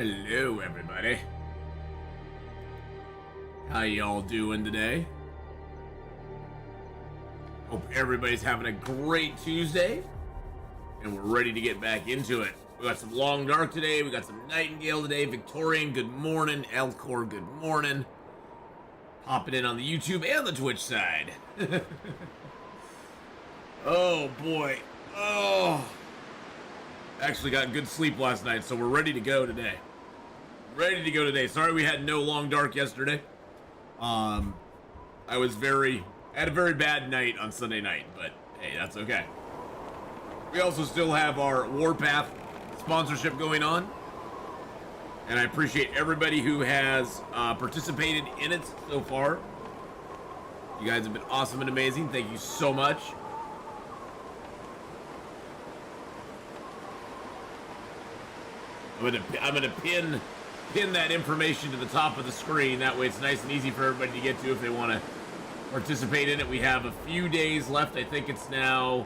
Hello, everybody. How y'all doing today? Hope everybody's having a great Tuesday, and we're ready to get back into it. We got some Long Dark today, we got some Nightingale today, Victorian, good morning, Elcor, good morning. Popping in on the YouTube and the Twitch side. Oh, boy. Oh. Actually got good sleep last night, so we're ready to go today. Ready to go today. Sorry we had no Long Dark yesterday. I had a very bad night on Sunday night, but hey, that's okay. We also still have our Warpath sponsorship going on, and I appreciate everybody who has participated in it so far. You guys have been awesome and amazing. Thank you so much. I'm gonna pin that information to the top of the screen. That way it's nice and easy for everybody to get to if they want to participate in it. We have a few days left. I think it's now...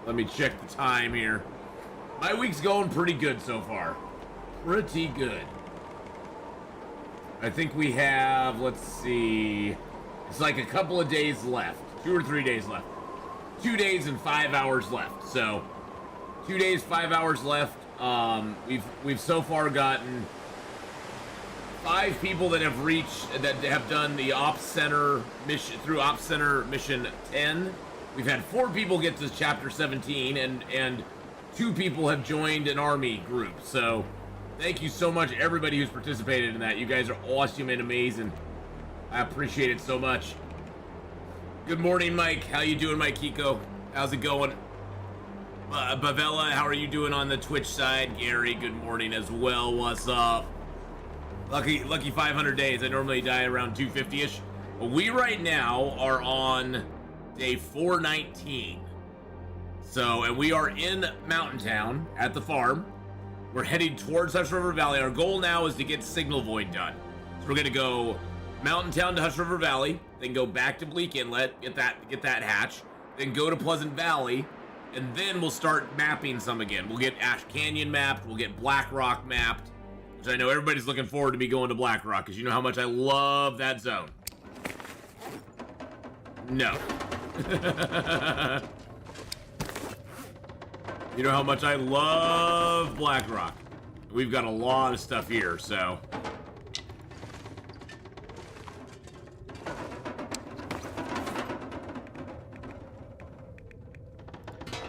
Let me check the time here. My week's going pretty good so far. Pretty good. I think we have, let's see... It's like a couple of days left. 2 or 3 days left. 2 days and 5 hours left. So... 2 days, 5 hours left. We've so far gotten 5 people that have done the Ops Center mission through Ops Center mission 10. We've had 4 people get to chapter 17, and 2 people have joined an army group. So thank you so much, everybody who's participated in that. You guys are awesome and amazing. I appreciate it so much. Good morning, Mike. How you doing, Mike Kiko? How's it going? Bavella, how are you doing on the Twitch side? Gary, good morning as well. What's up? Lucky 500 days. I normally die around 250-ish. But we right now are on day 419. So, and we are in Mountain Town at the farm. We're heading towards Hush River Valley. Our goal now is to get Signal Void done. So we're gonna go Mountain Town to Hush River Valley, then go back to Bleak Inlet, get that hatch, then go to Pleasant Valley. And then we'll start mapping some again. We'll get Ash Canyon mapped. We'll get Black Rock mapped. Which I know everybody's looking forward to me going to Black Rock, because you know how much I love that zone. No. You know how much I love Black Rock. We've got a lot of stuff here, so...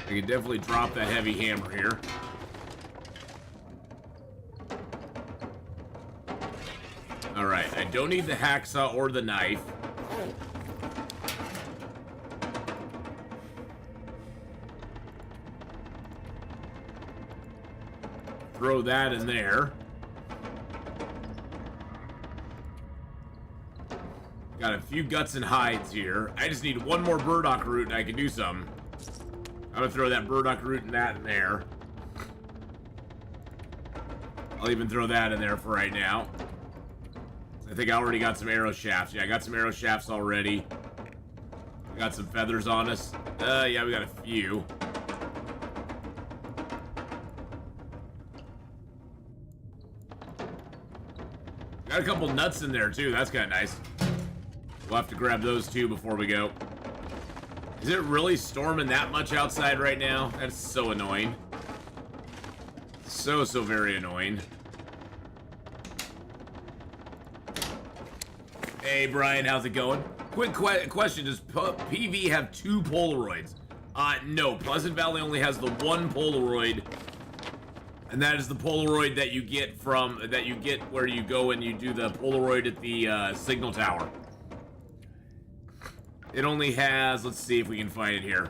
I can definitely drop that heavy hammer here. Alright, I don't need the hacksaw or the knife. Throw that in there. Got a few guts and hides here. I just need one more burdock root and I can do something. I'm gonna throw that burdock root and that in there. I'll even throw that in there for right now. I think I already got some arrow shafts. Yeah, I got some arrow shafts already. We got some feathers on us. Yeah, we got a few. Got a couple nuts in there too. That's kind of nice. We'll have to grab those too before we go. Is it really storming that much outside right now? That's so annoying. So very annoying. Hey, Brian, how's it going? Quick question, does PV have 2 Polaroids? No, Pleasant Valley only has the 1 Polaroid. And that is the Polaroid that you get where you go and you do the Polaroid at the signal tower. It only has, let's see if we can find it here.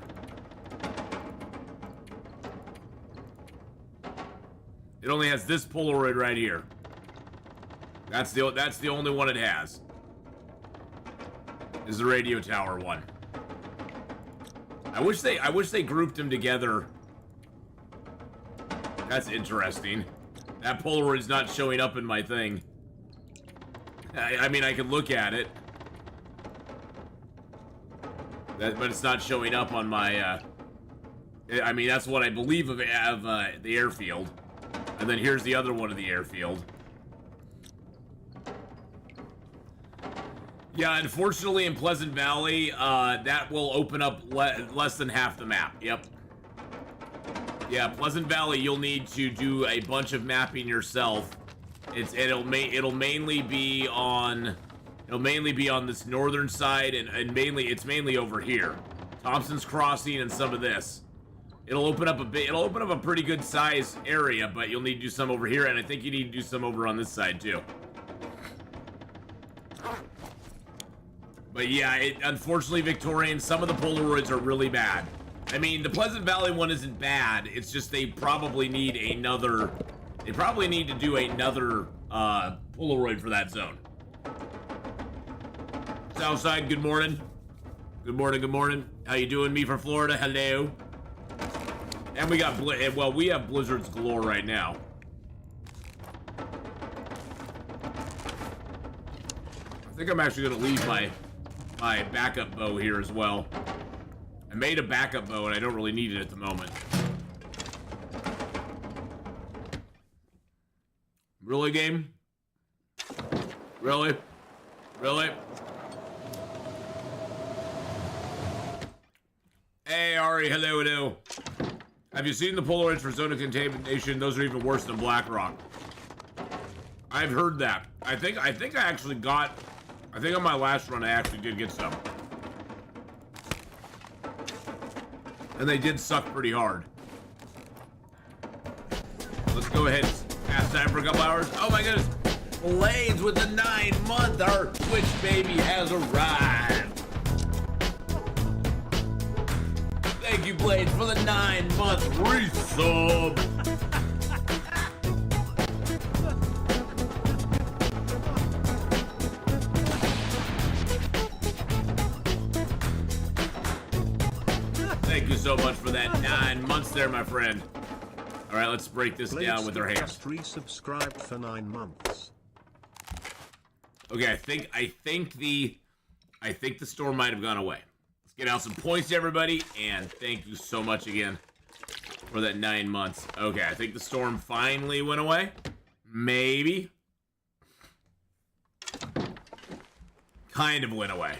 It only has this Polaroid right here. That's the only one it has. Is the radio tower one. I wish they grouped them together. That's interesting. That Polaroid's not showing up in my thing. I mean, I can look at it. But it's not showing up on my, I mean, that's what I believe of the airfield. And then here's the other one of the airfield. Yeah, unfortunately in Pleasant Valley, that will open up less than half the map. Yep. Yeah, Pleasant Valley, you'll need to do a bunch of mapping yourself. It'll mainly be on this northern side, and it's mainly over here. Thompson's Crossing and some of this. It'll open up a pretty good size area, but you'll need to do some over here, and I think you need to do some over on this side too. But yeah, unfortunately, Victorian, some of the Polaroids are really bad. I mean, the Pleasant Valley one isn't bad. It's just they probably need another. They probably need to do another Polaroid for that zone. Southside, good morning. Good morning. Good morning. How you doing? Me from Florida. Hello. And we got we have blizzards galore right now. I think I'm actually gonna leave my backup bow here as well. I made a backup bow and I don't really need it at the moment. Really, game? Really? Really? Hey, Ari, hello. Have you seen the Polaroids for zone of contamination? Those are even worse than BlackRock. I've heard that. I think I actually got. I think on my last run I actually did get some. And they did suck pretty hard. Let's go ahead and pass time for a couple hours. Oh my goodness. Blades with the 9-month. Our Twitch baby has arrived. Thank you, Blades, for the 9-month resub. Thank you so much for that 9 months there, my friend. All right, let's break this down with our hands. Just resubscribed for 9 months. Okay, I think the storm might have gone away. Let's get out some points to everybody, and thank you so much again for that 9 months. Okay, I think the storm finally went away. Maybe. Kind of went away.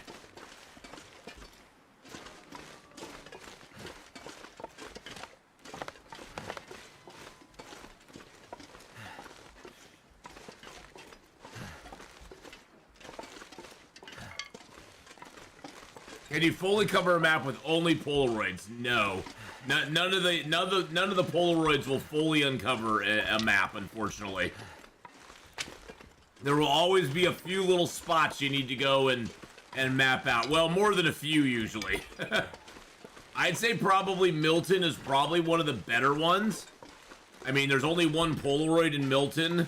Can you fully cover a map with only Polaroids? No. None of the Polaroids will fully uncover a map, unfortunately. There will always be a few little spots you need to go and map out. Well, more than a few usually. I'd say probably Milton is probably one of the better ones. I mean, there's only one Polaroid in Milton,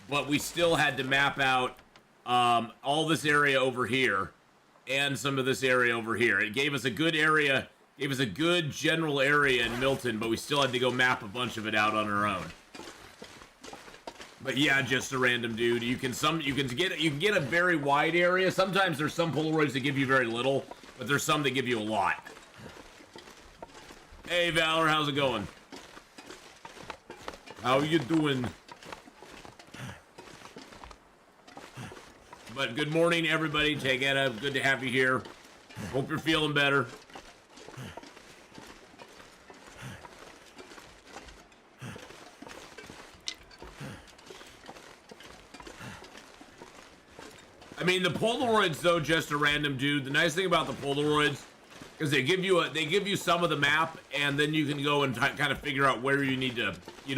but we still had to map out all this area over here. And some of this area over here. It gave us a good area, gave us a good general area in Milton, but we still had to go map a bunch of it out on our own. But yeah, just a random dude. You can get a very wide area. Sometimes there's some Polaroids that give you very little, but there's some that give you a lot. Hey Valor, how's it going? How you doing? But good morning, everybody. Tegeta, good to have you here. Hope you're feeling better. I mean, the Polaroids, though, just a random dude. The nice thing about the Polaroids is they give you some of the map, and then you can go and kind of figure out where you need to,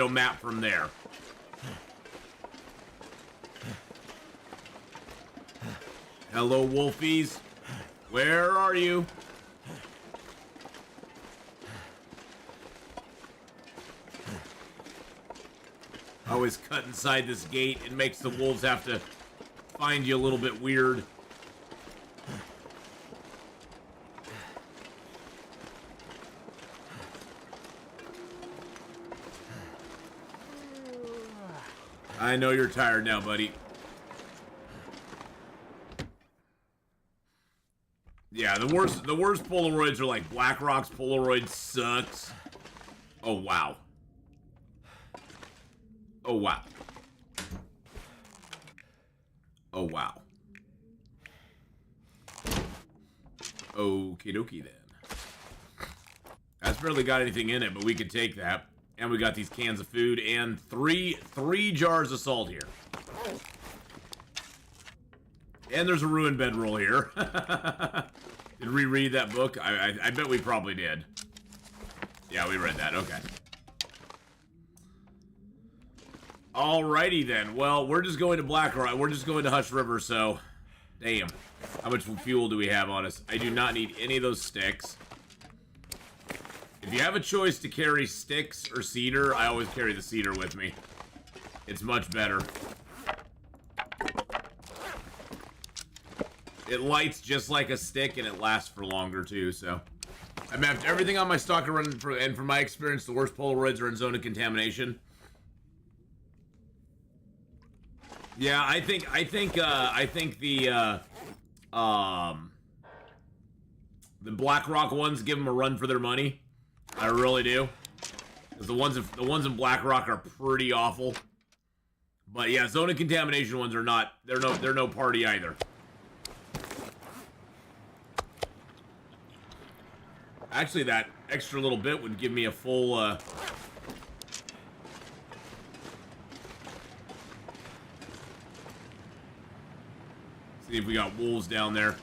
map from there. Hello, Wolfies. Where are you? Always cut inside this gate. It makes the wolves have to find you a little bit weird. I know you're tired now, buddy. Yeah, the worst Polaroids are like BlackRock's Polaroid sucks. Oh wow. Oh, wow. Oh, wow. Okie dokie then. That's barely got anything in it, but we could take that. And we got these cans of food and three jars of salt here. And there's a ruined bedroll here. Did we read that book? I bet we probably did. Yeah, we read that. Okay. Alrighty then. Well, we're just going to Blackrock. We're just going to Hush River, so... Damn. How much fuel do we have on us? I do not need any of those sticks. If you have a choice to carry sticks or cedar, I always carry the cedar with me. It's much better. It lights just like a stick, and it lasts for longer, too, so... I mapped everything on my stock to run, and from my experience, the worst Polaroids are in zone of contamination. Yeah, I think the BlackRock ones give them a run for their money. I really do. Because the ones in BlackRock are pretty awful. But yeah, zone of contamination ones are not. They're no party either. Actually, that extra little bit would give me a full. See if we got wolves down there.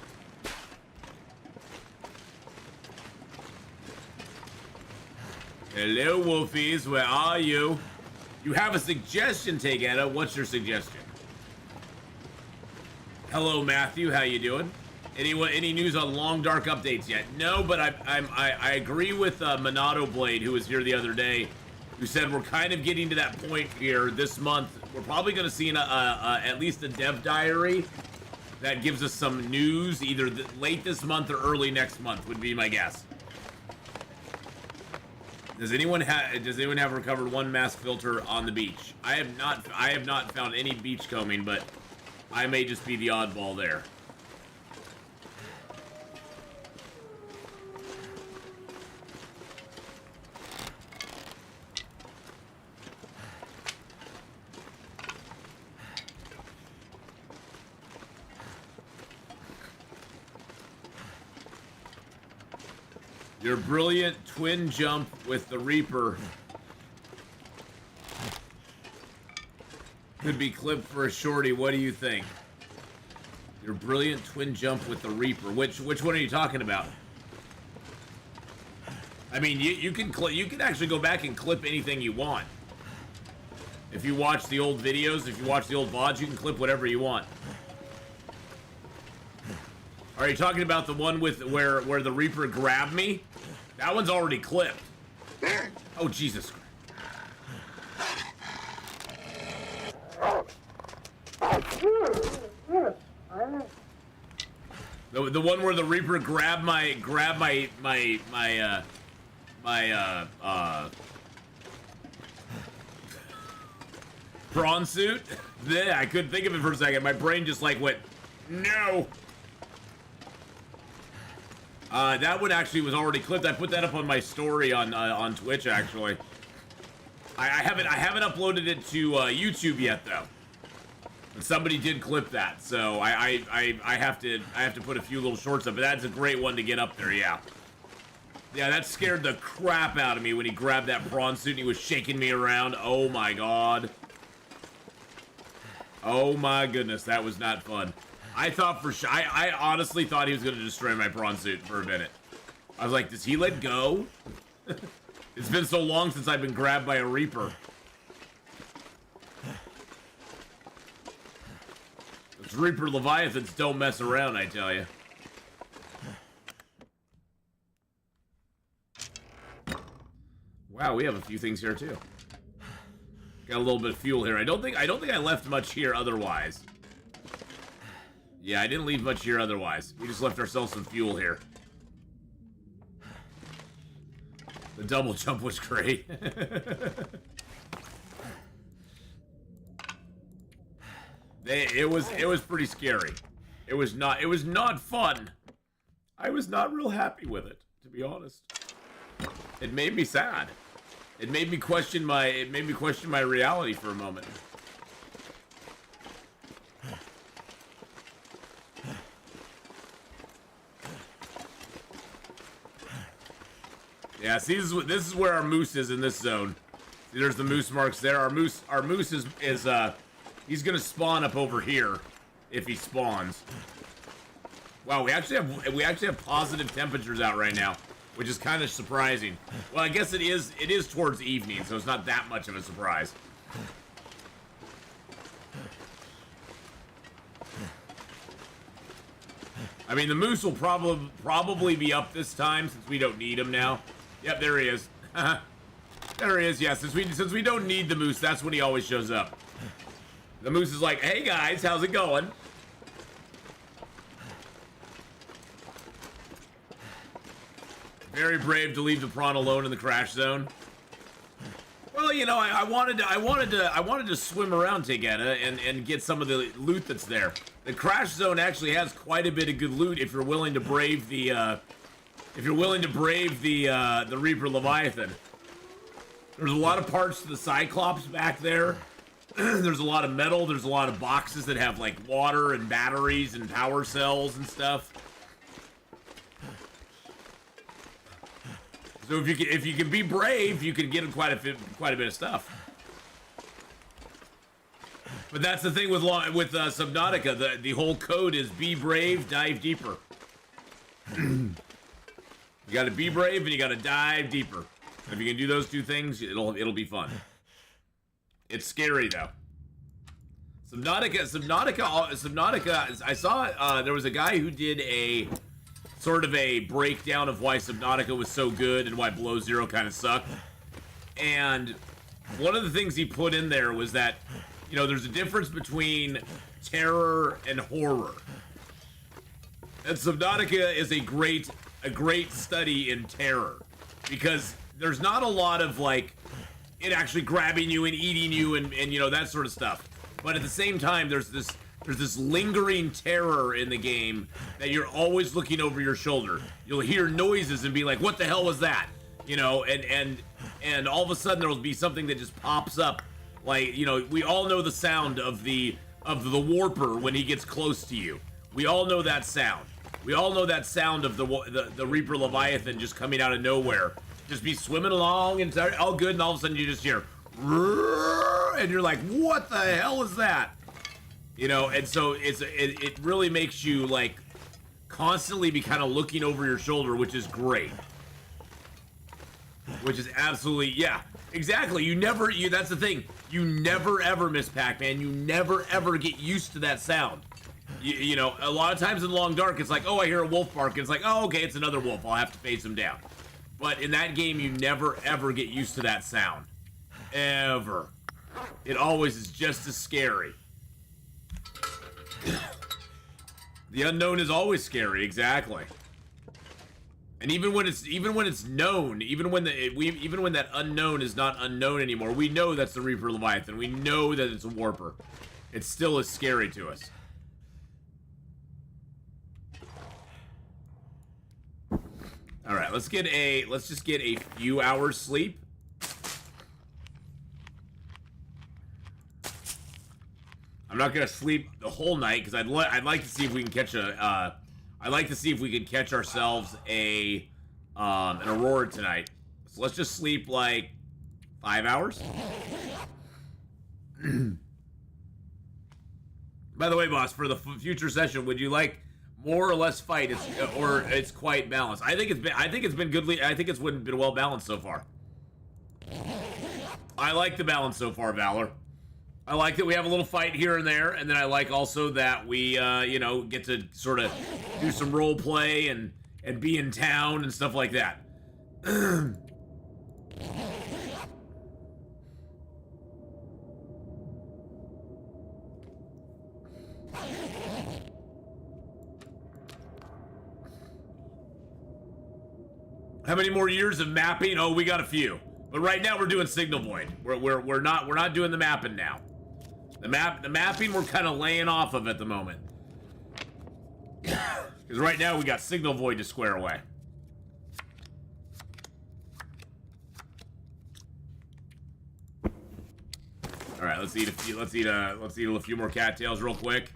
Hello, wolfies. Where are you? You have a suggestion, Tegetta. What's your suggestion? Hello, Matthew. How you doing? Any news on Long Dark updates yet? No, but I agree with Monado Blade, who was here the other day, who said we're kind of getting to that point here this month. We're probably going to see at least a dev diary that gives us some news, either late this month or early next month, would be my guess. Does anyone have recovered one mask filter on the beach? I have not found any beachcombing, but I may just be the oddball there. Your brilliant twin jump with the Reaper could be clipped for a shorty. What do you think? Your brilliant twin jump with the Reaper. Which one are you talking about? I mean, you can actually go back and clip anything you want. If you watch the old videos, if you watch the old VODs, you can clip whatever you want. Are you talking about the one with where the Reaper grabbed me? That one's already clipped. Oh, Jesus. The one where the Reaper grabbed my prawn suit? Yeah, I couldn't think of it for a second. My brain just like went, no. That one actually was already clipped. I put that up on my story on Twitch actually. I haven't uploaded it to YouTube yet though. But somebody did clip that, so I have to put a few little shorts up. But that's a great one to get up there, yeah. Yeah, that scared the crap out of me when he grabbed that prawn suit and he was shaking me around. Oh my god. Oh my goodness, that was not fun. I thought for sure, I honestly thought he was going to destroy my prawn suit for a minute. I was like, does he let go? It's been so long since I've been grabbed by a Reaper. Those Reaper Leviathans don't mess around, I tell you. Wow, we have a few things here too. Got a little bit of fuel here. I don't think I left much here otherwise. Yeah, I didn't leave much here otherwise. We just left ourselves some fuel here. The double jump was great. It was pretty scary. It was not fun. I was not real happy with it, to be honest. It made me sad. It made me question my reality for a moment. Yeah, see, this is where our moose is in this zone. See, there's the moose marks there. Our moose is he's gonna spawn up over here if he spawns. Wow, we actually have positive temperatures out right now, which is kind of surprising. Well, I guess it is towards evening, so it's not that much of a surprise. I mean, the moose will probably be up this time since we don't need him now. Yep, there he is. There he is. Yeah, since we don't need the moose, that's when he always shows up. The moose is like, "Hey guys, how's it going?" Very brave to leave the prawn alone in the crash zone. Well, you know, I wanted to swim around Tarmigan and get some of the loot that's there. The crash zone actually has quite a bit of good loot if you're willing to brave the Reaper Leviathan. There's a lot of parts to the Cyclops back there. There's a lot of metal. There's a lot of boxes that have like water and batteries and power cells and stuff. So if you can be brave, you can get quite a bit of stuff. But that's the thing with Subnautica. The whole code is be brave, dive deeper. You got to be brave and you got to dive deeper. And if you can do those two things, it'll be fun. It's scary though. Subnautica. I saw there was a guy who did a sort of a breakdown of why Subnautica was so good and why Below Zero kind of sucked. And one of the things he put in there was that, you know, there's a difference between terror and horror. And Subnautica is a great study in terror, because there's not a lot of like it actually grabbing you and eating you and you know, that sort of stuff. But at the same time, there's this lingering terror in the game that you're always looking over your shoulder. You'll hear noises and be like, "What the hell was that?" You know, and all of a sudden there will be something that just pops up. Like, you know, we all know the sound of the warper when he gets close to you. We all know that sound. We all know that sound of the Reaper Leviathan just coming out of nowhere. Just be swimming along and it's all good, and all of a sudden you just hear, and you're like, "What the hell is that?" You know, and so it really makes you like constantly be kind of looking over your shoulder, which is great. Which is absolutely, yeah, exactly. That's the thing. You never ever miss Pac-Man. You never ever get used to that sound. You know, a lot of times in Long Dark, it's like, "Oh, I hear a wolf bark." And it's like, "Oh, okay, it's another wolf. I'll have to face him down." But in that game, you never ever get used to that sound. Ever. It always is just as scary. The unknown is always scary, exactly. And even when it's known, even when that unknown is not unknown anymore, we know that's the Reaper Leviathan. We know that it's a warper. It still is scary to us. All right, let's just get a few hours sleep. I'm not gonna sleep the whole night because I'd like to see if we can catch I'd like to see if we can catch ourselves an aurora tonight. So let's just sleep like 5 hours. By the way, boss, for the future session, would you like more or less fight? It's quite balanced. I think it's been well balanced so far. I like the balance so far, Valor. I like that we have a little fight here and there, and then I like also that we, you know, get to sort of do some role play and be in town and stuff like that. How many more years of mapping? Oh, we got a few, but right now we're doing Signal Void. We're not doing the mapping now. The mapping we're kind of laying off of at the moment. Because right now we got Signal Void to square away. All right, let's eat a few. Let's eat a few more cattails real quick.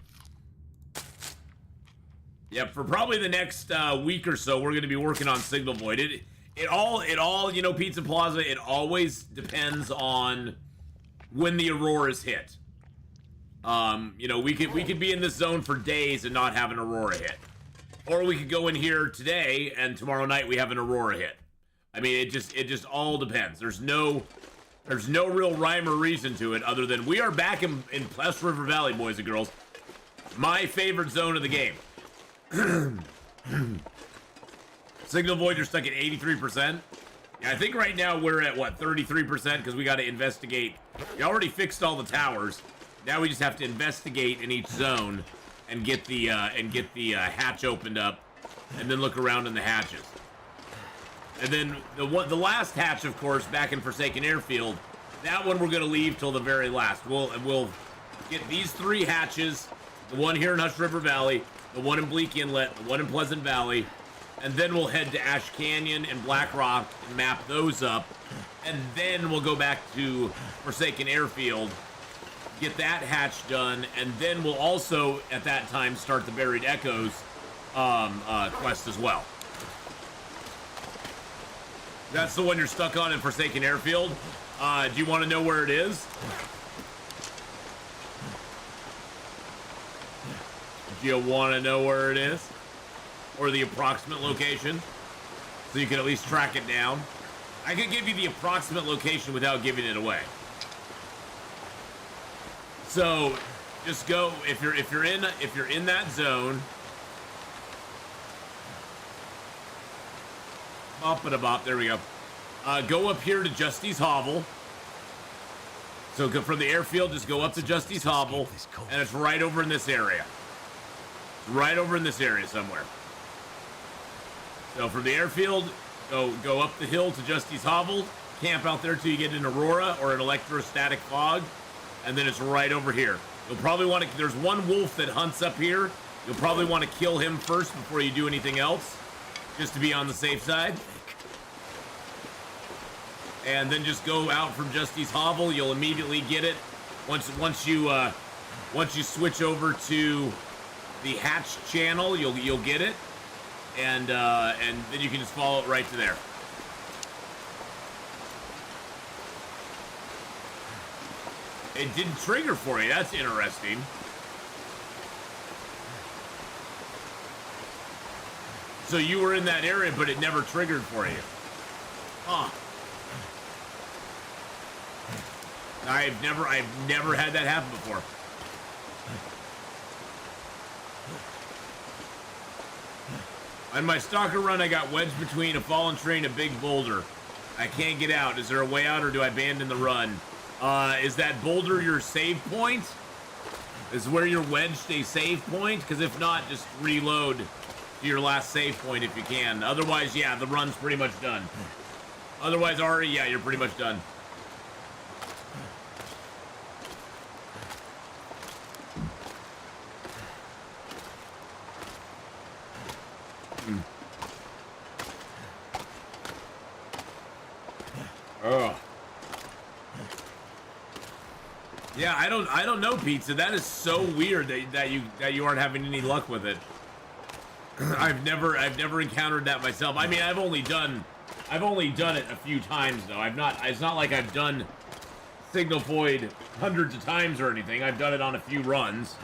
Yep, for probably the next week or so, we're going to be working on Signal Void. It all, you know, Pizza Plaza. It always depends on when the auroras hit. You know, we could be in this zone for days and not have an aurora hit, or we could go in here today and tomorrow night we have an aurora hit. I mean, it just all depends. There's no real rhyme or reason to it other than we are back in West River Valley, boys and girls. My favorite zone of the game. Signal Void, you're stuck at 83%. Yeah, I think right now we're at what, 33%, because we got to investigate. We already fixed all the towers. Now we just have to investigate in each zone and get the hatch opened up, and then look around in the hatches. And then the last hatch, of course, back in Forsaken Airfield. That one we're gonna leave till the very last. We'll get these 3 hatches: the one here in Hush River Valley, the one in Bleak Inlet, the one in Pleasant Valley, and then we'll head to Ash Canyon and Black Rock and map those up, and then we'll go back to Forsaken Airfield, get that hatch done, and then we'll also at that time start the Buried Echoes quest as well. That's the one you're stuck on in Forsaken Airfield. Do you want to know where it is? Do you want to know where it is? Or the approximate location? So you can at least track it down. I could give you the approximate location without giving it away. So just go if you're in that zone. Bop, there we go. Go up here to Justy's Hovel. So go from the airfield, just go up to Justy's Hovel, and it's right over in this area. Right over in this area somewhere. So from the airfield, go up the hill to Justy's Hovel, camp out there till you get an aurora or an electrostatic fog, and then it's right over here. You'll probably want to, there's one wolf that hunts up here. You'll probably want to kill him first before you do anything else, just to be on the safe side. And then just go out from Justy's Hovel. You'll immediately get it. Once you switch over to the hatch channel, you'll get it, and then you can just follow it right to there. It didn't trigger for you. That's interesting. So you were in that area, but it never triggered for you. Huh. I've never had that happen before. On my stalker run, I got wedged between a fallen tree and a big boulder. I can't get out. Is there a way out, or do I abandon the run? Is that boulder your save point? Is where you're wedged a save point? Because if not, just reload to your last save point if you can. Otherwise, yeah, the run's pretty much done. Otherwise, Ari, yeah, you're pretty much done. Oh. Yeah, I don't know, Pizza. That is so weird that you aren't having any luck with it. I've never encountered that myself. I mean, I've only done it a few times though. It's not like I've done Signal Void hundreds of times or anything. I've done it on a few runs.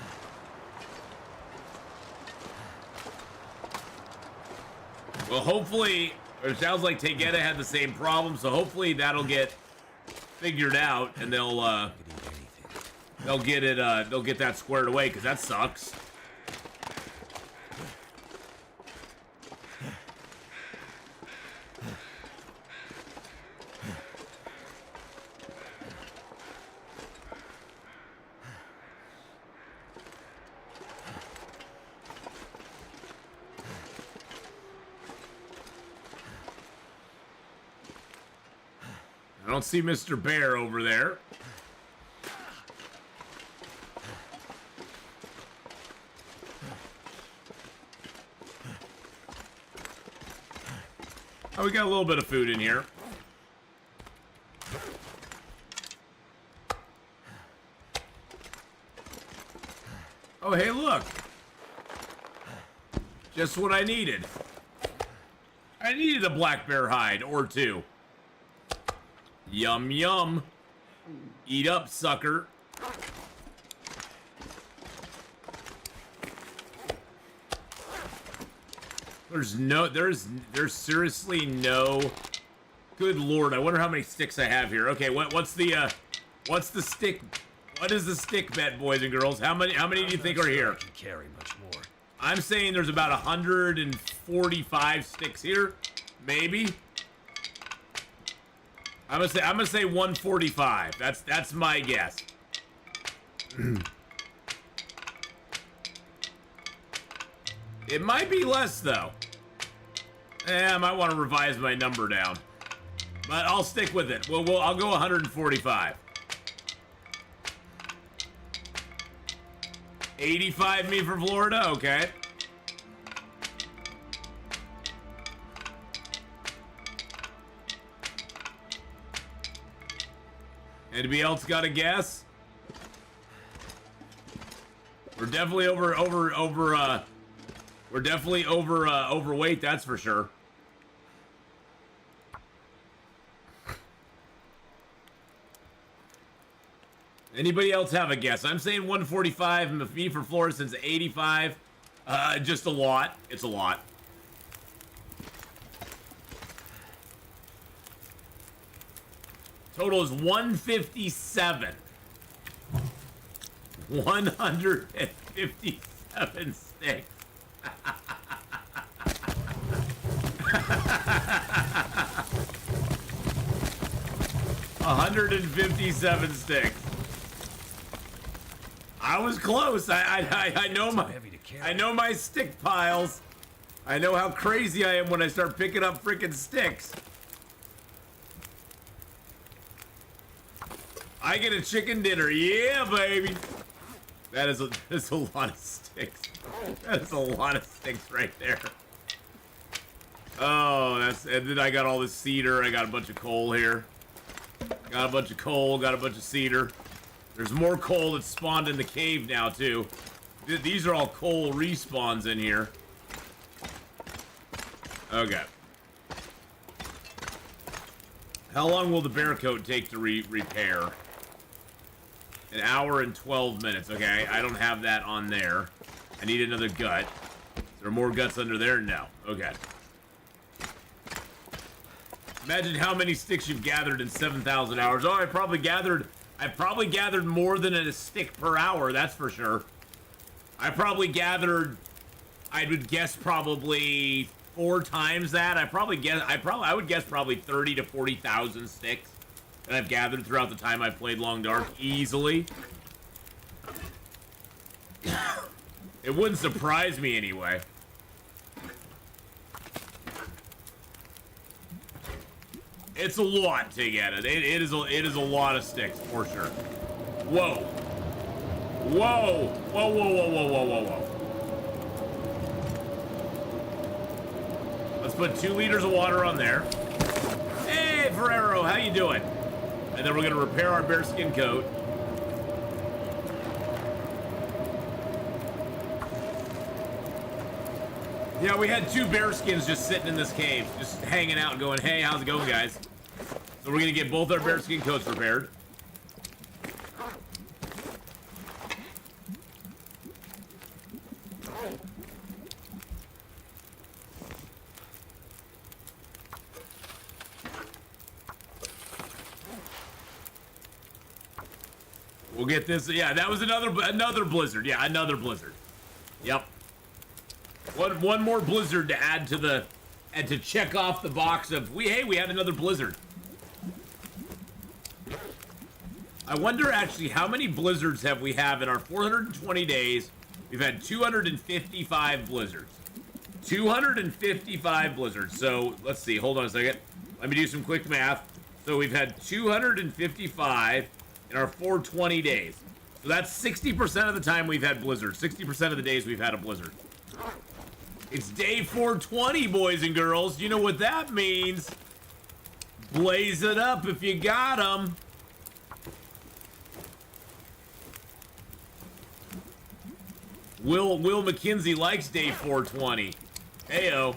Well, hopefully, it sounds like Tegeta had the same problem, so hopefully that'll get figured out, and they'll get that squared away, because that sucks. I don't see Mr. Bear over there. Oh, we got a little bit of food in here. Oh, hey, look. Just what I needed. I needed a black bear hide or two. Yum, yum. Eat up, sucker. There's seriously no. Good lord, I wonder how many sticks I have here. Okay, what's the stick? What is the stick bet, boys and girls? How many do you think are here? Can carry much more. I'm saying there's about 145 sticks here, maybe. I'm gonna say 145. That's my guess. It might be less though. I might want to revise my number down, but I'll stick with it. I'll go 145. 85 me for Florida, okay. Anybody else got a guess? We're definitely overweight, that's for sure. Anybody else have a guess? I'm saying 145. Me for Florida since 85. Just a lot. It's a lot. Total is 157. 157 sticks. 157 sticks. I was close. I know my stick piles. I know how crazy I am when I start picking up freaking sticks. I get a chicken dinner. Yeah, baby. That's a lot of sticks. That is a lot of sticks right there. Oh, and then I got all this cedar. I got a bunch of coal here. Got a bunch of coal, got a bunch of cedar. There's more coal that spawned in the cave now, too. These are all coal respawns in here. Okay. How long will the bear coat take to repair? An hour and 12 minutes. Okay, I don't have that on there. I need another gut. Is there more guts under there? No. Okay. Imagine how many sticks you've gathered in 7,000 hours. Oh, I probably gathered more than a stick per hour, that's for sure. I would guess probably 4 times that. I would guess probably 30 to 40,000 sticks that I've gathered throughout the time I've played Long Dark, easily. It wouldn't surprise me anyway. It's a lot to get it. It is a lot of sticks for sure. Whoa. Whoa. Whoa, whoa, whoa, whoa, whoa, whoa, whoa. Let's put 2 liters of water on there. Hey, Ferrero, how you doing? And then we're gonna repair our bearskin coat. Yeah, we had 2 bearskins just sitting in this cave, just hanging out and going, hey, how's it going, guys? So we're gonna get both our bearskin coats repaired. We'll get this. Yeah, that was another blizzard. Yeah, another blizzard. Yep. One more blizzard to add to the, and to check off the box of we had another blizzard. I wonder actually how many blizzards have we have in our 420 days. We've had 255 blizzards. 255 blizzards. So let's see. Hold on a second. Let me do some quick math. So we've had 255 in our 420 days. So that's 60% of the time we've had blizzards. 60% of the days we've had a blizzard. It's day 420, boys and girls. You know what that means. Blaze it up if you got them. Will McKinsey likes day 420. Heyo.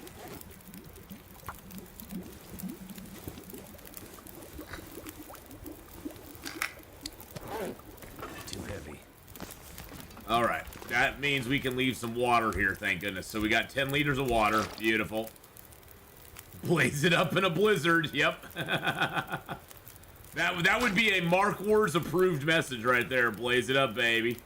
Too heavy. All right, that means we can leave some water here, thank goodness. So we got 10 liters of water. Beautiful. Blaze it up in a blizzard. Yep. That would be a Mark Wars approved message right there. Blaze it up, baby.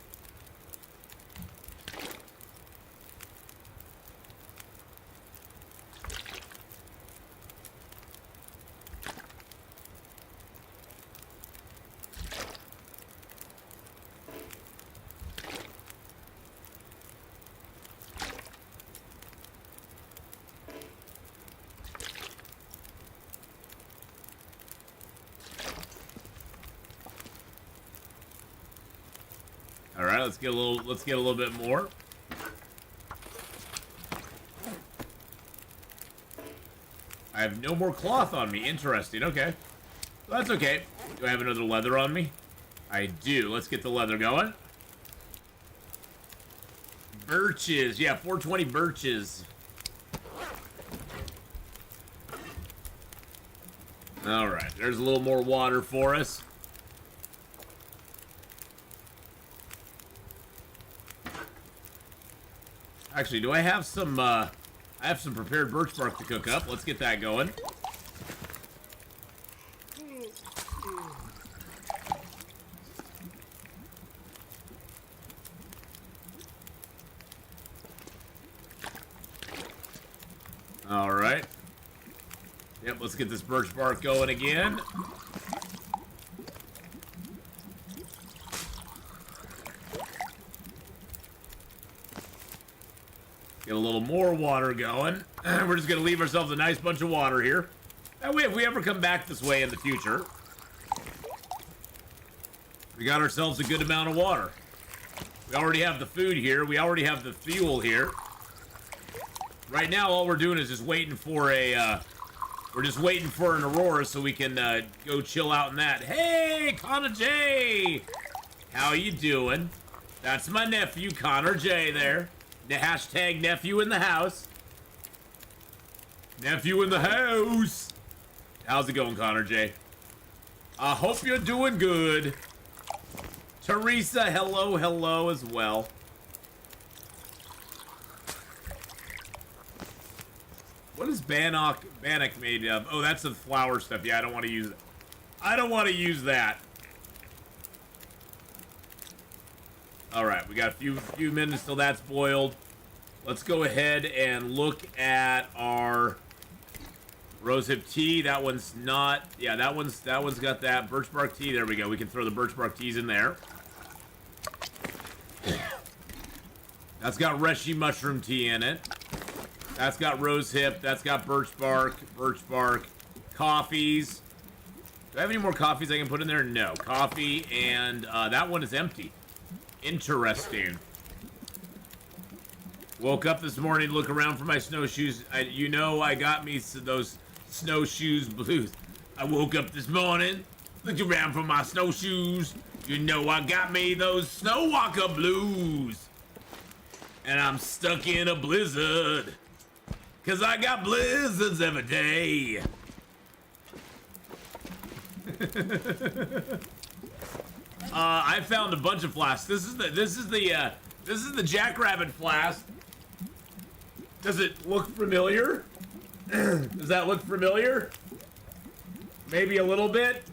All right, let's get a little bit more. I have no more cloth on me. Interesting. Okay. Well, that's okay. Do I have another leather on me? I do. Let's get the leather going. Birches. Yeah, 420 birches. All right. There's a little more water for us. Actually, do I have some, I have some prepared birch bark to cook up. Let's get that going. All right. Yep, let's get this birch bark going again. Get a little more water going. We're just going to leave ourselves a nice bunch of water here. That way, if we ever come back this way in the future, we got ourselves a good amount of water. We already have the food here. We already have the fuel here. Right now, all we're doing is just waiting for a, we're just waiting for an aurora so we can go chill out in that. Hey, Connor J! How you doing? That's my nephew, Connor J there. The hashtag nephew in the house. Nephew in the house. How's it going, Connor J? I hope you're doing good. Teresa, hello, hello as well. What is Bannock made of? Oh, that's the flower stuff. Yeah, I don't want to use it. I don't want to use that. All right, we got a few minutes till that's boiled. Let's go ahead and look at our rosehip tea. That one's not. Yeah, that one's got that birch bark tea. There we go. We can throw the birch bark teas in there. That's got reishi mushroom tea in it. That's got rosehip. That's got birch bark. Coffees. Do I have any more coffees I can put in there? No. Coffee, and that one is empty. Interesting. Woke up this morning, look around for my snowshoes. You know I got me those snowshoes blues. I woke up this morning, looked around for my snowshoes. You know I got me those snow walker blues. And I'm stuck in a blizzard. 'Cause I got blizzards every day. I found a bunch of flasks. This is the Jackrabbit flask. Does it look familiar? Does that look familiar? Maybe a little bit.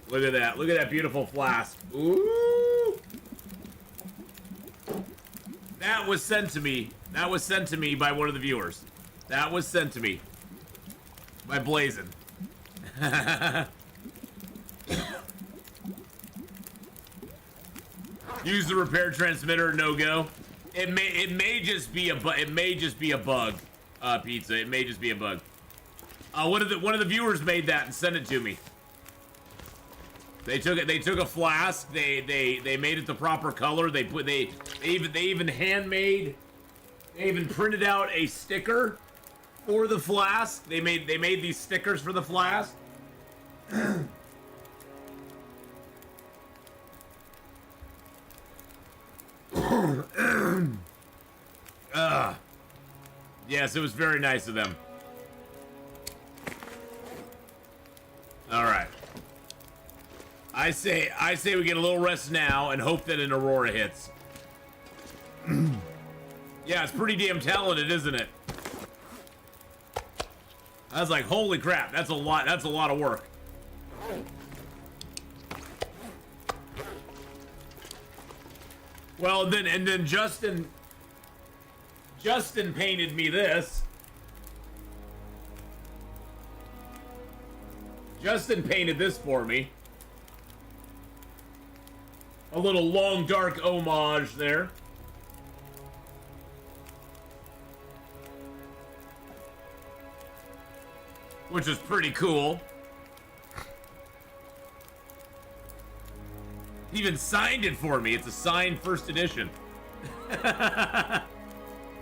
Look at that. Look at that beautiful flask. Ooh. That was sent to me. That was sent to me by one of the viewers. That was sent to me by Blazin. Use the repair transmitter, no go. It may just be a bug, pizza. It may just be a bug. One of the viewers made that and sent it to me. They took a flask. They made it the proper color. They even handmade. They even printed out a sticker for the flask. They made these stickers for the flask. Yes, it was very nice of them. All right. I say we get a little rest now and hope that an Aurora hits. Yeah, it's pretty damn talented, isn't it? I was like, holy crap, that's a lot of work. Well, then Justin painted me this. Justin painted this for me. A little long dark homage there. Which is pretty cool. He even signed it for me. It's a signed first edition.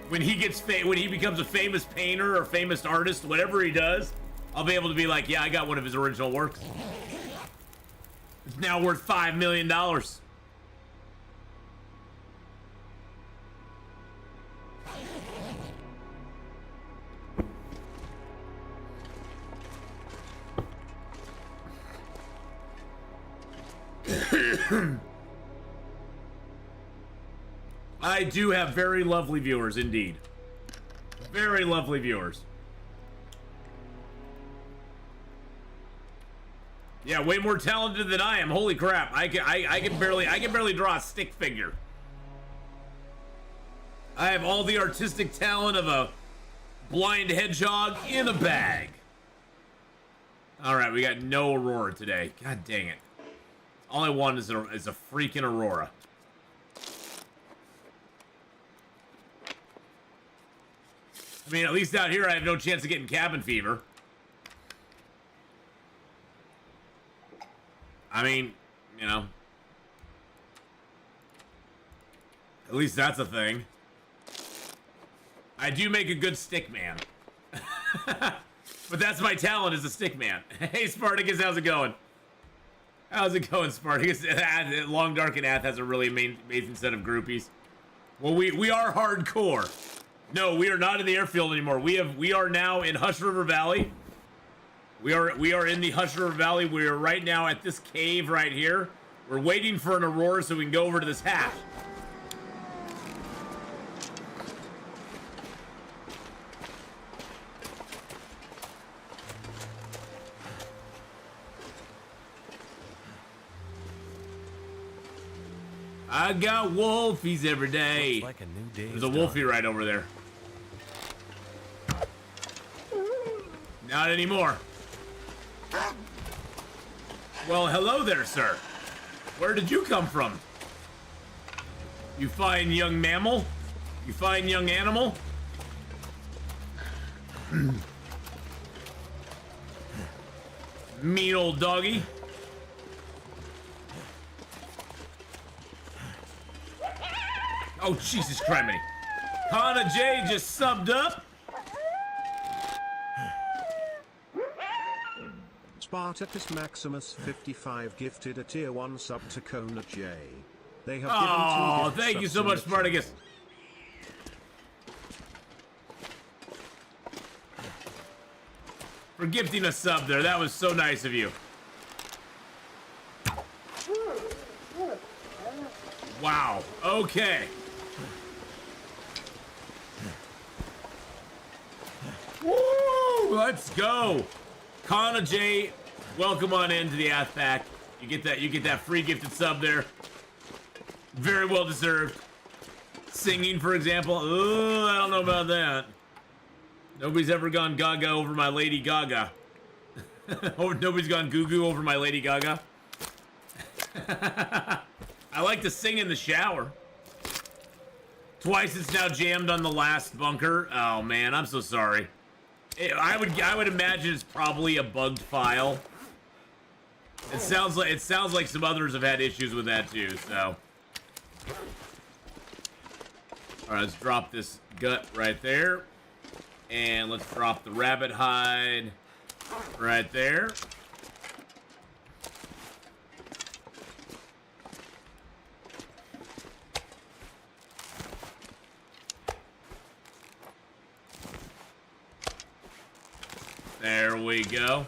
When he becomes a famous painter or famous artist, whatever he does, I'll be able to be like, yeah, I got one of his original works. It's now worth $5 million. I do have very lovely viewers indeed. Very lovely viewers. Yeah, way more talented than I am. Holy crap. I can barely draw a stick figure. I have all the artistic talent of a blind hedgehog in a bag. All right, we got no Aurora today. God dang it. All I want is a freaking Aurora. I mean, at least out here I have no chance of getting cabin fever. I mean, you know. At least that's a thing. I do make a good stick man. But that's my talent as a stick man. Hey, Spartacus, how's it going? How's it going, Spartacus? Long Dark and Ath has a really amazing set of groupies. Well, we are hardcore. No, we are not in the airfield anymore. We are now in Hush River Valley. We are in the Hush River Valley. We are right now at this cave right here. We're waiting for an Aurora so we can go over to this hatch. I got wolfies every day. Like a new day. There's a wolfie right over there. Not anymore. Well, hello there, sir. Where did you come from? You fine young mammal? You fine young animal? Mean old doggy. Oh, Jesus Christ. Hannah J just subbed up. Spartacus Maximus 55 gifted a tier 1 sub to Kona J. They have Oh, given 2 thank you so much, Spartacus. For gifting a sub there. That was so nice of you. Wow. Okay. Woo! Let's go. Kana J, welcome on into the Ath Pack. You get that free gifted sub there. Very well deserved. Singing, for example. Oh, I don't know about that. Nobody's ever gone gaga over my Lady Gaga. Nobody's gone goo-goo over my Lady Gaga. I like to sing in the shower. Twice it's now jammed on the last bunker. Oh man, I'm so sorry. I would imagine it's probably a bugged file. It sounds like some others have had issues with that too. So, all right, let's drop this gut right there, and let's drop the rabbit hide right there. we go.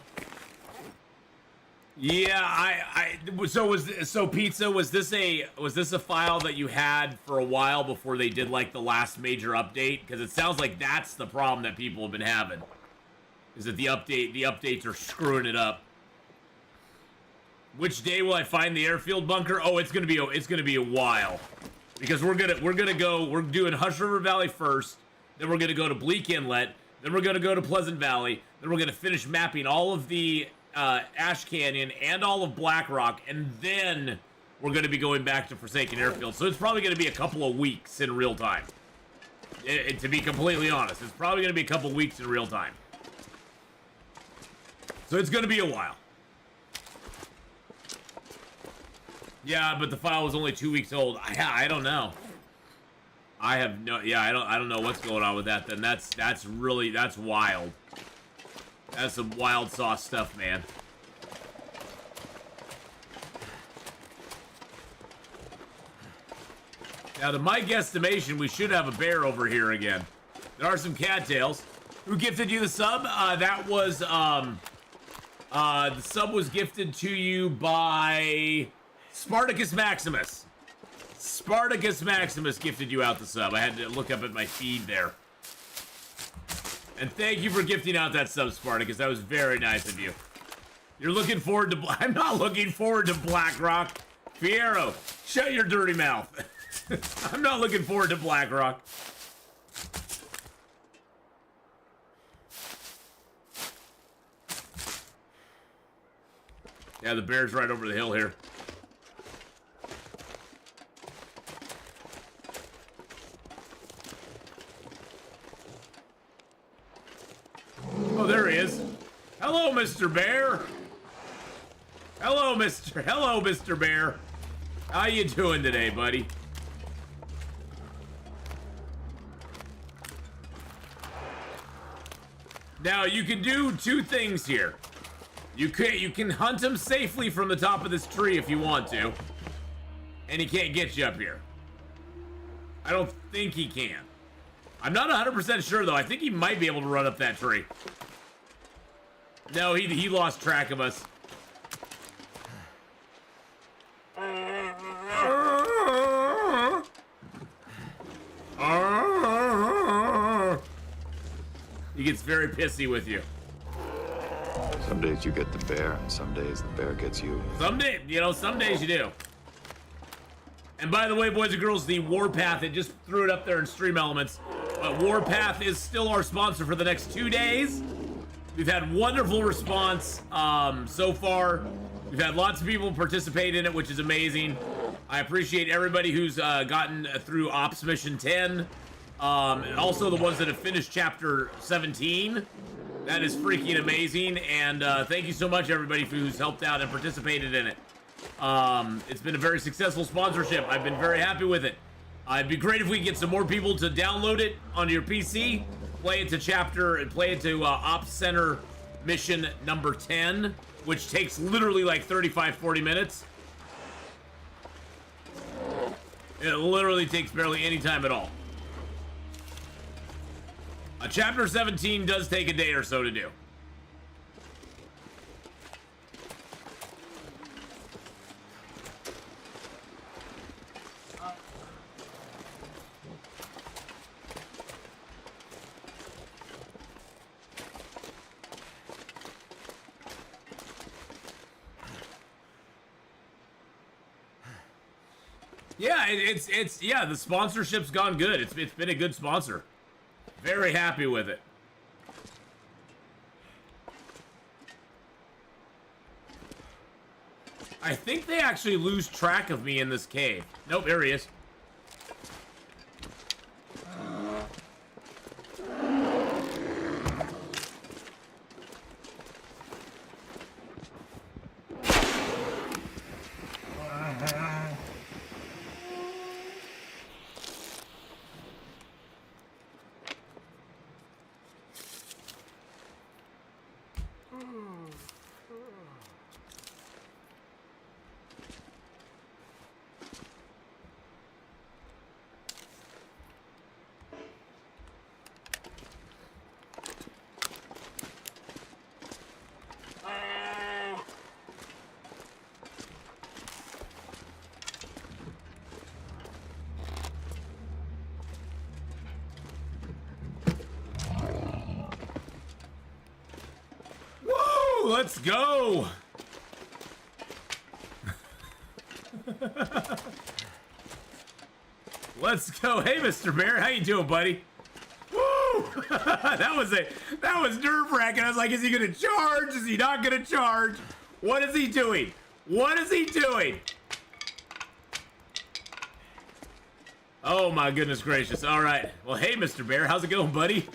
Yeah, so Pizza, was this a file that you had for a while before they did like the last major update? Because it sounds like that's the problem that people have been having. Is that the updates are screwing it up. Which day will I find the airfield bunker? Oh, it's gonna be a while. Because we're doing Hush River Valley first, then we're gonna go to Bleak Inlet, then we're gonna go to Pleasant Valley, then we're gonna finish mapping all of the Ash Canyon and all of Black Rock, and then we're gonna be going back to Forsaken Airfield. So it's probably gonna be a couple of weeks in real time. To be completely honest, it's probably gonna be a couple of weeks in real time. So it's gonna be a while. Yeah, but the file was only 2 weeks old. I don't know. I don't know what's going on with that then. That's wild. That's some wild sauce stuff, man. Now, to my guesstimation, we should have a bear over here again. There are some cattails. Who gifted you the sub? That was, the sub was gifted to you by Spartacus Maximus. Spartacus Maximus gifted you out the sub. I had to look up at my feed there. And thank you for gifting out that sub, Spartacus. That was very nice of you. You're looking forward to... I'm not looking forward to BlackRock. Fiero, shut your dirty mouth. I'm not looking forward to BlackRock. Yeah, the bear's right over the hill here. Oh, there he is. Hello, Mr. Bear. Hello, Mr. Bear. How you doing today, buddy? Now, you can do two things here. You can hunt him safely from the top of this tree if you want to. And he can't get you up here. I don't think he can. I'm not 100% sure, though. I think he might be able to run up that tree. No, he lost track of us. He gets very pissy with you. Some days you get the bear, and some days the bear gets you. Some days you do. And by the way, boys and girls, the Warpath, it just threw it up there in Stream Elements. But Warpath is still our sponsor for the next 2 days. We've had wonderful response so far. We've had lots of people participate in it, which is amazing. I appreciate everybody who's gotten through Ops Mission 10. Also the ones that have finished Chapter 17. That is freaking amazing. And thank you so much, everybody, who's helped out and participated in it. It's been a very successful sponsorship. I've been very happy with it. It'd be great if we could get some more people to download it onto your PC, play it to Ops Center mission number 10, which takes literally like 35-40 minutes. It literally takes barely any time at all. Chapter 17 does take a day or so to do. Yeah, the sponsorship's gone good. It's been a good sponsor. Very happy with it. I think they actually lose track of me in this cave. Nope, there he is. let's go. Let's go. Hey, Mr. Bear, how you doing, buddy? Woo! that was nerve-wracking. I was like, is he gonna charge? Is he not gonna charge? What is he doing? What is he doing? Oh my goodness gracious. All right. Well, hey, Mr. Bear, how's it going, buddy?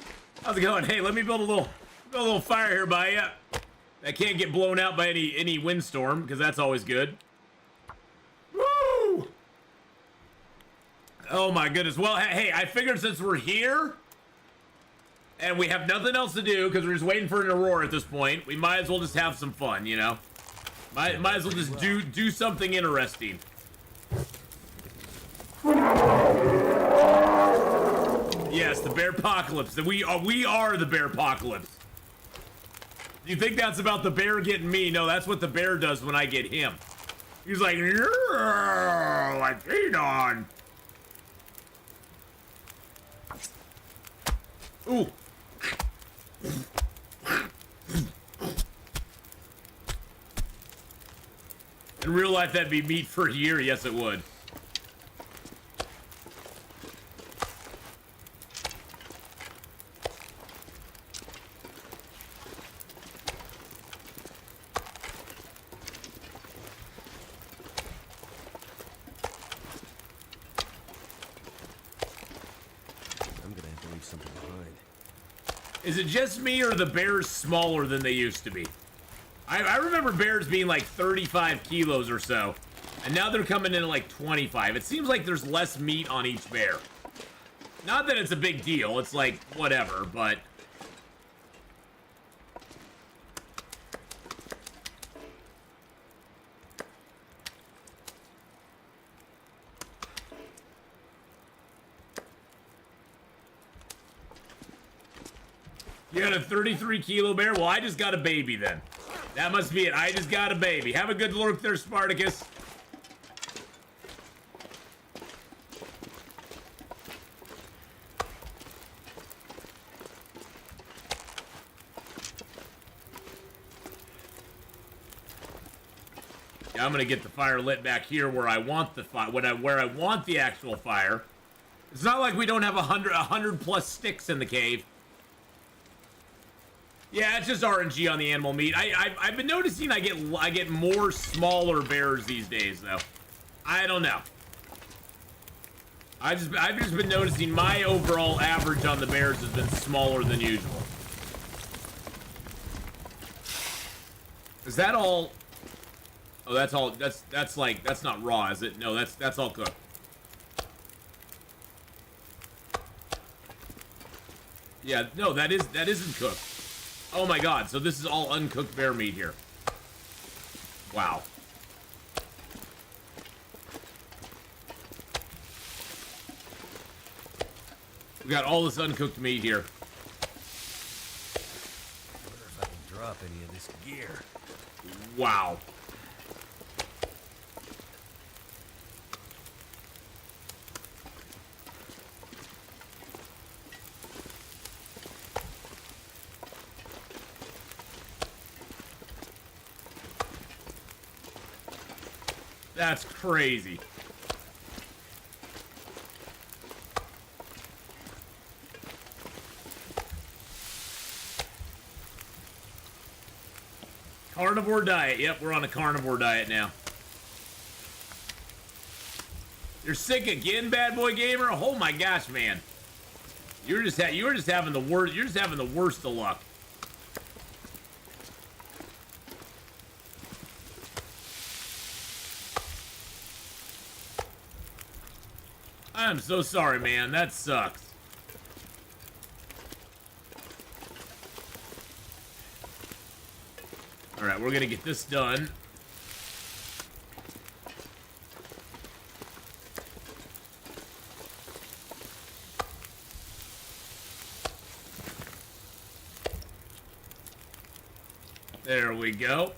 How's it going? Hey, let me build a little fire here by you. That can't get blown out by any windstorm, because that's always good. Woo! Oh my goodness. Well, hey, I figured since we're here and we have nothing else to do because we're just waiting for an aurora at this point, we might as well just have some fun, you know? Might as well just do something interesting. Yes, the bear apocalypse. We are the bear apocalypse. You think that's about the bear getting me? No, that's what the bear does when I get him. He's like, Atheenon. Ooh. In real life, that'd be meat for a year. Yes, it would. Is it just me, or are the bears smaller than they used to be? I remember bears being like 35 kilos or so, and now they're coming in at like 25. It seems like there's less meat on each bear. Not that it's a big deal, it's like, whatever, but... You got a 33 kilo bear? Well, I just got a baby then. That must be it. I just got a baby. Have a good look there, Spartacus. Yeah, I'm gonna get the fire lit back here where I want the fire, where I want the actual fire. It's not like we don't have 100 plus sticks in the cave. Yeah, it's just RNG on the animal meat. I've been noticing I get more smaller bears these days though. I don't know. I've just been noticing my overall average on the bears has been smaller than usual. Is that all? Oh, that's all. That's like, that's not raw, is it? No, that's all cooked. Yeah, no, that isn't cooked. Oh my god, so this is all uncooked bear meat here. Wow. We got all this uncooked meat here. I wonder if I can drop any of this gear. Wow. That's crazy. Carnivore diet. Yep, we're on a carnivore diet now. You're sick again, bad boy gamer? Oh my gosh, man. You were just having the worst. You're just having the worst of luck. I'm so sorry, man. That sucks. Alright, we're gonna get this done. There we go.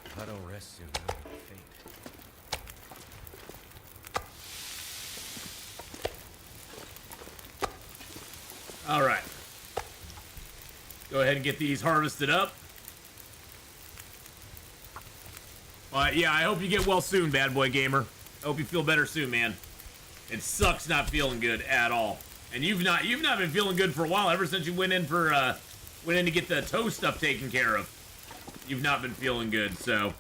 If I don't rest soon, I'm gonna faint. All right. Go ahead and get these harvested up. Yeah, I hope you get well soon, bad boy gamer. I hope you feel better soon, man. It sucks not feeling good at all. And you've not been feeling good for a while, ever since you went in to get the toe stuff taken care of. You've not been feeling good, so.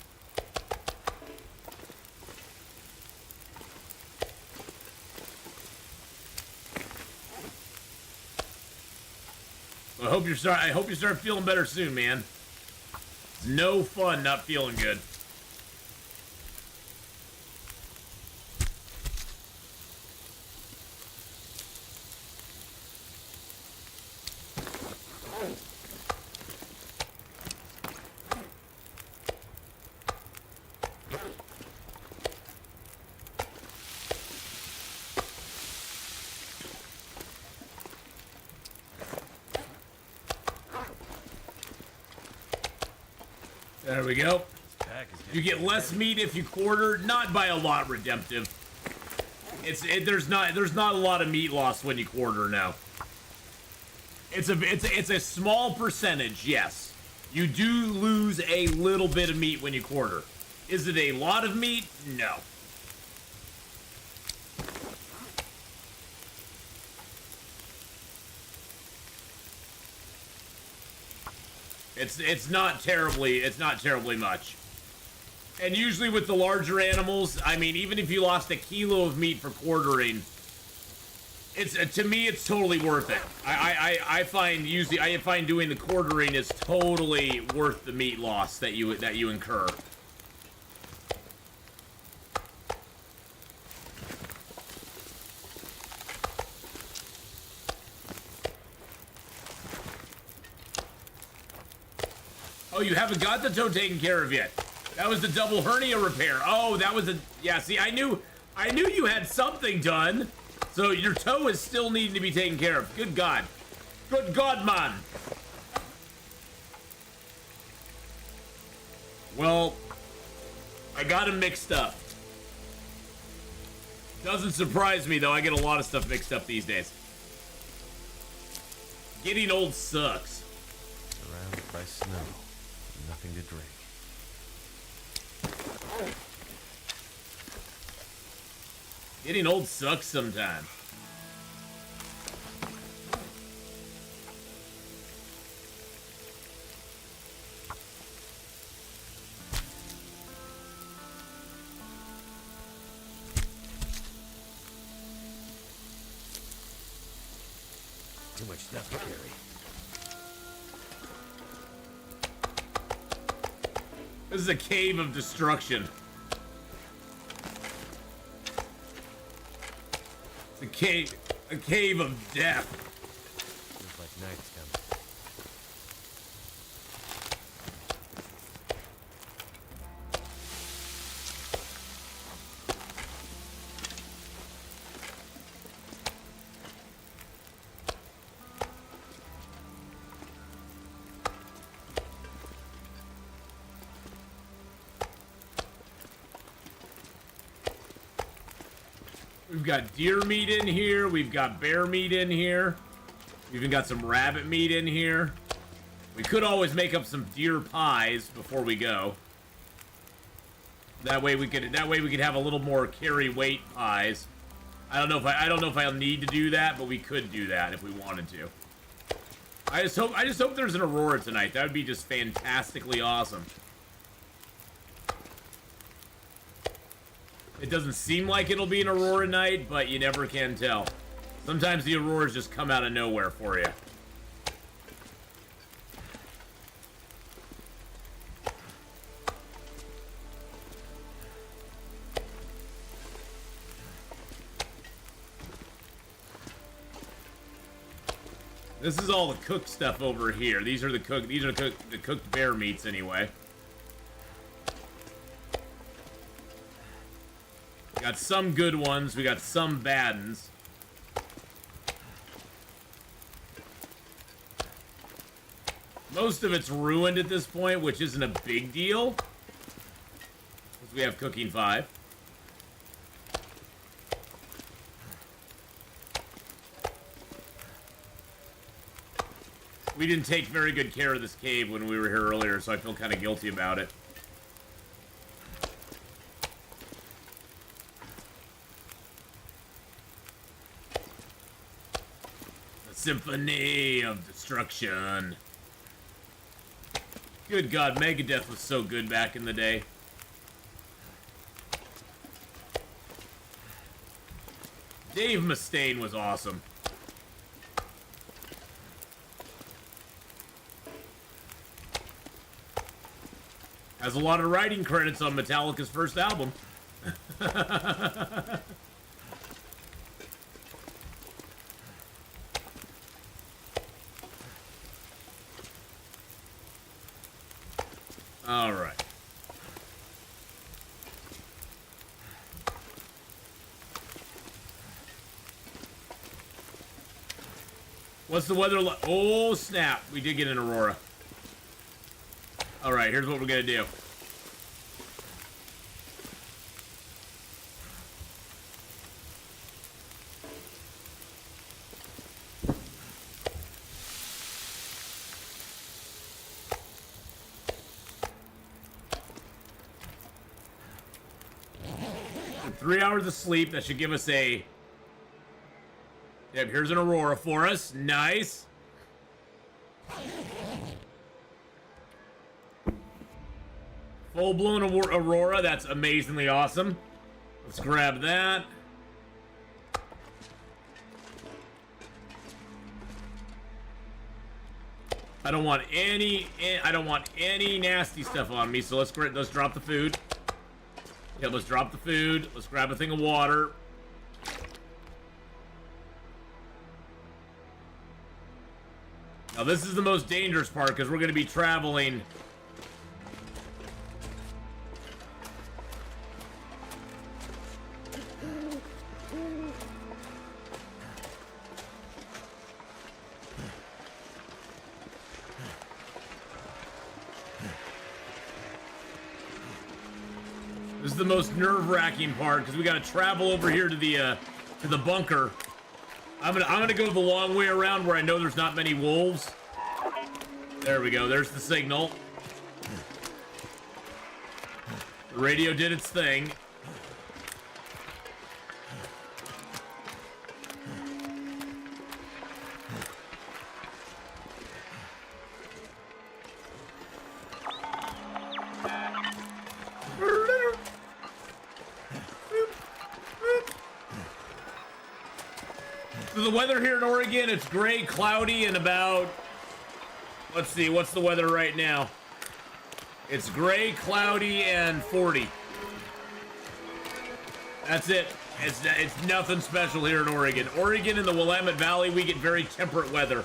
I hope you start feeling better soon, man. It's no fun not feeling good. There we go. You get less meat if you quarter, not by a lot, Redemptive. There's not a lot of meat loss when you quarter now. It's a small percentage, yes. You do lose a little bit of meat when you quarter. Is it a lot of meat? No. It's not terribly much. And usually with the larger animals, I mean, even if you lost a kilo of meat for quartering, to me it's totally worth it. I find doing the quartering is totally worth the meat loss that you incur. Oh, you haven't got the toe taken care of yet. That was the double hernia repair. Oh, that was yeah, see, I knew you had something done. So your toe is still needing to be taken care of. Good God. Good God, man. Well, I got them mixed up. Doesn't surprise me, though. I get a lot of stuff mixed up these days. Getting old sucks. Surrounded by snow. Nothing to drink. Getting old sucks sometimes. Too much stuff to carry. This is a cave of destruction. It's a cave of death. Feels like night's coming. We've got deer meat in here. We've got bear meat in here. We've even got some rabbit meat in here. We could always make up some deer pies before we go. That way we could have a little more carry weight pies. I don't know if I'll need to do that, but we could do that if we wanted to. I just hope there's an aurora tonight. That would be just fantastically awesome. It doesn't seem like it'll be an aurora night, but you never can tell. Sometimes the auroras just come out of nowhere for you. This is all the cooked stuff over here. These are the cooked bear meats anyway. We got some good ones, we got some bad ones. Most of it's ruined at this point, which isn't a big deal. Because we have cooking 5. We didn't take very good care of this cave when we were here earlier, so I feel kind of guilty about it. Symphony of Destruction. Good God, Megadeth was so good back in the day. Dave Mustaine was awesome. Has a lot of writing credits on Metallica's first album. All right. What's the weather like? Oh, snap. We did get an aurora. All right, here's what we're going to do. For 3 hours of sleep, that should give us a... Yep, here's an aurora for us. Nice. Full-blown aurora. That's amazingly awesome. Let's grab that. I don't want any nasty stuff on me, so let's drop the food. Yeah, let's drop the food. Let's grab a thing of water. Now this is the most dangerous part because we're going to be traveling. This is the most nerve-wracking part because we got to travel over here to the bunker. I'm gonna go the long way around where I know there's not many wolves. There we go. There's the signal. The radio did its thing. So the weather here in Oregon, it's gray, cloudy, and about, let's see, what's the weather right now? It's gray, cloudy, and 40. That's it. It's nothing special here in Oregon. Oregon and the Willamette Valley, we get very temperate weather.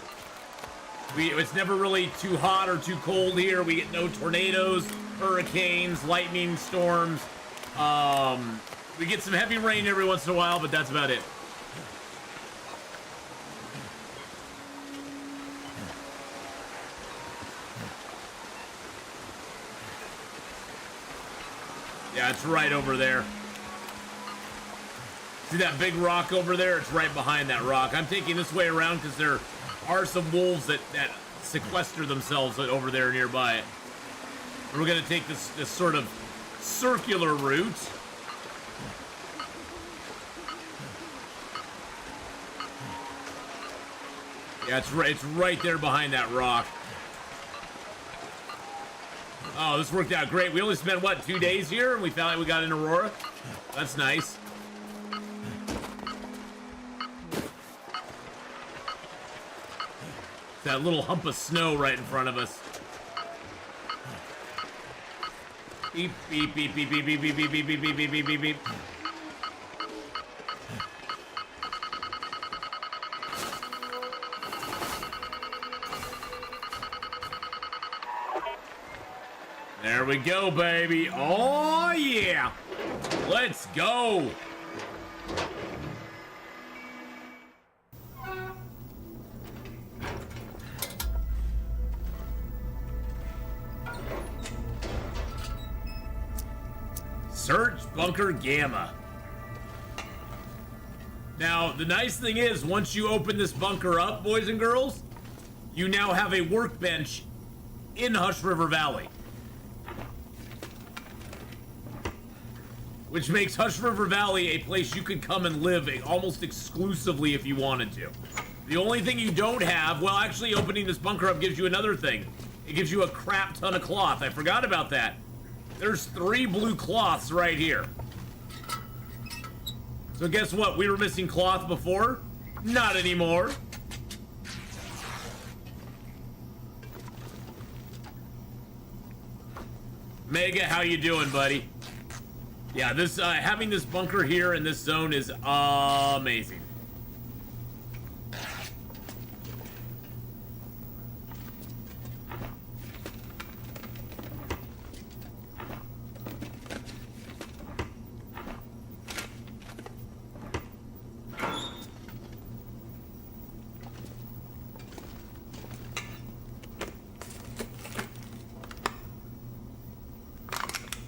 It's never really too hot or too cold here. We get no tornadoes, hurricanes, lightning storms. We get some heavy rain every once in a while, but that's about it. Yeah, it's right over there. See that big rock over there? It's right behind that rock. I'm taking this way around because there are some wolves that sequester themselves over there nearby. We're going to take this sort of circular route. Yeah, it's right there behind that rock. Oh, this worked out great. We only spent, what, 2 days here? And we found out we got an aurora? That's nice. That little hump of snow right in front of us. Beep, beep, beep, beep, beep, beep, beep, beep, beep, beep, beep, beep, beep, beep, beep. There we go, baby. Oh, yeah. Let's go. Search Bunker Gamma. Now, the nice thing is, once you open this bunker up, boys and girls, you now have a workbench in Hush River Valley. Which makes Hush River Valley a place you could come and live almost exclusively if you wanted to. The only thing you don't have, well, actually opening this bunker up gives you another thing. It gives you a crap ton of cloth. I forgot about that. There's 3 blue cloths right here. So guess what? We were missing cloth before? Not anymore. Mega, how you doing, buddy? Yeah, this having this bunker here in this zone is amazing.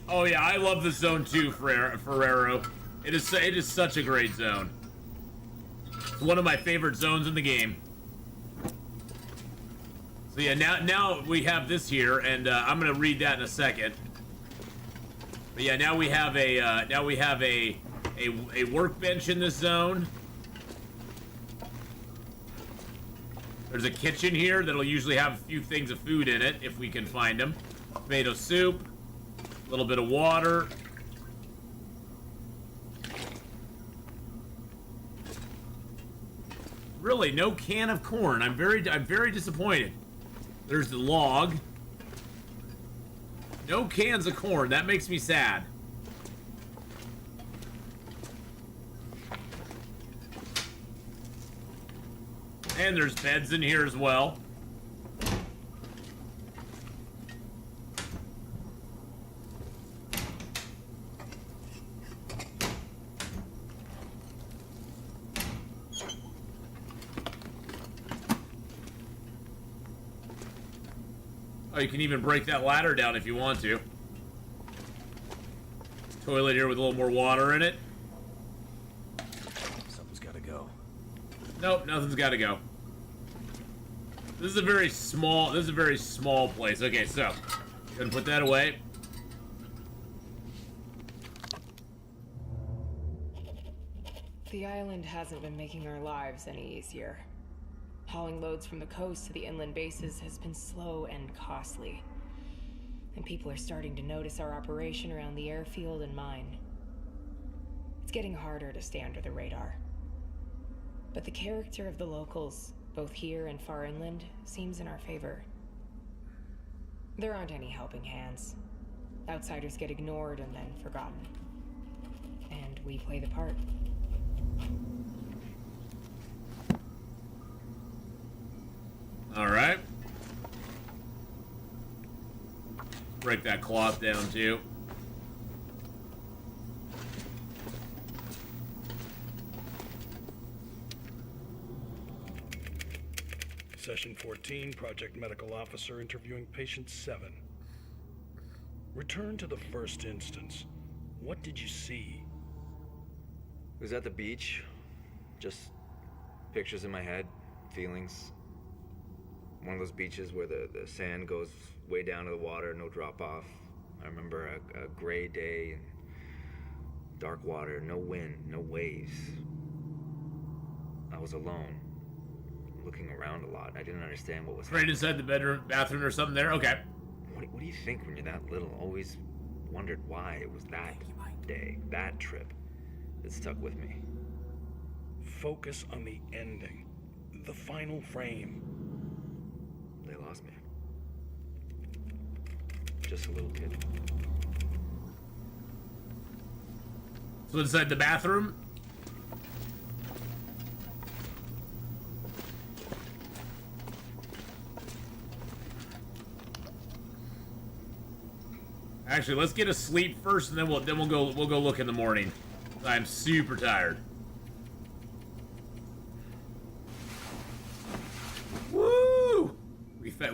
Oh yeah, I love this zone too, Ferrero. It is such a great zone. It's one of my favorite zones in the game. So yeah, now we have this here, and I'm gonna read that in a second. But yeah, now we have a workbench in this zone. There's a kitchen here that'll usually have a few things of food in it if we can find them. Tomato soup. A little bit of water. Really, no can of corn. I'm very disappointed. There's the log. No cans of corn. That makes me sad. And there's beds in here as well. Oh, you can even break that ladder down if you want to. Toilet here with a little more water in it. Something's gotta go. Nope, nothing's gotta go. This is a very small place. Okay, so go ahead and put that away. The island hasn't been making our lives any easier. Hauling loads from the coast to the inland bases has been slow and costly. And people are starting to notice our operation around the airfield and mine. It's getting harder to stay under the radar. But the character of the locals, both here and far inland, seems in our favor. There aren't any helping hands. Outsiders get ignored and then forgotten. And we play the part. All right. Break that cloth down too. Session 14, Project Medical Officer interviewing Patient 7. Return to the first instance. What did you see? It was at the beach. Just pictures in my head, feelings. One of those beaches where the sand goes way down to the water, no drop off. I remember a gray day and dark water, no wind, no waves. I was alone, looking around a lot. I didn't understand what was Right happening. inside the bathroom or something there? Okay. What do you think when you're that little? Always wondered why it was that day, that trip, that stuck with me. Focus on the ending. The final frame. They lost me. Just a little kid. So inside the bathroom? Actually, let's get a sleep first, and then we'll go look in the morning. I'm super tired. Woo!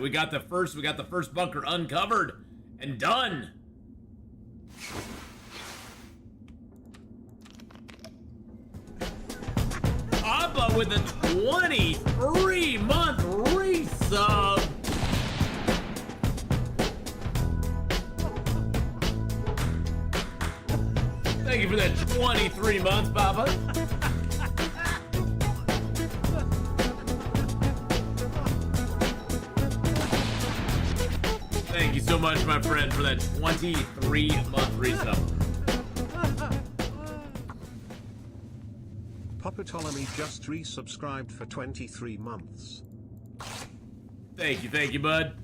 We got the first bunker uncovered and done. Abba with a 23-month resub. Thank you for that 23 months, Papa. so much, my friend, for that 23-month resub. Puppetonomy just resubscribed for 23 months. Thank you, bud.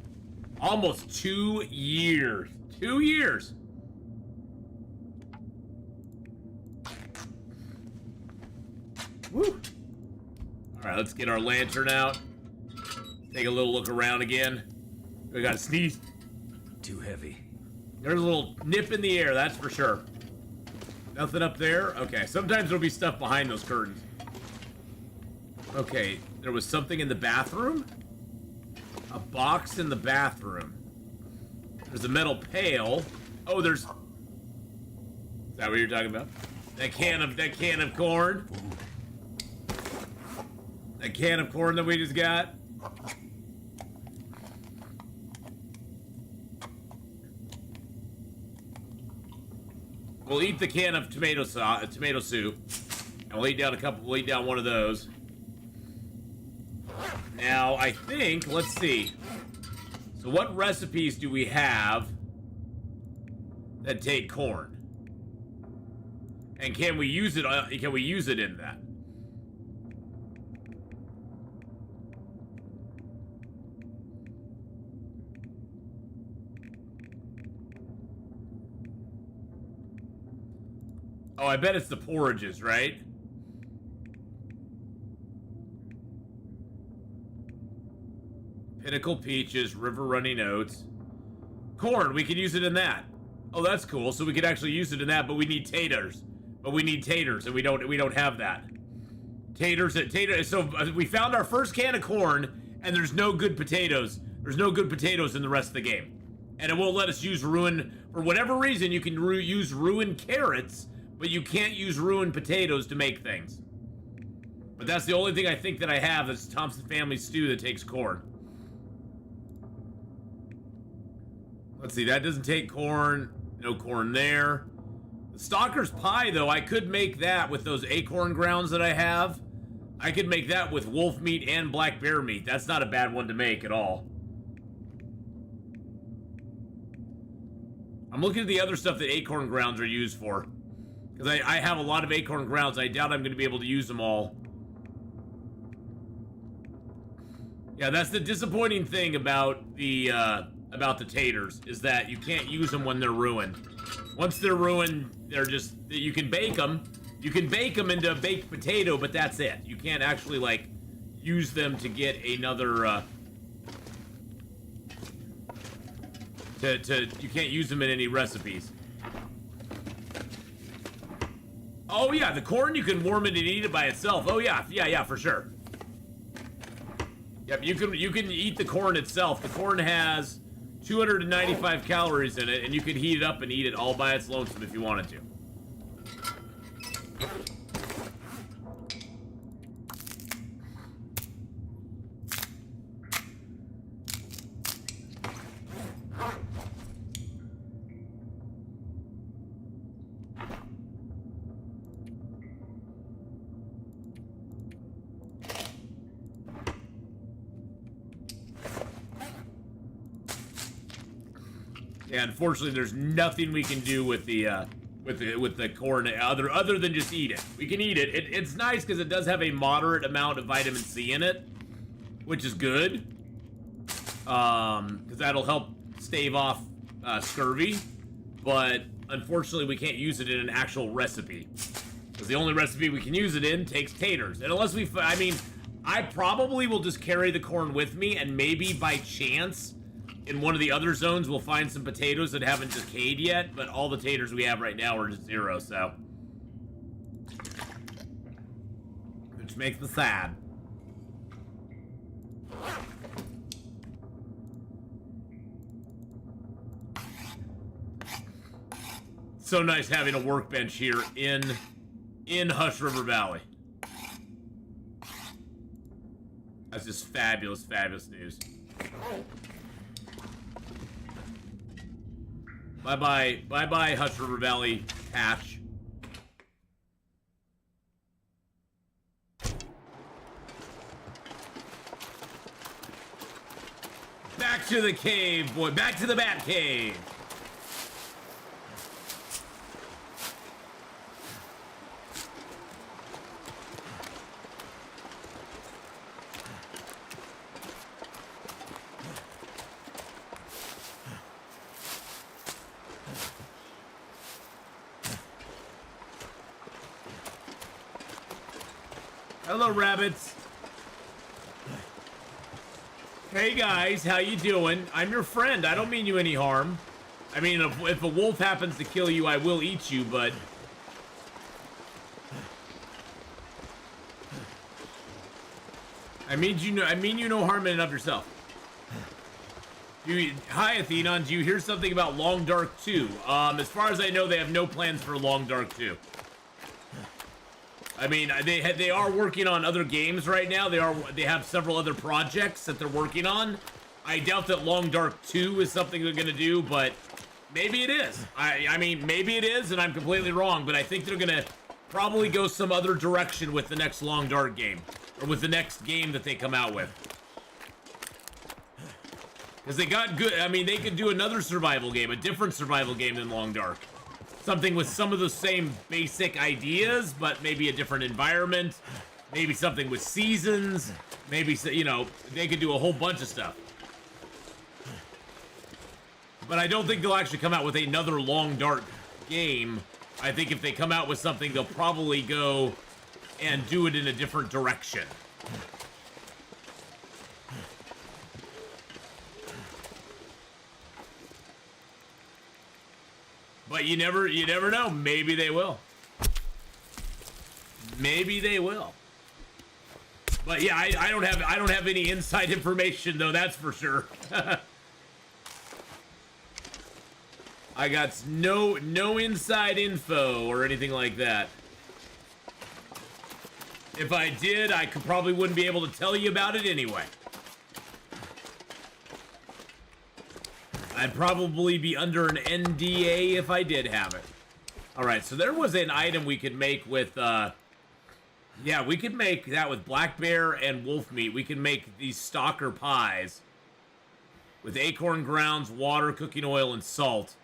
Almost 2 years. 2 years. Woo. All right, let's get our lantern out. Take a little look around again. We got to sneeze. Too heavy. There's a little nip in the air, that's for sure. Nothing up there? Okay, sometimes there'll be stuff behind those curtains. Okay, there was something in the bathroom? A box in the bathroom. There's a metal pail. Oh, there's... Is that what you're talking about? That can of corn? That can of corn that we just got? We'll eat the can of tomato soup, and we'll eat down one of those. Now, I think, let's see. So what recipes do we have that take corn? And can we use it in that? Oh, I bet it's the porridges, right? Pinnacle peaches, river running oats. Corn, we could use it in that. Oh, that's cool. So we could actually use it in that, but we need taters. And we don't have that. Taters. So we found our first can of corn, and there's no good potatoes. There's no good potatoes in the rest of the game. And it won't let us use ruin. For whatever reason, you can use ruined carrots, but you can't use ruined potatoes to make things. But that's the only thing I think that I have that's Thompson Family Stew that takes corn. Let's see, that doesn't take corn. No corn there. The Stalker's Pie, though, I could make that with those acorn grounds that I have. I could make that with wolf meat and black bear meat. That's not a bad one to make at all. I'm looking at the other stuff that acorn grounds are used for. Because I have a lot of acorn grounds. I doubt I'm going to be able to use them all. Yeah, that's the disappointing thing about the taters, is that you can't use them when they're ruined. Once they're ruined, they're just... You can bake them. You can bake them into a baked potato, but that's it. You can't actually, like, use them to get another... You can't use them in any recipes. Oh yeah, the corn, you can warm it and eat it by itself. Oh yeah, for sure. Yep, you can eat the corn itself. The corn has 295 calories in it, and you can heat it up and eat it all by its lonesome if you wanted to. Yeah, unfortunately, there's nothing we can do with the corn other than just eat it. We can eat it. It's nice because it does have a moderate amount of vitamin C in it, which is good. Because that'll help stave off scurvy. But unfortunately, we can't use it in an actual recipe. Because the only recipe we can use it in takes taters. And unless I probably will just carry the corn with me, and maybe by chance, in one of the other zones, we'll find some potatoes that haven't decayed yet, but all the taters we have right now are just 0, so. Which makes me sad. So nice having a workbench here in Hush River Valley. That's just fabulous, fabulous news. Bye-bye, Hush River Valley cash. Back to the cave, boy. Back to the bat cave. Hello, rabbits. Hey guys, how you doing? I'm your friend. I don't mean you any harm. I mean, if a wolf happens to kill you, I will eat you, but... I mean you no harm in and of yourself. Hi, Atheenon. Do you hear something about Long Dark 2? As far as I know, they have no plans for Long Dark 2. I mean, they are working on other games right now. They have several other projects that they're working on. I doubt that Long Dark 2 is something they're gonna do, but maybe it is. I mean, maybe it is, and I'm completely wrong. But I think they're gonna probably go some other direction with the next Long Dark game, or with the next game that they come out with. Because they got good. I mean, they could do another survival game, a different survival game than Long Dark. Something with some of the same basic ideas, but maybe a different environment. Maybe something with seasons. Maybe, you know, they could do a whole bunch of stuff. But I don't think they'll actually come out with another Long Dark game. I think if they come out with something, they'll probably go and do it in a different direction. But you never know. Maybe they will. Maybe they will. But yeah, I don't have any inside information though. That's for sure. I got no inside info or anything like that. If I did, I probably wouldn't be able to tell you about it anyway. I'd probably be under an NDA if I did have it. Alright, so there was an item we could make with, yeah, we could make that with black bear and wolf meat. We can make these stalker pies with acorn grounds, water, cooking oil, and salt.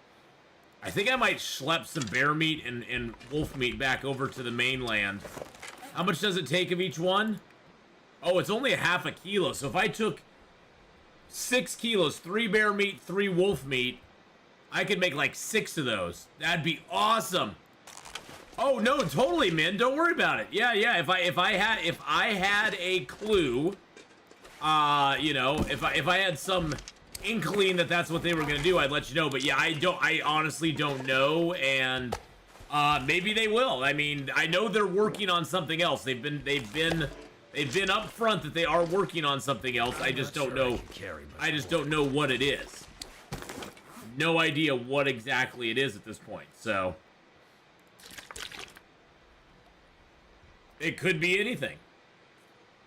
I think I might schlep some bear meat and wolf meat back over to the mainland. How much does it take of each one? Oh, it's only a half a kilo. So if I took 6 kilos, 3 bear meat, 3 wolf meat, I could make like 6 of those. That'd be awesome. Oh no, totally, man. Don't worry about it. Yeah. If I had a clue, you know, if I had some inkling that that's what they were gonna do, I'd let you know. But yeah, I honestly don't know, and maybe they will. I mean, I know they're working on something else. They've been up front that they are working on something else. I just don't know. I just don't know what it is. No idea what exactly it is at this point. So it could be anything.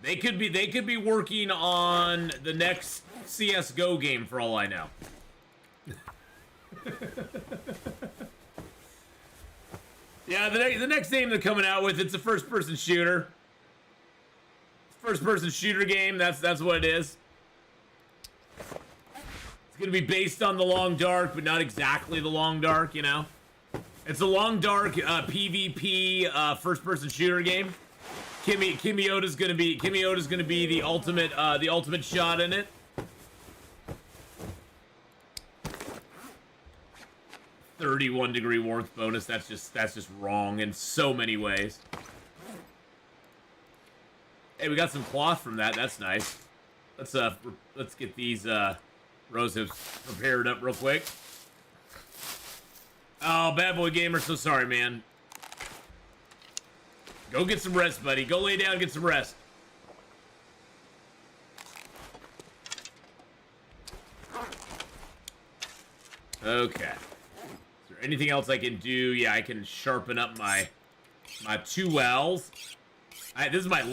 They could be working on the next CS:GO game for all I know. Yeah, the next game they're coming out with, it's a first-person shooter. First-person shooter game. That's what it is. It's gonna be based on the Long Dark, but not exactly the Long Dark. You know, it's a Long Dark PvP first-person shooter game. Kimiota's gonna be the ultimate shot in it. $31 warmth bonus. That's just wrong in so many ways. Hey, we got some cloth from that. That's nice. Let's get these rose hips prepared up real quick. Oh, Bad Boy Gamer, so sorry, man. Go get some rest, buddy. Go lay down and get some rest. Okay. Is there anything else I can do? Yeah, I can sharpen up my 2 wells. This is my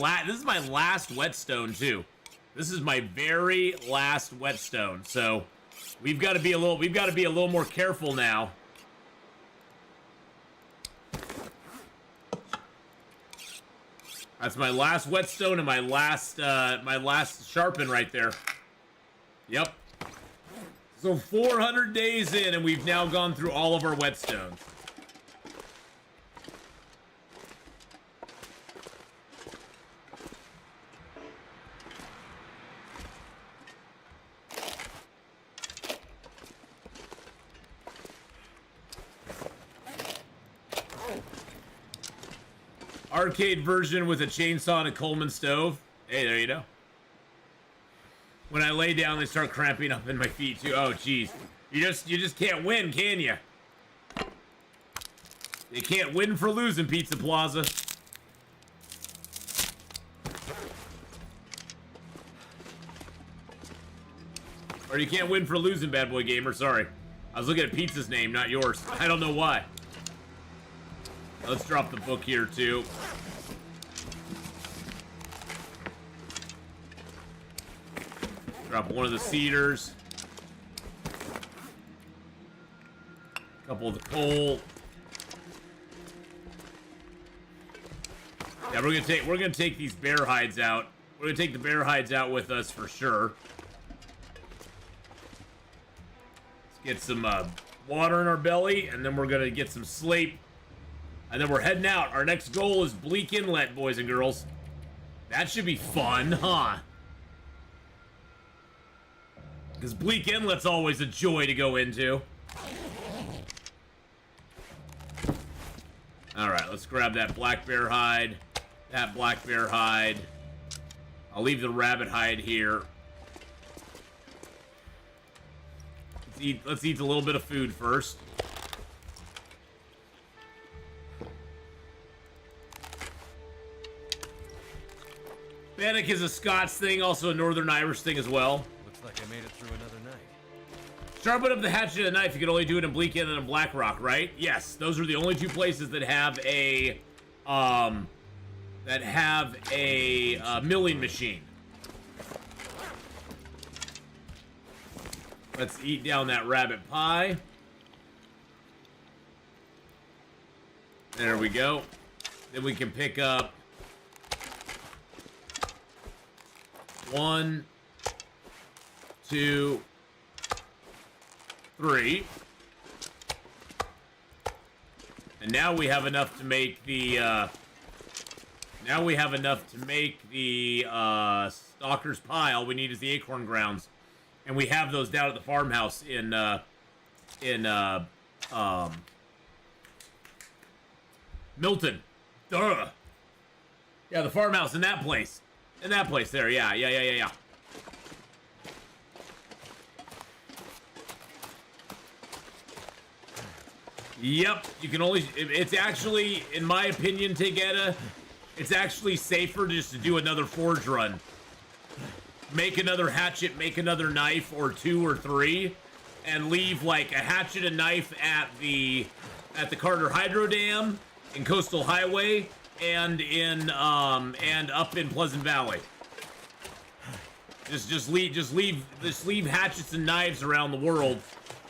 last whetstone too. This is my very last whetstone. So we've got to be a little more careful now. That's my last whetstone and my last sharpen right there. Yep. So 400 days in, and we've now gone through all of our whetstones. Arcade version with a chainsaw and a Coleman stove. Hey, there you go. When I lay down, they start cramping up in my feet too. Oh, jeez. You just can't win, can you? You can't win for losing, Pizza Plaza. Or you can't win for losing, Bad Boy Gamer. Sorry. I was looking at Pizza's name, not yours. I don't know why. Let's drop the book here, too. Drop one of the cedars. A couple of the coal. Yeah, we're gonna take these bear hides out. We're gonna take the bear hides out with us for sure. Let's get some water in our belly, and then we're gonna get some sleep. And then we're heading out. Our next goal is Bleak Inlet, boys and girls. That should be fun, huh? Because Bleak Inlet's always a joy to go into. Alright, let's grab that black bear hide. That black bear hide. I'll leave the rabbit hide here. Let's eat a little bit of food first. Bannock is a Scots thing, also a Northern Irish thing as well. Looks like I made it through another night. Sharpen up the hatchet and knife. You can only do it in Bleak Inlet and Black Rock, right? Yes, those are the only two places that have a milling machine. Let's eat down that rabbit pie. There we go. Then we can pick up 1, 2, 3. And now we have enough to make the stalker's pie. All we need is the acorn grounds. And we have those down at the farmhouse in Milton. Duh. Yeah, the farmhouse in that place. In that place there, yeah. Yep, you can only... It's actually, in my opinion, Tegeta, it's actually safer just to do another forge run. Make another hatchet, make another knife, or 2 or 3, and leave, like, a hatchet and knife at the Carter Hydro Dam, in Coastal Highway, and in and up in Pleasant Valley. Just leave hatchets and knives around the world,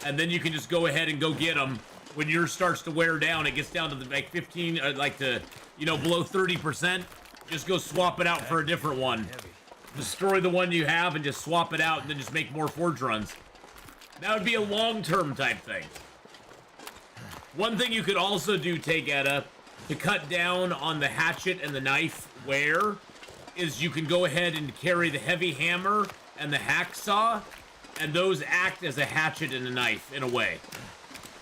and then you can just go ahead and go get them. When yours starts to wear down, it gets down to the, like 15, below 30%. Just go swap it out for a different one. Destroy the one you have and just swap it out, and then just make more forge runs. That would be a long-term type thing. One thing you could also do, Tegeta, to cut down on the hatchet and the knife wear, is you can go ahead and carry the heavy hammer and the hacksaw, and those act as a hatchet and a knife in a way.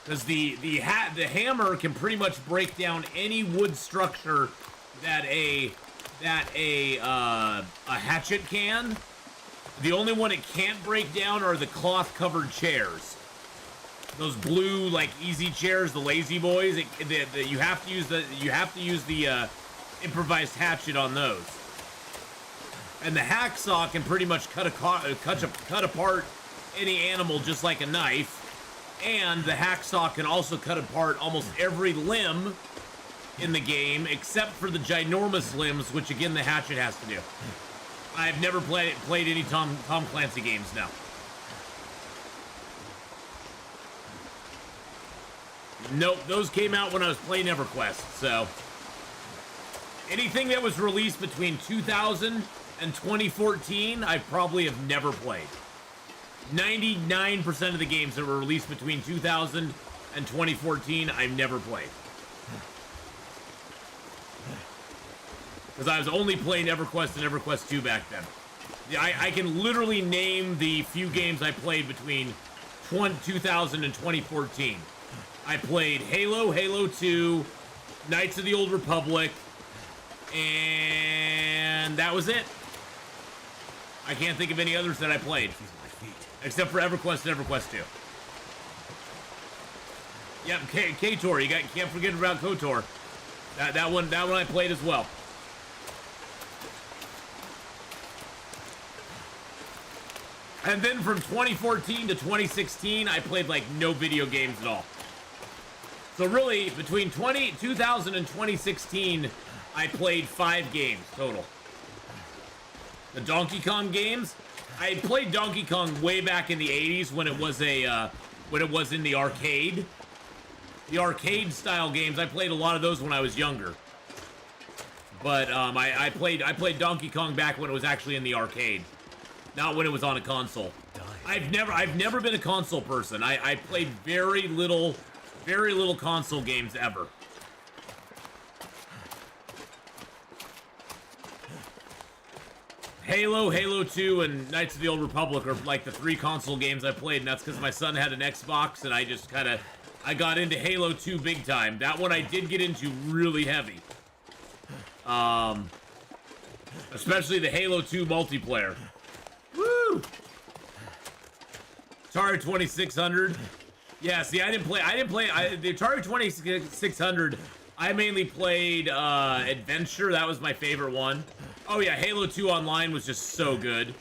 Because the hammer can pretty much break down any wood structure that a hatchet can. The only one it can't break down are the cloth-covered chairs. Those blue, like, easy chairs, the lazy boys. You have to use the improvised hatchet on those. And the hacksaw can pretty much cut apart any animal just like a knife. And the hacksaw can also cut apart almost every limb in the game, except for the ginormous limbs, which again the hatchet has to do. I've never played any Tom Clancy games now. Nope, those came out when I was playing EverQuest, so... Anything that was released between 2000 and 2014, I probably have never played. 99% of the games that were released between 2000 and 2014, I've never played. Because I was only playing EverQuest and EverQuest 2 back then. Yeah, I can literally name the few games I played between 2000 and 2014. I played Halo, Halo 2, Knights of the Old Republic, and that was it. I can't think of any others that I played. Except for EverQuest and EverQuest 2. Yep, KTOR. You can't forget about KOTOR. That one I played as well. And then from 2014 to 2016, I played like no video games at all. So really, between 2000 and 2016, I played 5 games total. The Donkey Kong games, I played Donkey Kong way back in the 80s when it was in the arcade. The arcade style games, I played a lot of those when I was younger. But I played Donkey Kong back when it was actually in the arcade, not when it was on a console. I've never been a console person. I played very little console games ever. Halo, Halo 2, and Knights of the Old Republic are like the 3 console games I played, and that's because my son had an Xbox, and I got into Halo 2 big time. That one I did get into really heavy. Especially the Halo 2 multiplayer. Woo! Atari 2600. Yeah, see, the Atari 2600, I mainly played Adventure. That was my favorite one. Oh yeah, Halo 2 Online was just so good.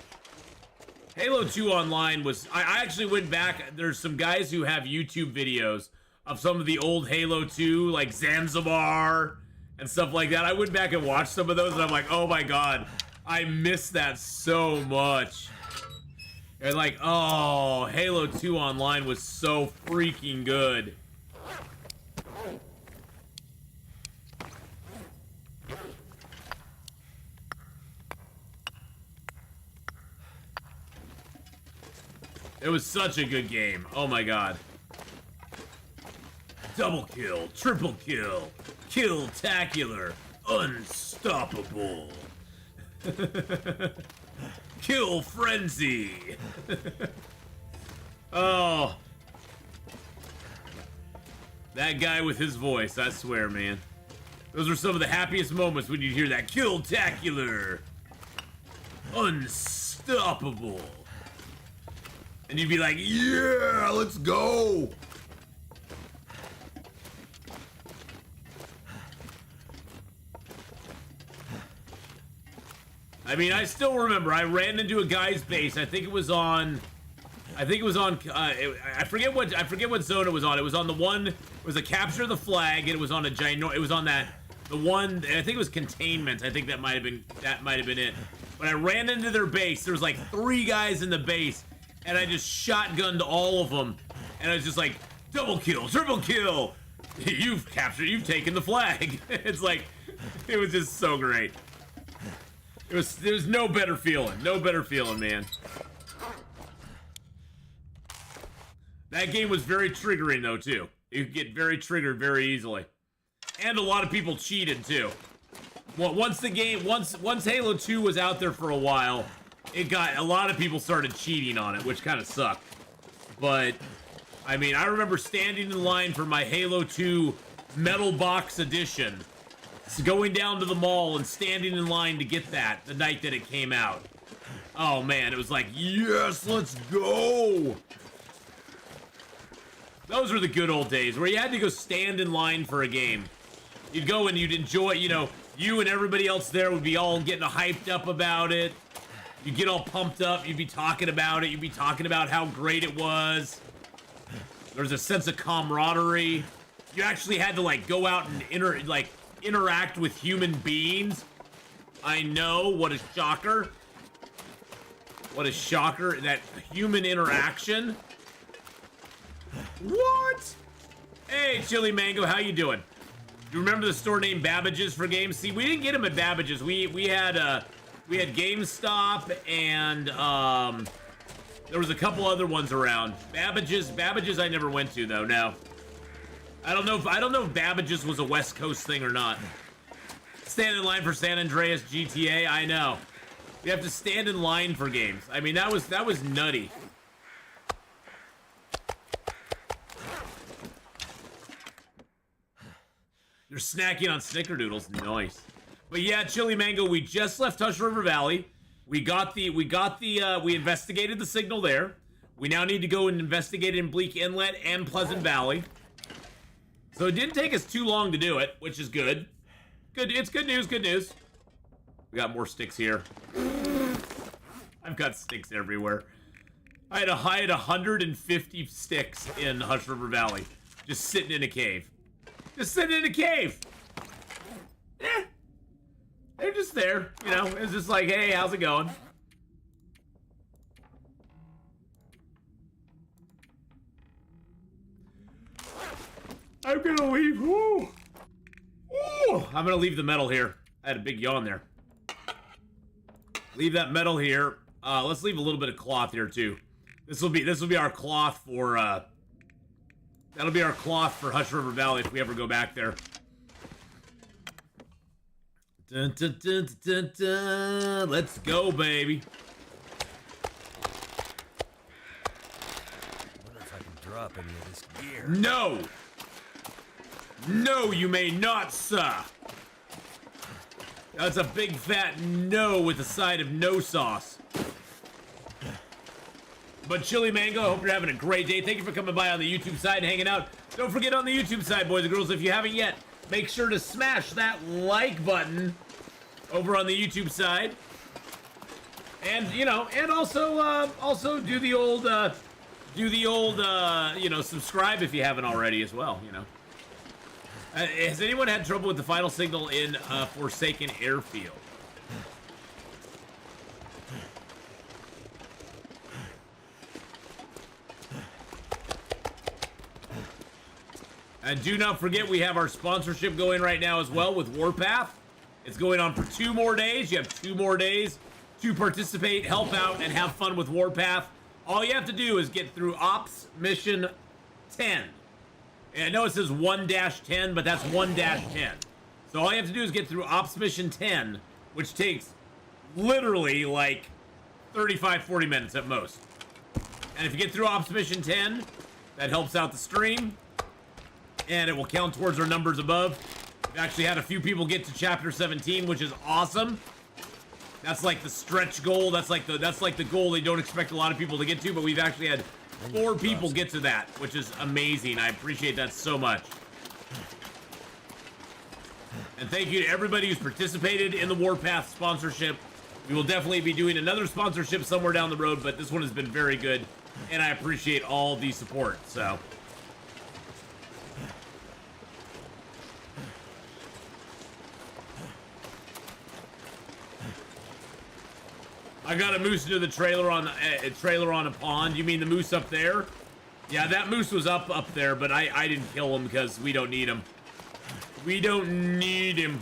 Halo 2 Online was... I actually went back. There's some guys who have YouTube videos of some of the old Halo 2, like Zanzibar and stuff like that. I went back and watched some of those, and I'm like, oh my god, I miss that so much. And like, oh, Halo 2 Online was so freaking good. It was such a good game. Oh my god. Double kill, triple kill, kill-tacular, unstoppable. Kill frenzy. Oh. That guy with his voice, I swear, man. Those are some of the happiest moments when you hear that kill-tacular, unstoppable. And you'd be like, yeah, let's go. I mean, I still remember, I ran into a guy's base. I think it was on, I forget what zone it was on. It was on the one, it was a capture the flag, and it was on it was on that, the one, I think it was containment. I think that might have been it. But I ran into their base. There was like 3 guys in the base, and I just shotgunned all of them. And I was just like, double kill, triple kill. You've taken the flag. It's like, it was just so great. There's no better feeling. No better feeling, man. That game was very triggering, though, too. You could get very triggered very easily. And a lot of people cheated, too. Well, once Halo 2 was out there for a while, a lot of people started cheating on it, which kind of sucked. But, I mean, I remember standing in line for my Halo 2 Metal Box Edition. Going down to the mall and standing in line to get that the night that it came out. Oh man, it was like, yes, let's go. Those were the good old days where you had to go stand in line for a game. You'd go and you'd enjoy, you know, you and everybody else there would be all getting hyped up about it. You'd get all pumped up, you'd be talking about it, you'd be talking about how great it was. There's a sense of camaraderie. You actually had to like go out and interact with human beings. I know, what a shocker. What a shocker, that human interaction. What? Hey, Chili Mango, how you doing? You remember the store named Babbage's for games? See, we didn't get them at Babbage's. We had GameStop and There was a couple other ones around. Babbage's I never went to though. No. I don't know if Babbage's was a West Coast thing or not. Stand in line for San Andreas GTA. I know. You have to stand in line for games. I mean, that was nutty. You're snacking on snickerdoodles. Nice. But yeah, Chili Mango, we just left Hush River Valley. We investigated the signal there. We now need to go and investigate in Bleak Inlet and Pleasant Valley. So it didn't take us too long to do it, which is good. Good, it's good news, good news. We got more sticks here. I've got sticks everywhere. I had 150 sticks in Hush River Valley. Just sitting in a cave. Just sitting in a cave. Eh. They're just there, you know. It's just like, hey, how's it going? I'm gonna leave. Ooh. Ooh. I'm gonna leave the metal here. I had a big yawn there. Leave that metal here. Let's leave a little bit of cloth here too. This will be our cloth for that'll be our cloth for Hush River Valley if we ever go back there. Dun, dun, dun, dun, dun. Let's go, baby. I wonder if I can drop any of this gear. No! No, you may not, sir. That's a big fat no with a side of no sauce. But Chili Mango, I hope you're having a great day. Thank you for coming by on the YouTube side and hanging out. Don't forget on the YouTube side, boys and girls, if you haven't yet, make sure to smash that like button over on the YouTube side. And, you know, and also do the old, you know, subscribe if you haven't already as well, you know. Has anyone had trouble with the final signal in Forsaken Airfield? And do not forget, we have our sponsorship going right now as well with Warpath. It's going on for 2 more days. You have 2 more days to participate, help out, and have fun with Warpath. All you have to do is get through Ops Mission 10. And I know it says 1-10, but that's 1-10. So all you have to do is get through Ops Mission 10, which takes literally like 35-40 minutes at most. And if you get through Ops Mission 10, that helps out the stream. And it will count towards our numbers above. We've actually had a few people get to Chapter 17, which is awesome. That's like the stretch goal. That's like the goal they don't expect a lot of people to get to, but we've actually had 4 people get to that, which is amazing. I appreciate that so much. And thank you to everybody who's participated in the Warpath sponsorship. We will definitely be doing another sponsorship somewhere down the road, but this one has been very good, and I appreciate all the support, so. I got a moose into the trailer on a pond. You mean the moose up there? Yeah, that moose was up there, but I didn't kill him because we don't need him. We don't need him.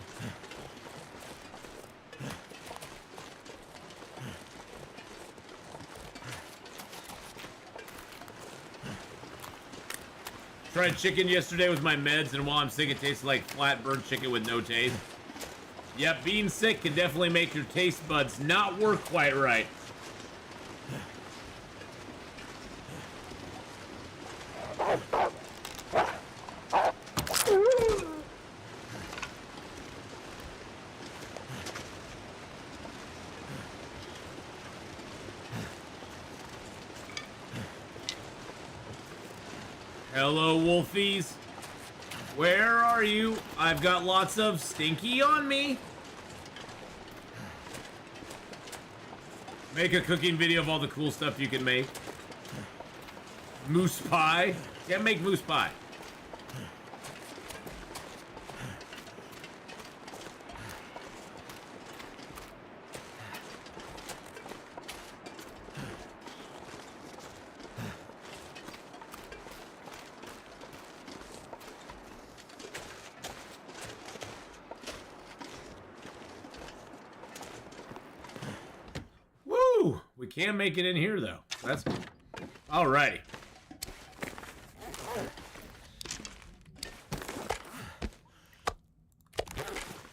Tried chicken yesterday with my meds, and while I'm sick, it tastes like flat burnt chicken with no taste. Yep, being sick can definitely make your taste buds not work quite right. Hello, wolfies. Where are you? I've got lots of stinky on me. Make a cooking video of all the cool stuff you can make. Moose pie. Can't make moose pie. We can make it in here, though. That's alrighty.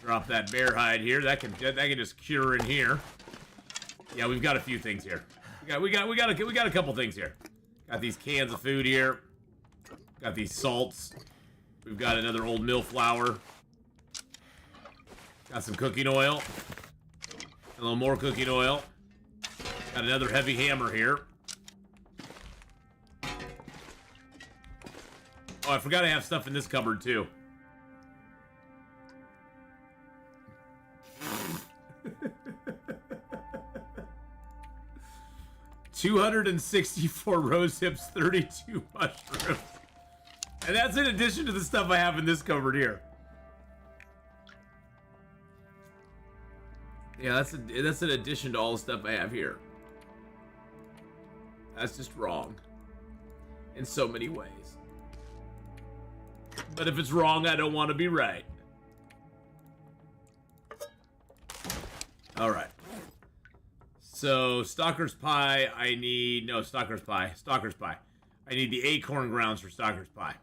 Drop that bear hide here. That can just cure in here. Yeah, we've got a few things here. We got a couple things here. Got these cans of food here. Got these salts. We've got another old mill flour. Got some cooking oil. A little more cooking oil. Got another heavy hammer here. Oh, I forgot I have stuff in this cupboard too. $264 rose hips, 32 mushrooms. And that's in addition to the stuff I have in this cupboard here. Yeah, that's in addition to all the stuff I have here. That's just wrong. In so many ways. But if it's wrong, I don't want to be right. Alright. So, Stalker's Pie, I need... No, Stalker's Pie. Stalker's Pie. I need the acorn grounds for Stalker's Pie.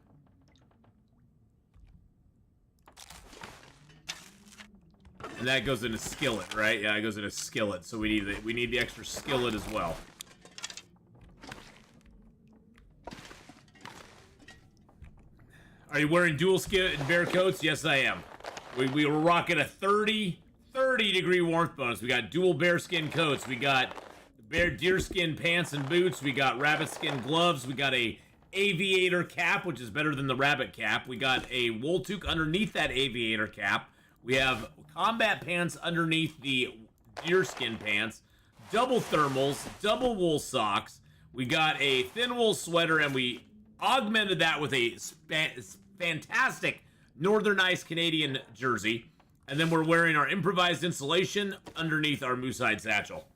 And that goes in a skillet, right? Yeah, it goes in a skillet. So we need the extra skillet as well. Are you wearing dual skin and bear coats? Yes, I am. We were rocking a 30 degree warmth bonus. We got dual bear skin coats. We got deer skin pants and boots. We got rabbit skin gloves. We got a aviator cap, which is better than the rabbit cap. We got a wool toque underneath that aviator cap. We have combat pants underneath the deerskin pants, double thermals, double wool socks. We got a thin wool sweater, and we augmented that with a fantastic Northern Ice Canadian jersey. And then we're wearing our improvised insulation underneath our moose hide satchel.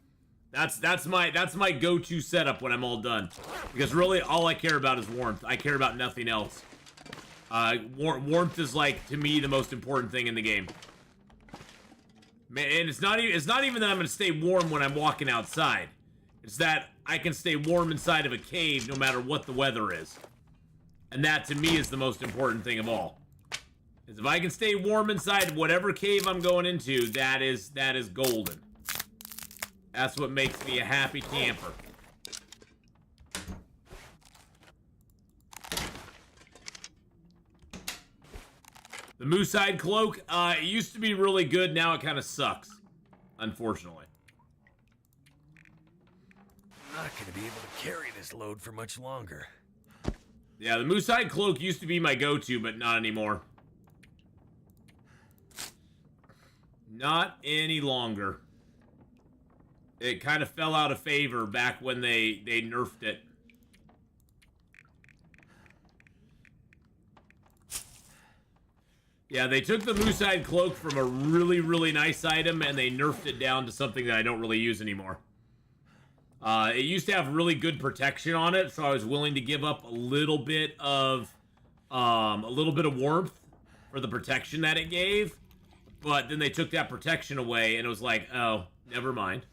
That's my go-to setup when I'm all done. Because really, all I care about is warmth. I care about nothing else. Warmth is, like, to me, the most important thing in the game. And it's not even that I'm going to stay warm when I'm walking outside. It's that I can stay warm inside of a cave no matter what the weather is. And that, to me, is the most important thing of all. Is if I can stay warm inside whatever cave I'm going into, that is golden. That's what makes me a happy camper. The moose hide cloak, it used to be really good, now it kind of sucks. Unfortunately. I'm not gonna be able to carry this load for much longer. Yeah, the moose hide cloak used to be my go-to, but not anymore. Not any longer. It kind of fell out of favor back when they nerfed it. Yeah, they took the moose hide cloak from a really, really nice item and they nerfed it down to something that I don't really use anymore. It used to have really good protection on it, so I was willing to give up a little bit of warmth for the protection that it gave. But then they took that protection away, and it was like, oh, never mind.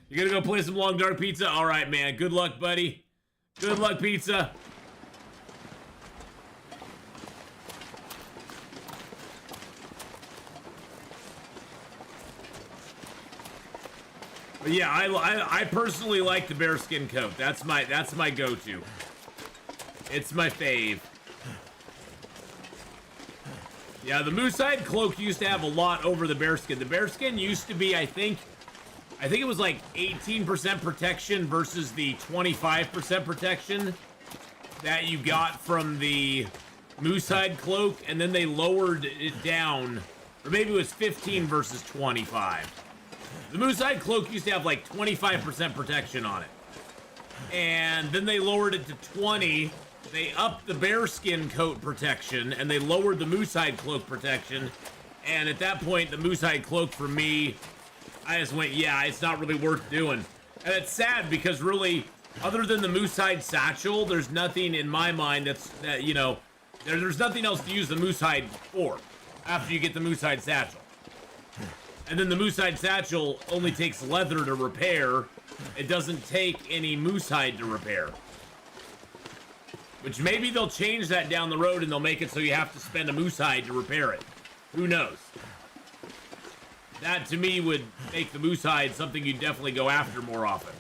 You gonna go play some Long Dark Pizza? All right, man. Good luck, buddy. Good luck, pizza. But yeah, I personally like the bearskin coat. That's my go-to. It's my fave. Yeah, the moose hide cloak used to have a lot over the bearskin. The bearskin used to be, I think it was like 18% protection versus the 25% protection that you got from the moose hide cloak, and then they lowered it down, or maybe it was 15 versus 25. The moose hide cloak used to have like 25% protection on it, and then they lowered it to 20. They upped the bearskin coat protection, and they lowered the moose hide cloak protection. And at that point, the moose hide cloak for me, I just went, yeah, it's not really worth doing. And it's sad because really, other than the moose hide satchel, there's nothing in my mind there's nothing else to use the moose hide for after you get the moose hide satchel. And then the moose hide satchel only takes leather to repair. It doesn't take any moose hide to repair. Which maybe they'll change that down the road and they'll make it so you have to spend a moose hide to repair it. Who knows? That to me would make the moose hide something you'd definitely go after more often.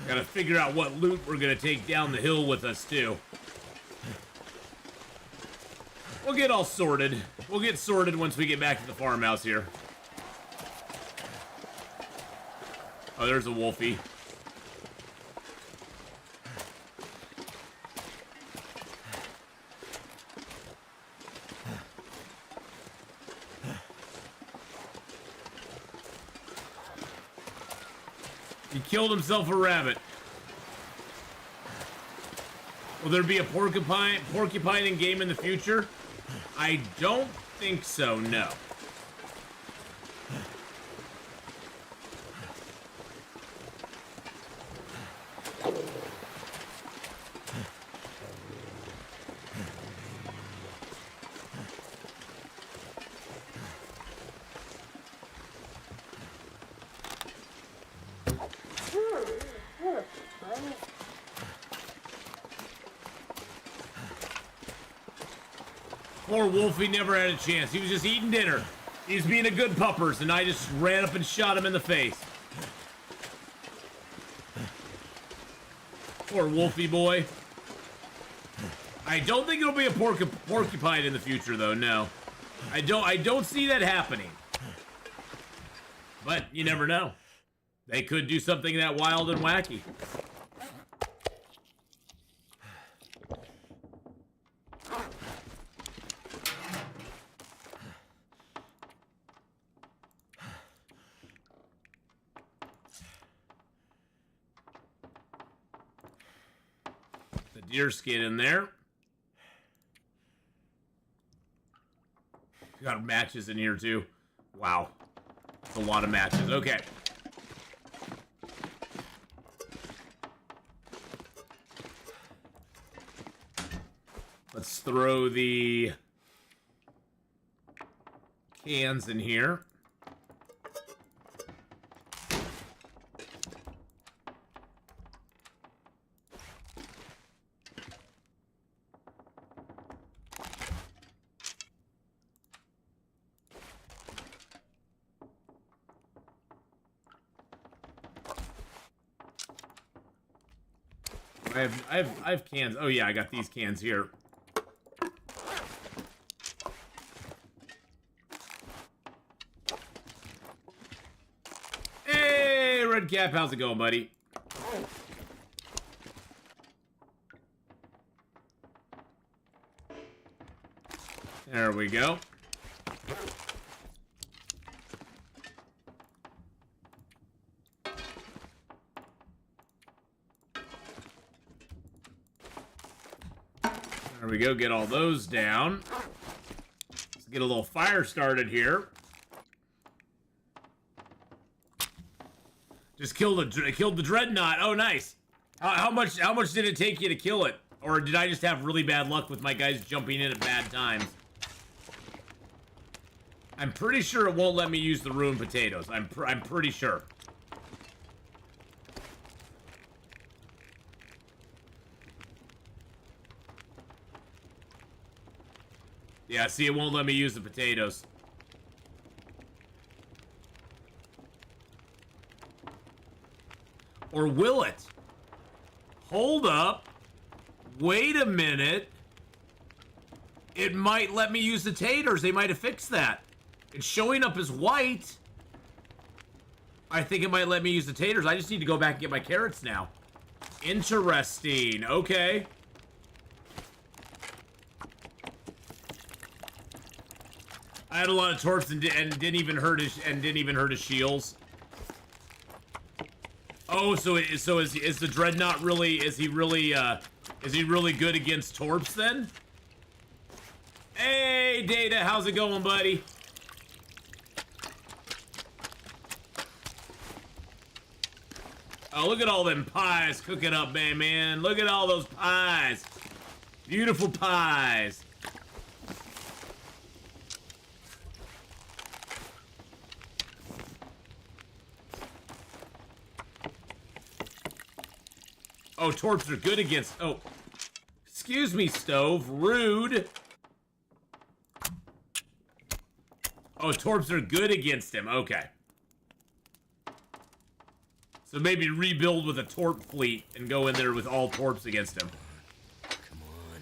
Gotta figure out what loot we're gonna take down the hill with us, too. We'll get all sorted. We'll get sorted once we get back to the farmhouse here. Oh, there's a wolfie. He killed himself a rabbit. Will there be a porcupine game in the future? I don't think so, no. Poor Wolfie never had a chance. He was just eating dinner. He was being a good puppers, and I just ran up and shot him in the face. Poor Wolfie boy. I don't think it'll be a porcupine in the future, though. No, I don't see that happening. But you never know. They could do something that wild and wacky. Deer skin in there. Got matches in here too. Wow. That's a lot of matches. Okay. Let's throw the cans in here. I have cans. Oh yeah, I got these cans here. Hey, Red Cap, how's it going, buddy? There we go. There we go, get all those down. Let's get a little fire started here. Just killed the dreadnought. Oh, nice. How much did it take you to kill it? Or did I just have really bad luck with my guys jumping in at bad times? I'm pretty sure it won't let me use the ruined potatoes. I'm pretty sure. Yeah, see, it won't let me use the potatoes. Or will it? Hold up. Wait a minute. It might let me use the taters. They might have fixed that. It's showing up as white. I think it might let me use the taters. I just need to go back and get my carrots now. Interesting. Okay. I had a lot of torps and didn't even hurt his shields. Oh, so is the dreadnought really? Is he really good against torps then? Hey, Data, how's it going, buddy? Oh, look at all them pies cooking up, man. Look at all those pies. Beautiful pies. Oh, torps are good against... Oh. Excuse me, Stove. Rude. Oh, torps are good against him. Okay. So maybe rebuild with a torp fleet and go in there with all torps against him. Come on.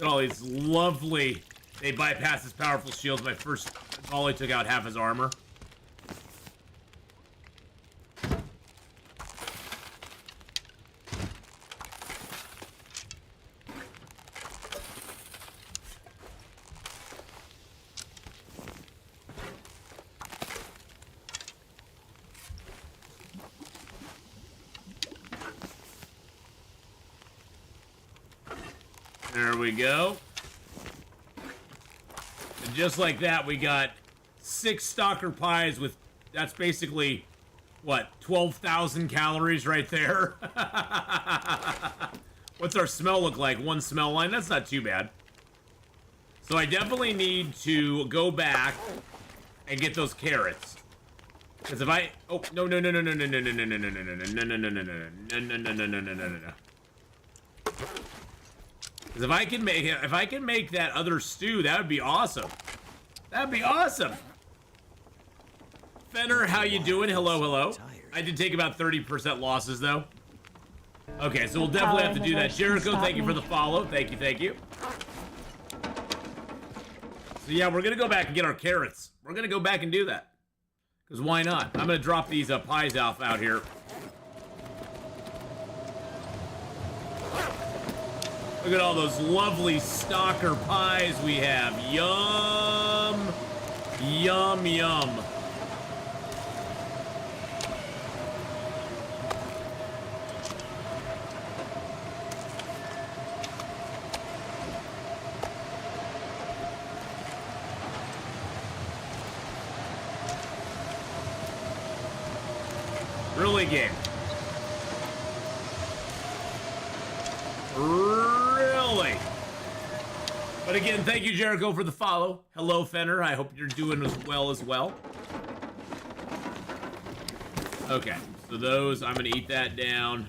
Oh, he's lovely. They bypass his powerful shields. My first volley took out half his armor. There we go. And just like that, we got 6 stalker pies with, that's basically, what, 12,000 calories right there? What's our smell look like? 1 smell line? That's not too bad. So I definitely need to go back and get those carrots. Because if I... Oh, no. Because if I can make that other stew, that would be awesome. That'd be awesome. Fenner, how you doing? Hello. I did take about 30% losses though. Okay, so we'll definitely have to do that. Jericho, thank you for the follow. Thank you. So yeah, we're gonna go back and get our carrots. We're gonna go back and do that. Because why not? I'm gonna drop these pies out here. Look at all those lovely stalker pies we have. Yum. Yum. Really game. Really? But again, thank you, Jericho, for the follow. Hello, Fenner. I hope you're doing as well. Okay, so those, I'm gonna eat that down.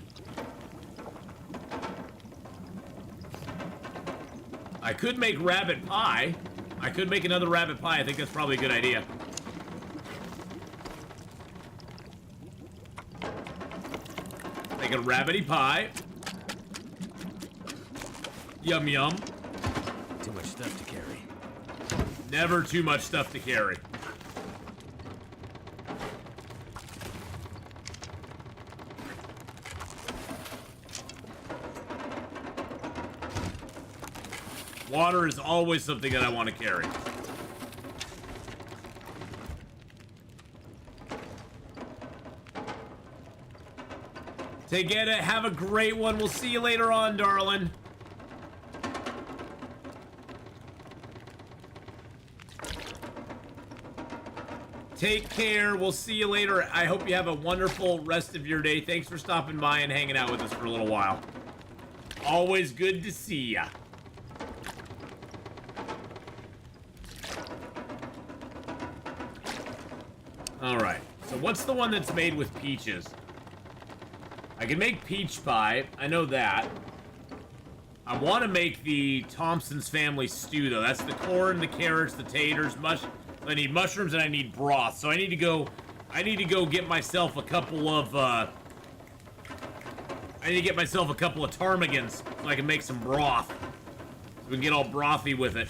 I could make rabbit pie. I could make another rabbit pie. I think that's probably a good idea. Make a rabbity pie. Yum. Too much stuff to carry. Never too much stuff to carry. Water is always something that I want to carry. Take it. Have a great one. We'll see you later on, darling. Take care. We'll see you later. I hope you have a wonderful rest of your day. Thanks for stopping by and hanging out with us for a little while. Always good to see ya. Alright. So what's the one that's made with peaches? I can make peach pie. I know that. I want to make the Thompson's family stew, though. That's the corn, the carrots, the taters, I need mushrooms and I need broth. So I need to go get myself a couple of I need to get myself a couple of ptarmigans so I can make some broth. So we can get all brothy with it.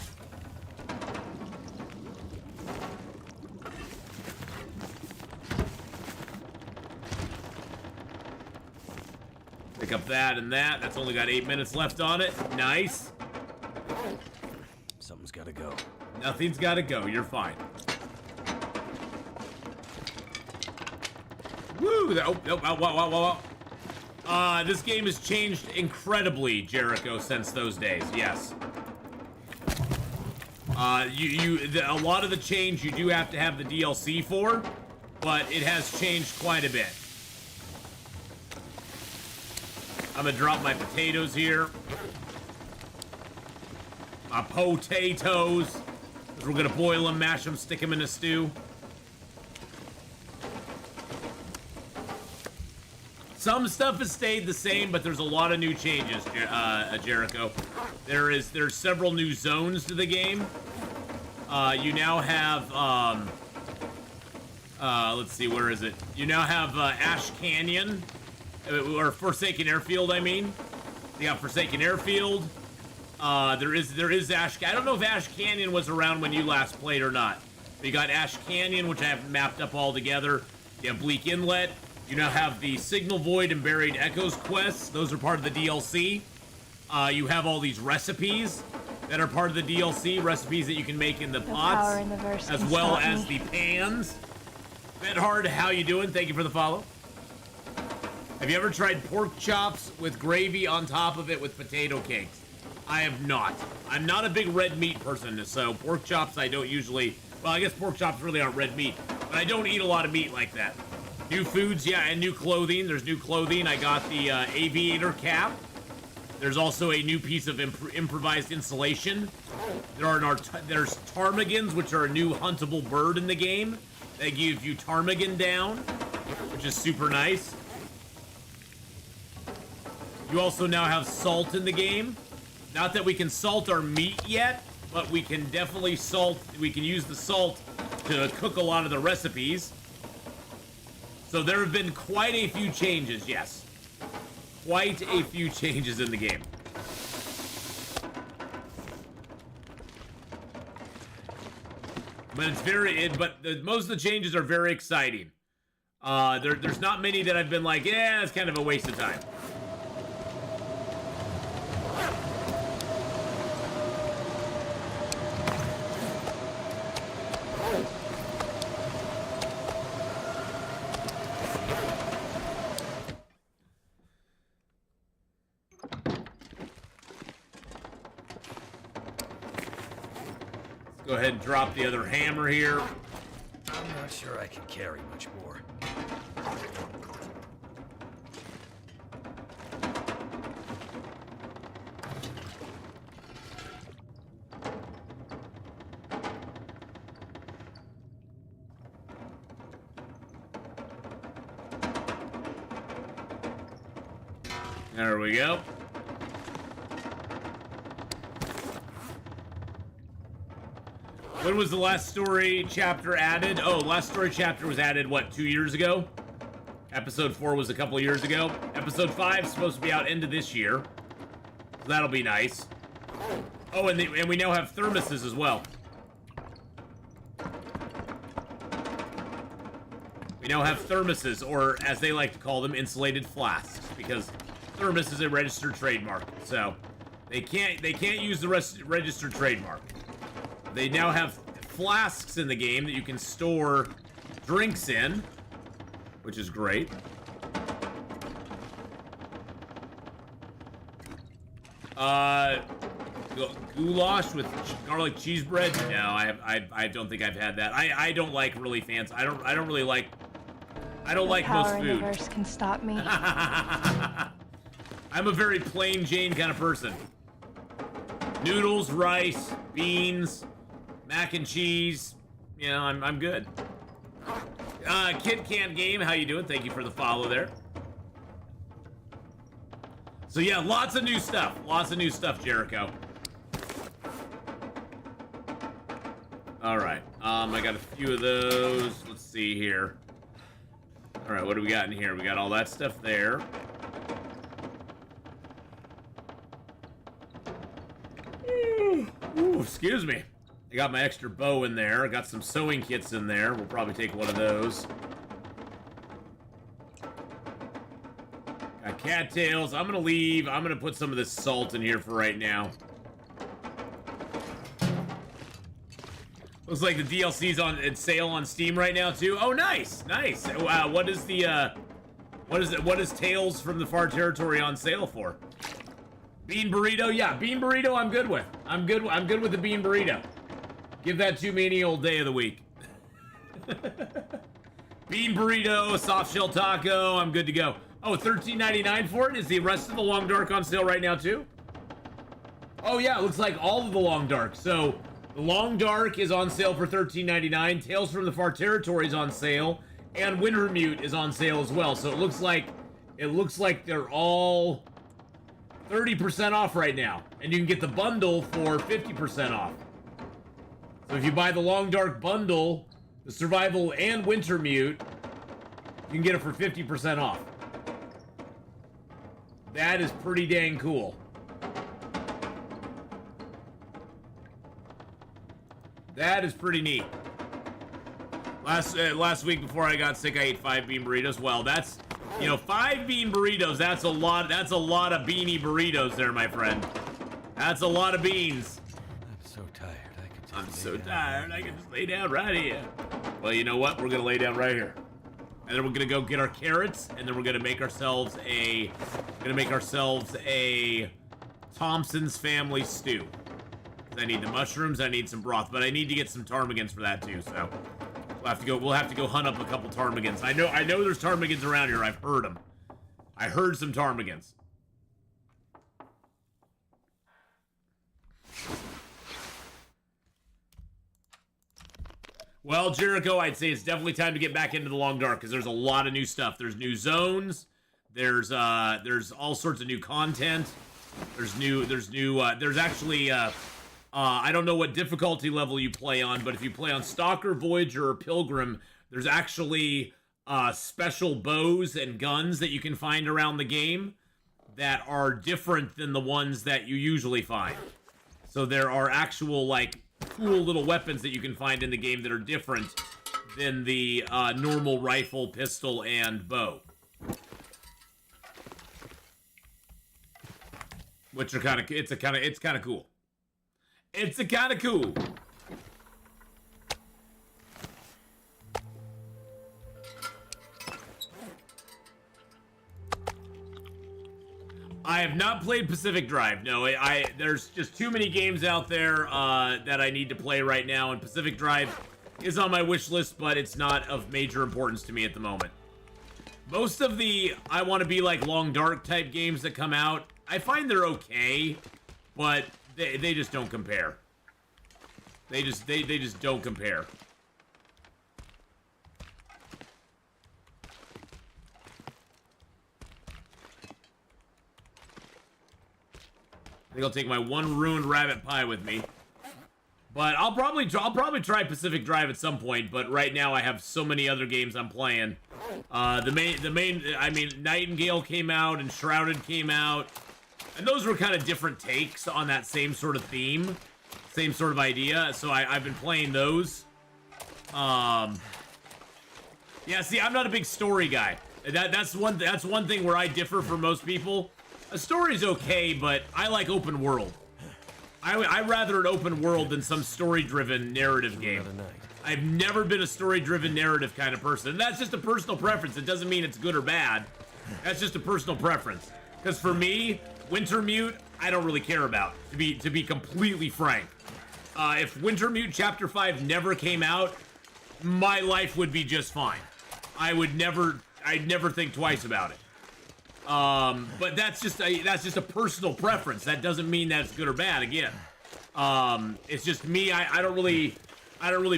Pick up that and that. That's only got 8 minutes left on it. Nice. Something's gotta go. Nothing's gotta go. You're fine. Woo! This game has changed incredibly, Jericho, since those days. Yes. A lot of the change you do have to have the DLC for, but it has changed quite a bit. I'm gonna drop my potatoes here. My potatoes. We're gonna boil them, mash them, stick them in a stew. Some stuff has stayed the same, but there's a lot of new changes, Jericho. There's several new zones to the game. You now have, let's see, where is it? You now have Ash Canyon, or Forsaken Airfield, I mean. You got Forsaken Airfield. There is Ash. I don't know if Ash Canyon was around when you last played or not. But you got Ash Canyon, which I have mapped up all together. You have Bleak Inlet. You now have the Signal Void and Buried Echoes quests. Those are part of the DLC. You have all these recipes that are part of the DLC. Recipes that you can make in the pots, as well as the pans. Bedhard, how you doing? Thank you for the follow. Have you ever tried pork chops with gravy on top of it with potato cakes? I have not. I'm not a big red meat person, so pork chops I don't usually... Well, I guess pork chops really aren't red meat, but I don't eat a lot of meat like that. New foods, yeah, and new clothing. There's new clothing. I got the aviator cap. There's also a new piece of improvised insulation. There's ptarmigans, which are a new huntable bird in the game. They give you ptarmigan down, which is super nice. You also now have salt in the game. Not that we can salt our meat yet, but we can definitely salt. We can use the salt to cook a lot of the recipes. So there have been quite a few changes, yes. Quite a few changes in the game. But most of the changes are very exciting. There's not many that I've been like, yeah, it's kind of a waste of time. Go ahead and drop the other hammer here. I'm not sure I can carry much more. There we go. When was the last story chapter added? Oh, last story chapter was added, what, 2 years ago? Episode 4 was a couple of years ago. Episode 5 is supposed to be out end of this year. So that'll be nice. Oh, and we now have thermoses as well. We now have thermoses, or as they like to call them, insulated flasks, because thermos is a registered trademark. So they can't use the registered trademark. They now have flasks in the game that you can store drinks in, which is great. Goulash with garlic cheese bread? No, I don't think I've had that. I don't like really fancy. I don't really like. I don't like most food. The universe can stop me. I'm a very plain Jane kind of person. Noodles, rice, beans, mac and cheese. You know, I'm good. Kid Can Game, how you doing? Thank you for the follow there. So yeah, lots of new stuff. Lots of new stuff, Jericho. All right. I got a few of those. Let's see here. All right, what do we got in here? We got all that stuff there. Ooh, excuse me. I got my extra bow in there. I got some sewing kits in there. We'll probably take one of those. Got cattails. I'm gonna leave. I'm gonna put some of this salt in here for right now. Looks like the DLC's on sale on Steam right now too. Oh, nice, nice. What is the what is Tales from the Far Territory on sale for? Bean burrito, yeah, bean burrito. I'm good with. I'm good with the bean burrito. Give that to me any old day of the week. Bean burrito, soft shell taco. I'm good to go. Oh, $13.99 for it. Is the rest of the Long Dark on sale right now too? Oh yeah, it looks like all of the Long Dark. So. The Long Dark is on sale for $13.99. Tales from the Far Territory is on sale, and Wintermute is on sale as well. So it looks like they're all 30% off right now, and you can get the bundle for 50% off. So if you buy the Long Dark bundle, the Survival and Wintermute, you can get it for 50% off. That is pretty dang cool. That is pretty neat. Last week before I got sick, I ate 5 bean burritos. Well, that's, you know, 5 bean burritos. That's a lot of beanie burritos there, my friend. That's a lot of beans. I'm so tired. I can just lay down right here. Well, you know what? We're gonna lay down right here, and then we're gonna go get our carrots, and then we're gonna make ourselves a Thompson's family stew. I need the mushrooms, I need some broth, but I need to get some ptarmigans for that too, so we'll have to go hunt up a couple ptarmigans. I know there's ptarmigans around here. I've heard them. I heard some ptarmigans. Well, Jericho, I'd say it's definitely time to get back into the Long Dark because there's a lot of new stuff. There's new zones. There's all sorts of new content. There's actually I don't know what difficulty level you play on, but if you play on Stalker, Voyager, or Pilgrim, there's actually special bows and guns that you can find around the game that are different than the ones that you usually find. So there are actual, like, cool little weapons that you can find in the game that are different than the normal rifle, pistol, and bow. Which are kind of cool. It's a kind of cool. I have not played Pacific Drive. No, there's just too many games out there that I need to play right now, and Pacific Drive is on my wish list, but it's not of major importance to me at the moment. Most of the I want to be like Long Dark type games that come out, I find they're okay, but they just don't compare. They just don't compare. I think I'll take my one ruined rabbit pie with me. But I'll probably try Pacific Drive at some point, but right now I have so many other games I'm playing. I mean, Nightingale came out and Shrouded came out. And those were kind of different takes on that same sort of theme, same sort of idea. So I've been playing those. Yeah, see, I'm not a big story guy. That's one thing where I differ from most people. A story's okay, but I like open world. I'd rather an open world than some story-driven narrative game. I've never been a story-driven narrative kind of person. And that's just a personal preference. It doesn't mean it's good or bad. That's just a personal preference. Because for me, Wintermute, I don't really care about, to be completely frank. If Wintermute Chapter 5 never came out, my life would be just fine. I'd never think twice about it. But that's just a personal preference. That doesn't mean that it's good or bad. Again, it's just me. I don't really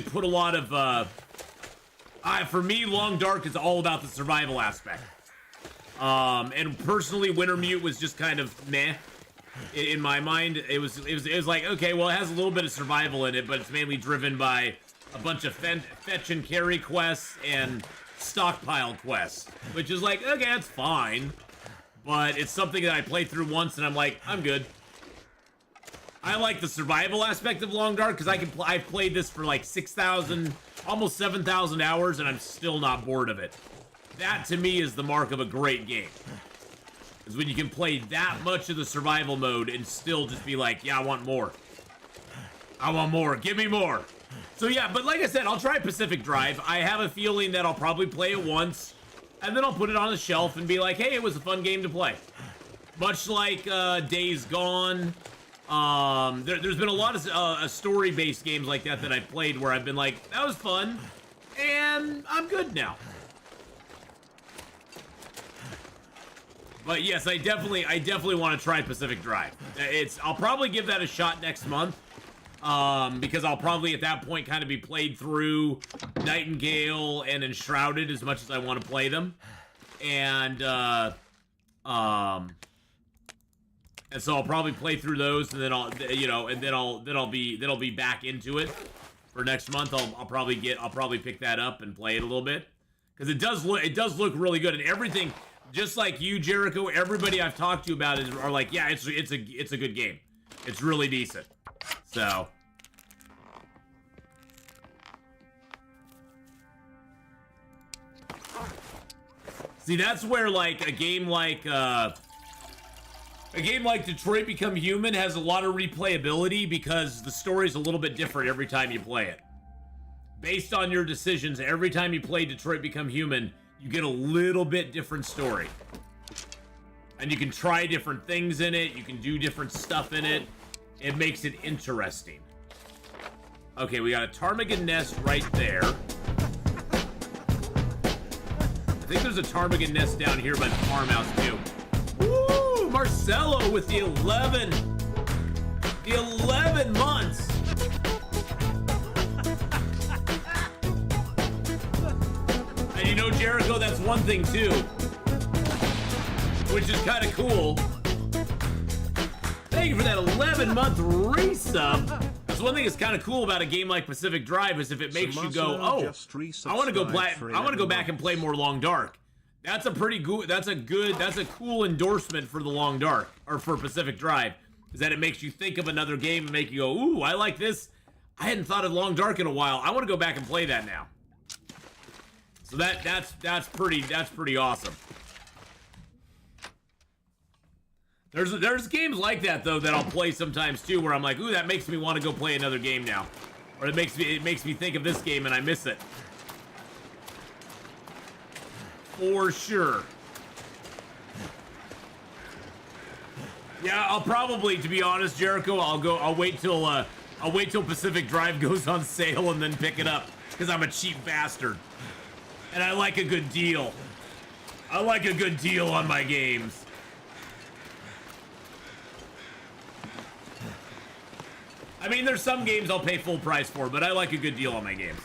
put a lot of. For me, Long Dark is all about the survival aspect. And personally, Wintermute was just kind of meh. In my mind, it was like, okay, well, it has a little bit of survival in it, but it's mainly driven by a bunch of fetch and carry quests and stockpile quests, which is like, okay, that's fine, but it's something that I played through once and I'm like, I'm good. I like the survival aspect of Long Dark because I've played this for like 6,000, almost 7,000 hours, and I'm still not bored of it. That to me is the mark of a great game. Is when you can play that much of the survival mode and still just be like, yeah, I want more. I want more. Give me more. So yeah, but like I said, I'll try Pacific Drive. I have a feeling that I'll probably play it once, and then I'll put it on the shelf and be like, hey, it was a fun game to play. Much like Days Gone. There's been a lot of story-based games like that I've played where I've been like, that was fun, and I'm good now. But yes, I definitely want to try Pacific Drive. I'll probably give that a shot next month, because I'll probably at that point kind of be played through Nightingale and Enshrouded as much as I want to play them, and so I'll probably play through those, and then I'll be back into it for next month. I'll probably pick that up and play it a little bit, because it does look really good, and everything. Just like you, Jericho, everybody I've talked to about it are like, yeah, it's a good game. It's really decent. So. See, that's where like a game like Detroit Become Human has a lot of replayability because the story's a little bit different every time you play it. Based on your decisions, every time you play Detroit Become Human, you get a little bit different story. And you can try different things in it. You can do different stuff in it. It makes it interesting. Okay, we got a ptarmigan nest right there. I think there's a ptarmigan nest down here by the farmhouse too. Woo! Marcelo with the 11 months. And you know, Jericho, that's one thing too, which is kind of cool. Thank you for that 11-month resub. That's one thing that's kind of cool about a game like Pacific Drive is if it makes you go, oh, I want to go back and play more Long Dark. That's a pretty good. That's a cool endorsement for the Long Dark or for Pacific Drive. Is that it makes you think of another game and make you go, ooh, I like this. I hadn't thought of Long Dark in a while. I want to go back and play that now. So that's pretty awesome. There's games like that though that I'll play sometimes too, where I'm like, ooh, that makes me want to go play another game now, or it makes me think of this game and I miss it. For sure. Yeah, I'll probably, to be honest, Jericho, I'll wait till Pacific Drive goes on sale and then pick it up, because I'm a cheap bastard. And I like a good deal. I like a good deal on my games. I mean, there's some games I'll pay full price for, but I like a good deal on my games.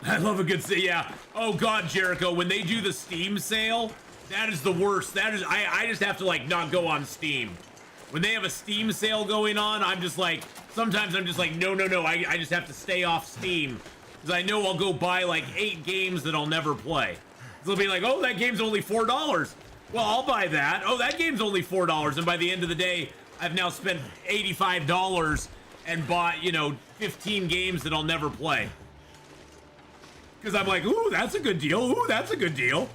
I love a good sale, yeah. Oh God, Jericho, when they do the Steam sale, that is the worst. That is, I just have to like not go on Steam. When they have a Steam sale going on, I'm just like, sometimes I'm just like, no, I just have to stay off Steam. Because I know I'll go buy like 8 games that I'll never play. They'll be like, oh, that game's only $4. Well, I'll buy that. Oh, that game's only $4. And by the end of the day, I've now spent $85 and bought, 15 games that I'll never play. Because I'm like, ooh, that's a good deal. Ooh, that's a good deal.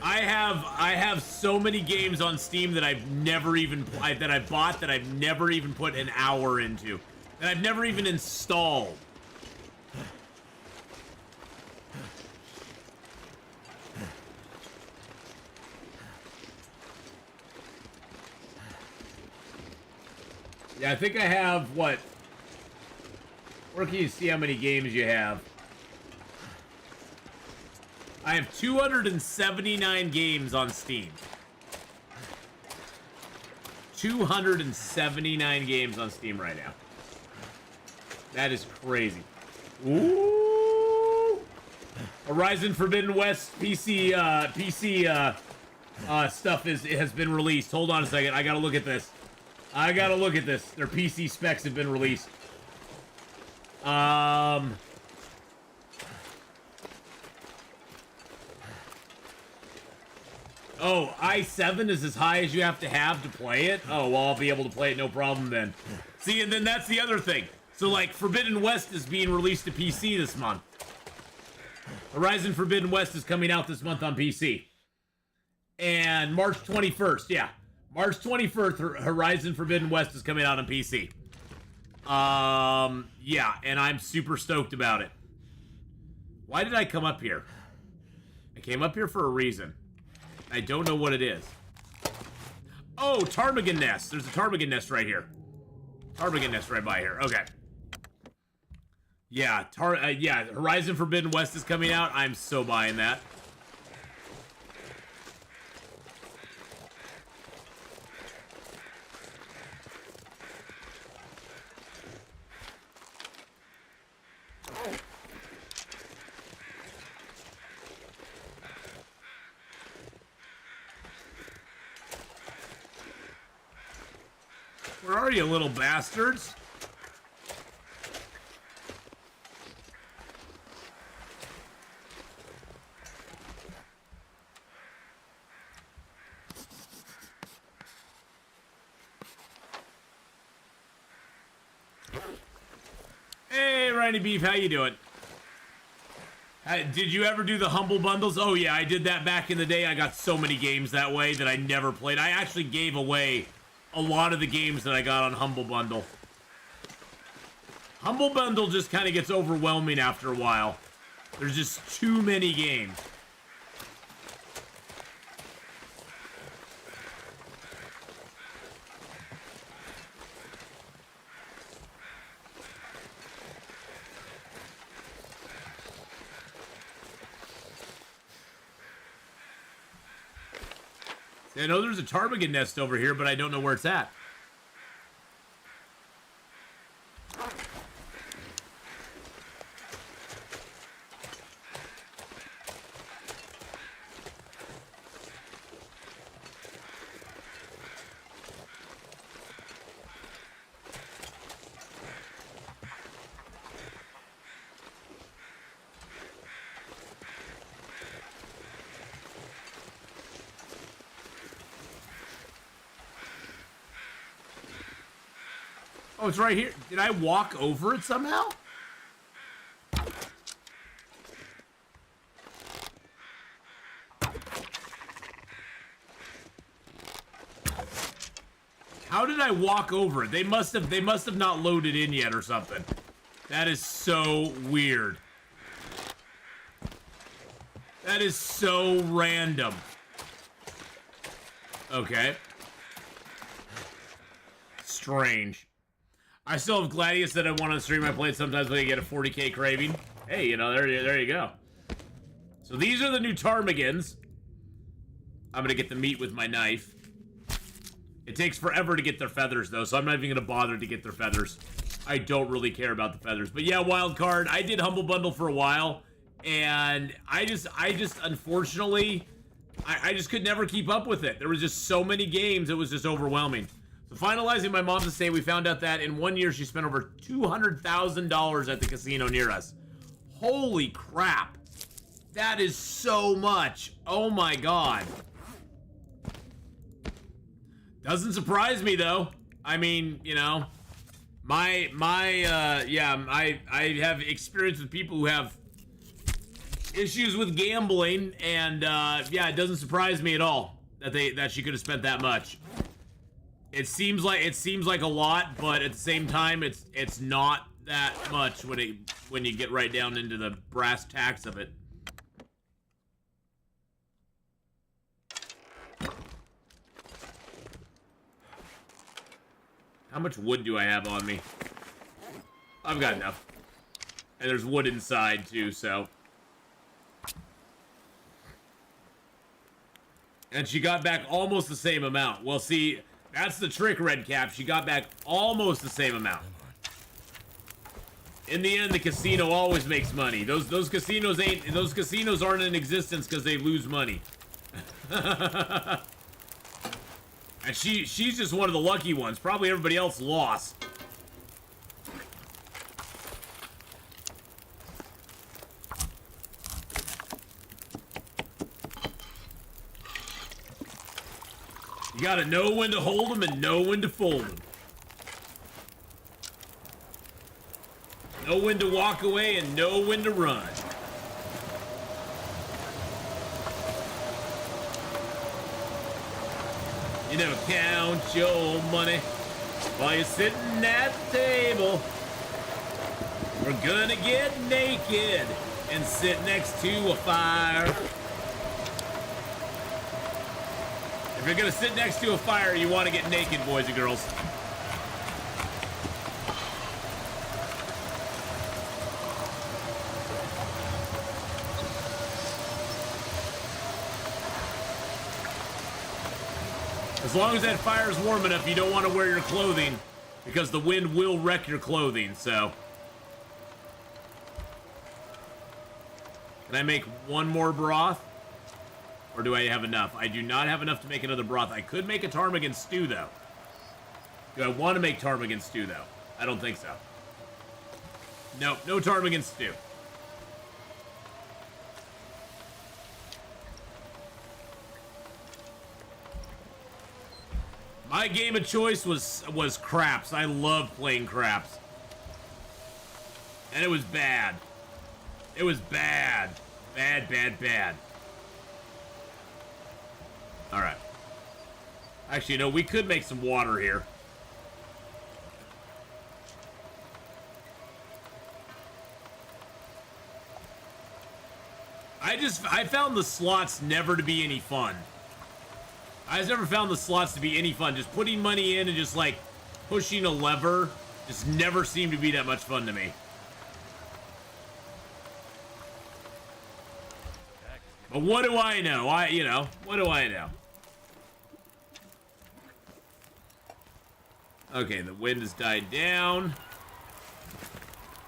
I have so many games on Steam that I've never even that I bought that I've never even put an hour into. That I've never even installed. Yeah, I think I have, what? Where can you see how many games you have? I have 279 games on Steam. 279 games on Steam right now. That is crazy. Ooh! Horizon Forbidden West PC stuff has been released. Hold on a second. I gotta look at this. Their PC specs have been released. Oh, i7 is as high as you have to play it? Oh, well, I'll be able to play it no problem then. See, and then that's the other thing. So, like, Forbidden West is being released to PC this month. Horizon Forbidden West is coming out this month on PC. And March 21st, yeah. March 21st, Horizon Forbidden West is coming out on PC. Yeah, and I'm super stoked about it. Why did I come up here? I came up here for a reason. I don't know what it is. Oh, Tarmigan nest. There's a Tarmigan nest right here. Tarmigan nest right by here. Okay. Yeah, yeah, Horizon Forbidden West is coming out. I'm so buying that. Where are you, little bastards? Hey, Riny Beef, how you doing? Did you ever do the Humble Bundles? Oh yeah, I did that back in the day. I got so many games that way that I never played. I actually gave away a lot of the games that I got on Humble Bundle. Humble Bundle just kind of gets overwhelming after a while. There's just too many games. I know there's a Tarmigan nest over here, but I don't know where it's at. Oh, it's right here. Did I walk over it somehow? How did I walk over it? They must have not loaded in yet or something. That is so weird. That is so random. Okay. Strange. I still have Gladius that I want on stream. I play it sometimes when I get a 40k craving. Hey, you know, there you go. So these are the new Tarmigans. I'm gonna get the meat with my knife. It takes forever to get their feathers, though, so I'm not even gonna bother to get their feathers. I don't really care about the feathers. But yeah, wild card. I did Humble Bundle for a while, and I just unfortunately, I just could never keep up with it. There was just so many games, it was just overwhelming. So finalizing my mom's estate, we found out that in 1 year she spent over $200,000 at the casino near us. Holy crap. That is so much. Oh my god. Doesn't surprise me though. I mean, you know, yeah, I have experience with people who have issues with gambling, and yeah, it doesn't surprise me at all that she could have spent that much. It seems like a lot, but at the same time, it's not that much when you get right down into the brass tacks of it. How much wood do I have on me? I've got enough. And there's wood inside too, so. And she got back almost the same amount. Well, see, That's the trick, Red Cap. She got back almost the same amount. In the end, the casino always makes money. Those casinos aren't in existence because they lose money. And she's just one of the lucky ones. Probably everybody else lost. You gotta know when to hold them and know when to fold them. Know when to walk away and know when to run. You never count your money while you're sitting at the table. We're gonna get naked and sit next to a fire. If you're gonna sit next to a fire, you want to get naked, boys and girls. As long as that fire is warm enough, you don't want to wear your clothing because the wind will wreck your clothing, so. Can I make one more broth? Or do I have enough? I do not have enough to make another broth. I could make a Tarmigan stew, though. Do I want to make Tarmigan stew, though? I don't think so. Nope, no Tarmigan stew. My game of choice was craps. I love playing craps. And it was bad. It was bad. Bad, bad, bad. Alright. Actually, no, we could make some water here. I found the slots never to be any fun. I just never found the slots to be any fun. Just putting money in and just like pushing a lever just never seemed to be that much fun to me. But what do I know? What do I know? Okay, the wind has died down.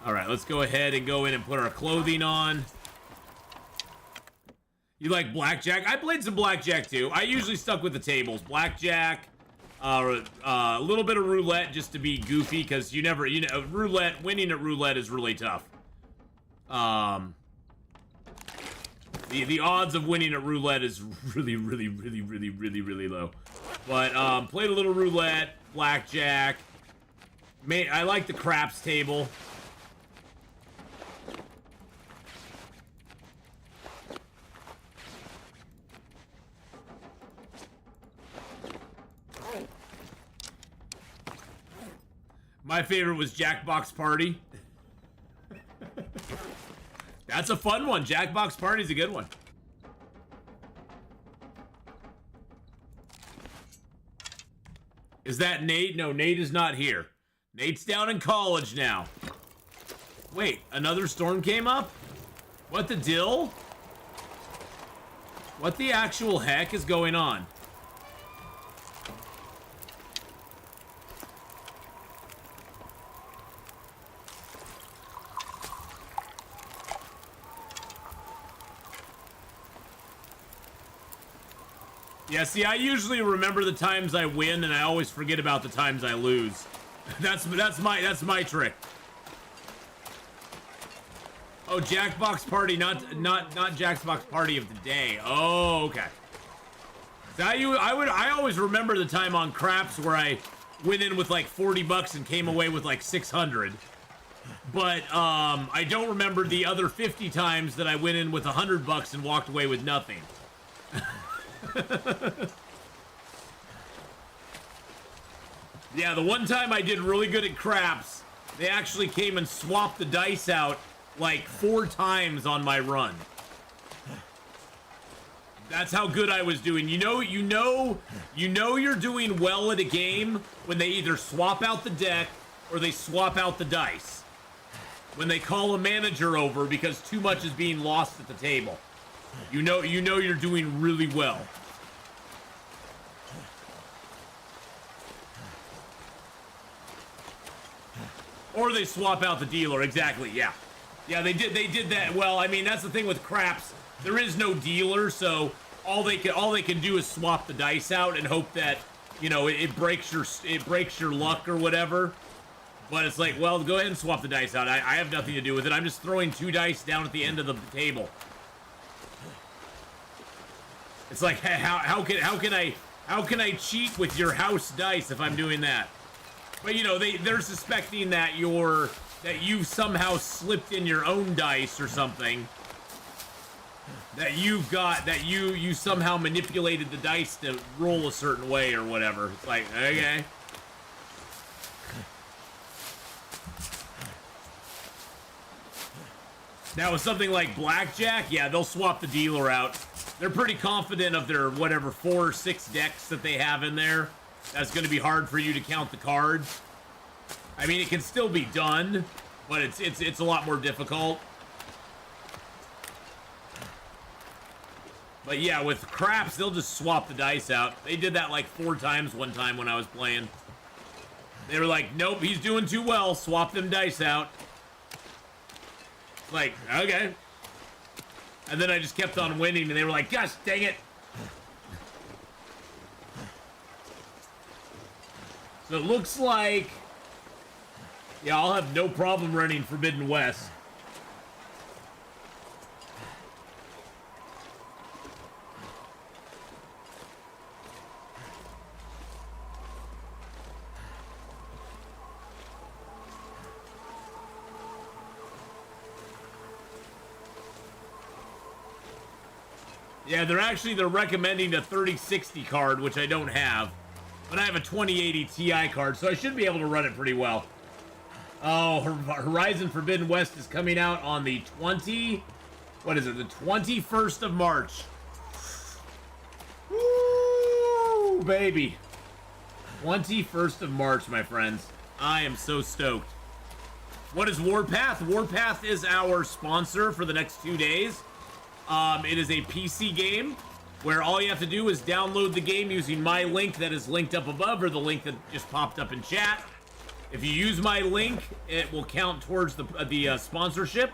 Alright, let's go ahead and go in and put our clothing on. You like blackjack? I played some blackjack too. I usually stuck with the tables. Blackjack, a little bit of roulette just to be goofy because roulette, winning at roulette is really tough. The odds of winning at roulette is really, really, really, really, really, really low. But played a little roulette, blackjack. I like the craps table. My favorite was Jackbox Party. That's a fun one. Jackbox Party's a good one. Is that Nate? No, Nate is not here. Nate's down in college now. Wait, another storm came up? What the dill? What the actual heck is going on? Yeah, see, I usually remember the times I win, and I always forget about the times I lose. That's my trick. Oh, Jackbox Party, not Jackbox Party of the day. Oh, okay. So I always remember the time on craps where I went in with like 40 bucks and came away with like 600. But I don't remember the other 50 times that I went in with 100 bucks and walked away with nothing. Yeah, the one time I did really good at craps, they actually came and swapped the dice out like 4 times on my run. That's how good I was doing. You know you're doing well at a game when they either swap out the deck or they swap out the dice. When they call a manager over because too much is being lost at the table. You know you're doing really well. Or they swap out the dealer, exactly, yeah. Yeah, they did that. Well, I mean, that's the thing with craps. There is no dealer, so all they can do is swap the dice out and hope that, you know, it breaks your luck or whatever. But it's like, well, go ahead and swap the dice out. I have nothing to do with it. I'm just throwing 2 dice down at the end of the table. It's like, how can I cheat with your house dice if I'm doing that? But you know, they're suspecting that you've somehow slipped in your own dice or something. That you somehow manipulated the dice to roll a certain way or whatever. It's like, okay. Now with something like blackjack, yeah, they'll swap the dealer out. They're pretty confident of their whatever 4 or 6 decks that they have in there. That's going to be hard for you to count the cards. I mean, it can still be done, but it's a lot more difficult. But yeah, with craps, they'll just swap the dice out. They did that like 4 times one time when I was playing. They were like, nope, he's doing too well. Swap them dice out. It's like, okay. And then I just kept on winning, and they were like, gosh, dang it. So it looks like, yeah, I'll have no problem running Forbidden West. Yeah, they're recommending a 3060 card, which I don't have. But I have a 2080 Ti card, so I should be able to run it pretty well. Oh, Horizon Forbidden West is coming out on the 21st of March. Woo, baby. 21st of March, my friends. I am so stoked. What is Warpath? Warpath is our sponsor for the next 2 days. It is a PC game where all you have to do is download the game using my link that is linked up above, or the link that just popped up in chat. If you use my link, it will count towards the sponsorship.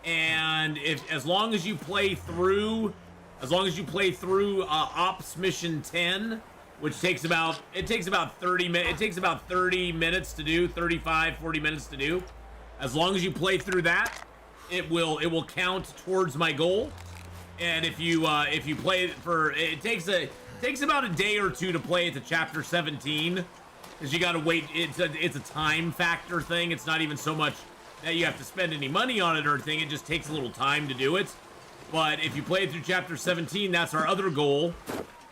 And as long as you play through Ops Mission 10, which takes about 30 minutes to do, 35, 40 minutes to do. As long as you play through that, it will count towards my goal. And if you play it for, it takes about a day or 2 to play it to chapter 17, because you gotta wait. It's a time factor thing. It's not even so much that you have to spend any money on it or anything. It just takes a little time to do it. But if you play it through chapter 17, that's our other goal.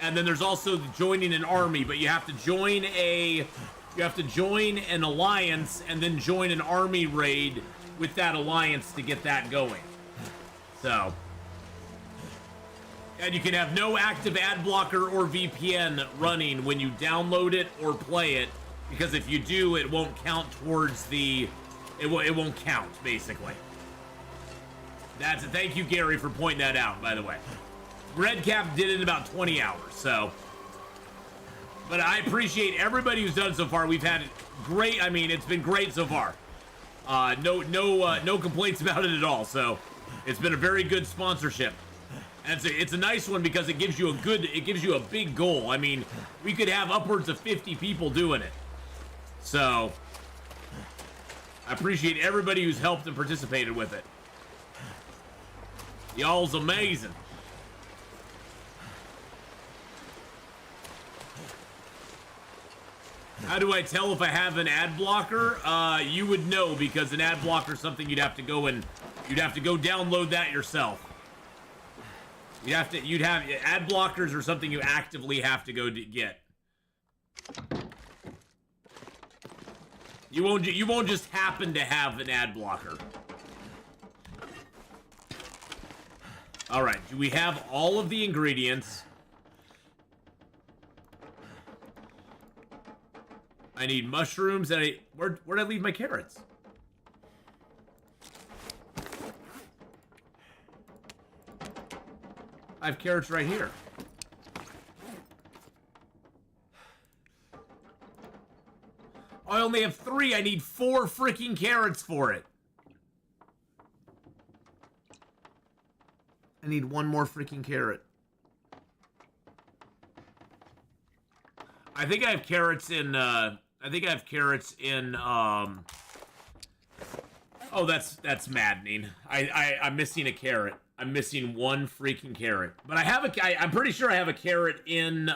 And then there's also joining an army, but you have to join an alliance and then join an army raid with that alliance to get that going. So, and you can have no active ad blocker or VPN running when you download it or play it, because if you do, it won't count towards it won't count, basically. That's it. Thank you, Gary, for pointing that out, by the way. Redcap did it in about 20 hours, so. But I appreciate everybody who's done it so far. We've had it great. I mean, it's been great so far. No complaints about it at all. So it's been a very good sponsorship, and it's a nice one because it gives you a big goal. I mean, we could have upwards of 50 people doing it. So I appreciate everybody who's helped and participated with it. Y'all's amazing. How do I tell if I have an ad blocker? You would know, because an ad blocker is something you'd have to go download that yourself. Ad blockers are something you actively have to go get. You won't just happen to have an ad blocker. All right, do we have all of the ingredients? I need mushrooms, and where'd I leave my carrots? I have carrots right here. I only have 3. I need 4 freaking carrots for it. I need 1 more freaking carrot. I think I have carrots in, oh, that's maddening. I'm missing a carrot. I'm missing 1 freaking carrot. But I'm pretty sure I have a carrot in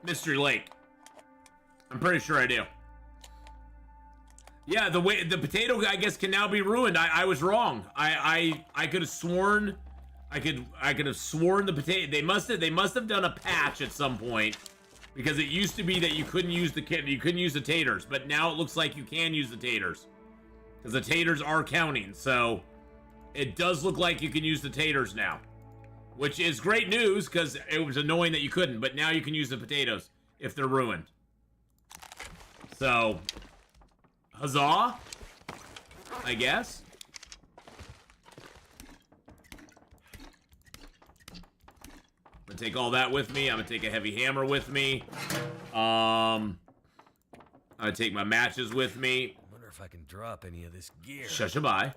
Mystery Lake. I'm pretty sure I do. Yeah, the potato, I guess, can now be ruined. I was wrong. I could have sworn, I could have sworn the potato. They must have done a patch at some point, because it used to be that you couldn't use the taters, but now it looks like you can use the taters, because the taters are counting. So it does look like you can use the taters now, which is great news, because it was annoying that you couldn't. But now you can use the potatoes if they're ruined. So, huzzah, I guess. I'm gonna take all that with me. I'm gonna take a heavy hammer with me. I'm gonna take my matches with me. I wonder if I can drop any of this gear. Shushabai.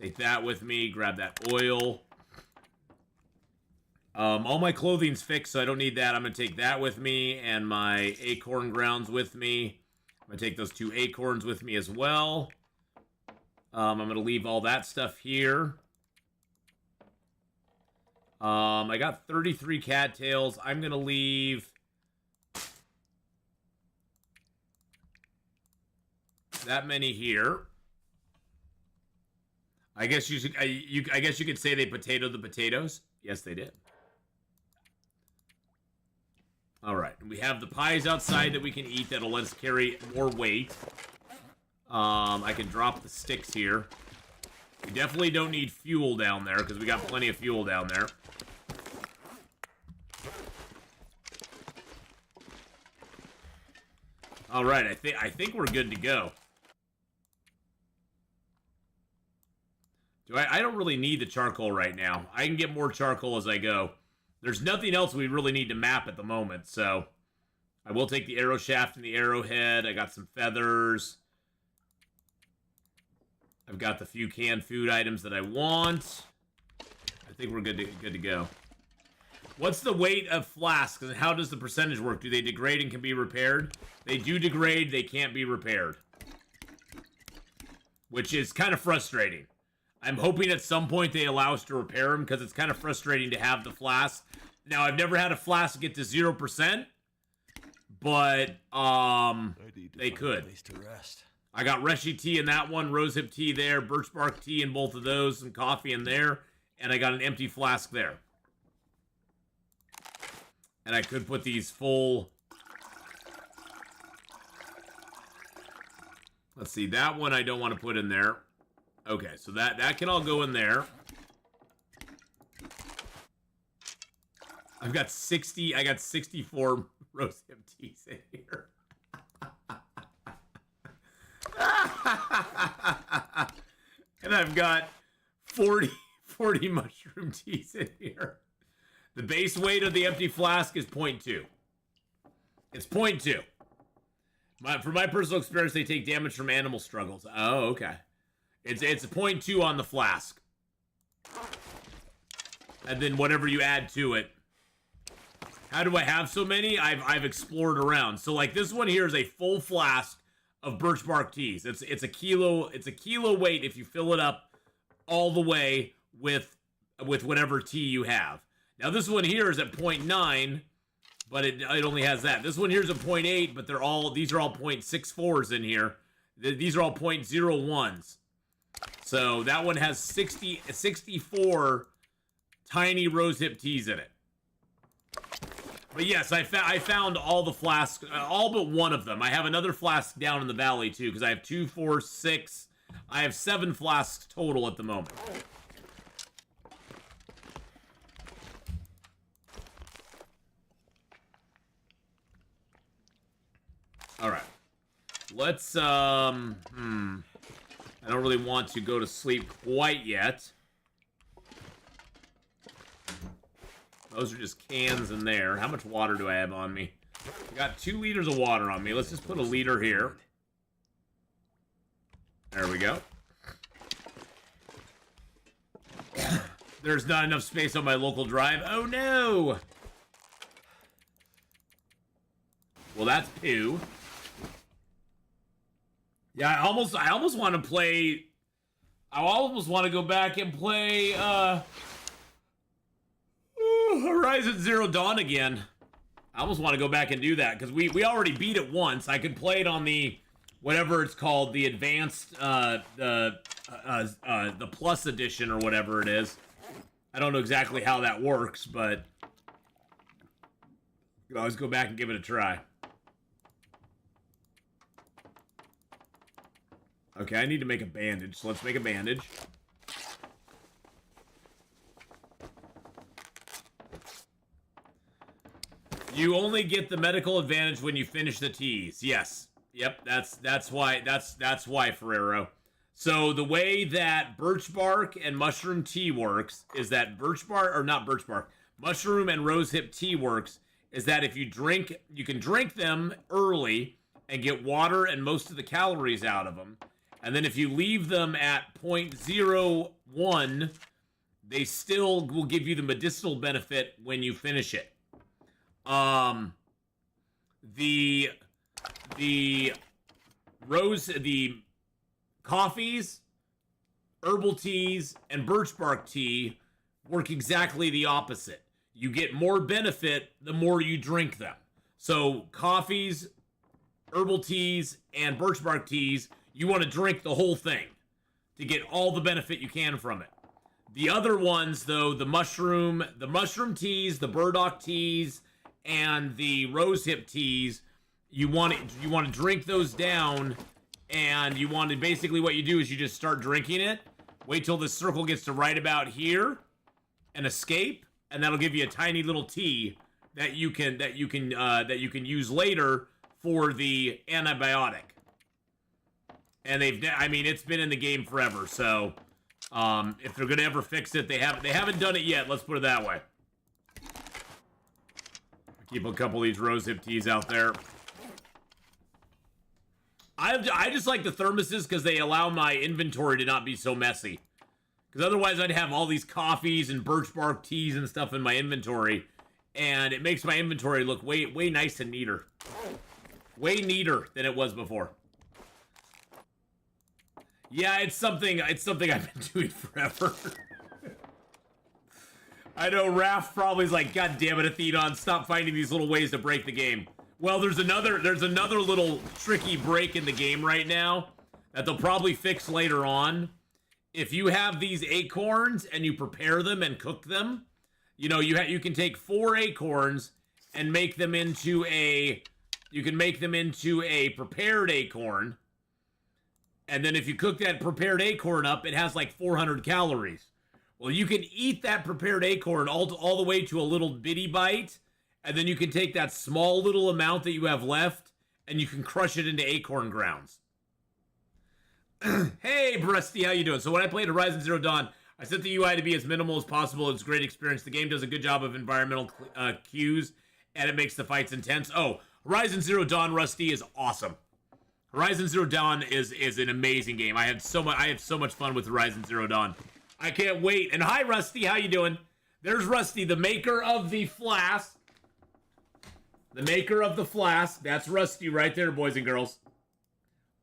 Take that with me. Grab that oil. All my clothing's fixed, so I don't need that. I'm gonna take that with me, and my acorn grounds with me. I'm gonna take those 2 acorns with me as well. I'm gonna leave all that stuff here. I got 33 cattails. I'm gonna leave that many here. I guess I guess you could say they potatoed the potatoes. Yes, they did. All right, we have the pies outside that we can eat. That'll let us carry more weight. I can drop the sticks here. We definitely don't need fuel down there, because we got plenty of fuel down there. All right, I think we're good to go. I don't really need the charcoal right now. I can get more charcoal as I go. There's nothing else we really need to map at the moment, so I will take the arrow shaft and the arrowhead. I got some feathers. I've got the few canned food items that I want. I think we're good to go. What's the weight of flasks, and how does the percentage work? Do they degrade and can be repaired? They do degrade, they can't be repaired, which is kind of frustrating. I'm hoping at some point they allow us to repair them, because it's kind of frustrating to have the flask. Now, I've never had a flask get to 0%, but they could. Place to rest. I got Reshi tea in that one, rosehip tea there, birch bark tea in both of those, some coffee in there, and I got an empty flask there. And I could put these full... Let's see, that one I don't want to put in there. Okay, so that can all go in there. I got 64 rosehip teas in here. And I've got 40 mushroom teas in here. The base weight of the empty flask is 0.2. It's 0.2. For my personal experience, they take damage from animal struggles. Oh, okay. It's 0.2 on the flask. And then whatever you add to it. How do I have so many? I've explored around. So like this one here is a full flask of birch bark teas. It's a kilo weight if you fill it up all the way with whatever tea you have. Now this one here is at 0.9, but it only has that. This one here is at 0.8, but these are all 0.64s in here. These are all 0.01s. So that one has 64 tiny rosehip teas in it. But yes, I found all the flasks, all but one of them. I have another flask down in the valley too, because I have 2, 4, 6. I have 7 flasks total at the moment. All right. Let's I don't really want to go to sleep quite yet. Those are just cans in there. How much water do I have on me? I got 2 liters of water on me. Let's just put a liter here. There we go. There's not enough space on my local drive. Oh no! Well, that's poo. Yeah, I almost want to play. I almost want to go back and play Horizon Zero Dawn again. I almost want to go back and do that because we already beat it once. I could play it on the whatever it's called, the advanced the plus edition or whatever it is. I don't know exactly how that works, but you can always go back and give it a try. Okay, I need to make a bandage, so let's make a bandage. You only get the medical advantage when you finish the teas. Yes. Yep, that's why, Ferrero. So the way that birch bark and mushroom tea works is that mushroom and rosehip tea works is that if you can drink them early and get water and most of the calories out of them. And then if you leave them at 0.01, they still will give you the medicinal benefit when you finish it. The coffees, herbal teas, and birch bark tea work exactly the opposite. You get more benefit the more you drink them. So coffees, herbal teas, and birch bark teas, you want to drink the whole thing to get all the benefit you can from it. The other ones, though, the mushroom teas, the burdock teas, and the rosehip teas, you want to drink those down, and you want to basically what you do is you just start drinking it. Wait till the circle gets to right about here, and escape, and that'll give you a tiny little tea that you can use later for the antibiotic. And it's been in the game forever, so if they're gonna ever fix it, they haven't done it yet. Let's put it that way. Keep a couple of these rosehip teas out there. I just like the thermoses because they allow my inventory to not be so messy. Because otherwise I'd have all these coffees and birch bark teas and stuff in my inventory, and it makes my inventory look way nice and neater. Way neater than it was before. Yeah, it's something I've been doing forever. I know Raph probably is like, God damn it, Atheenon, stop finding these little ways to break the game. Well, there's another little tricky break in the game right now that they'll probably fix later on. If you have these acorns and you prepare them and cook them, you can take 4 acorns and make them into a prepared acorn. And then if you cook that prepared acorn up, it has like 400 calories. Well, you can eat that prepared acorn all the way to a little bitty bite, and then you can take that small little amount that you have left, and you can crush it into acorn grounds. Hey, Brusty, how you doing? So when I played Horizon Zero Dawn, I set the UI to be as minimal as possible. It's a great experience. The game does a good job of environmental cues, and it makes the fights intense. Oh, Horizon Zero Dawn, Rusty, is awesome. Horizon Zero Dawn is an amazing game. I had so much fun with Horizon Zero Dawn. I can't wait. And hi, Rusty. How you doing? There's Rusty, the maker of the flask. The maker of the flask. That's Rusty right there, boys and girls.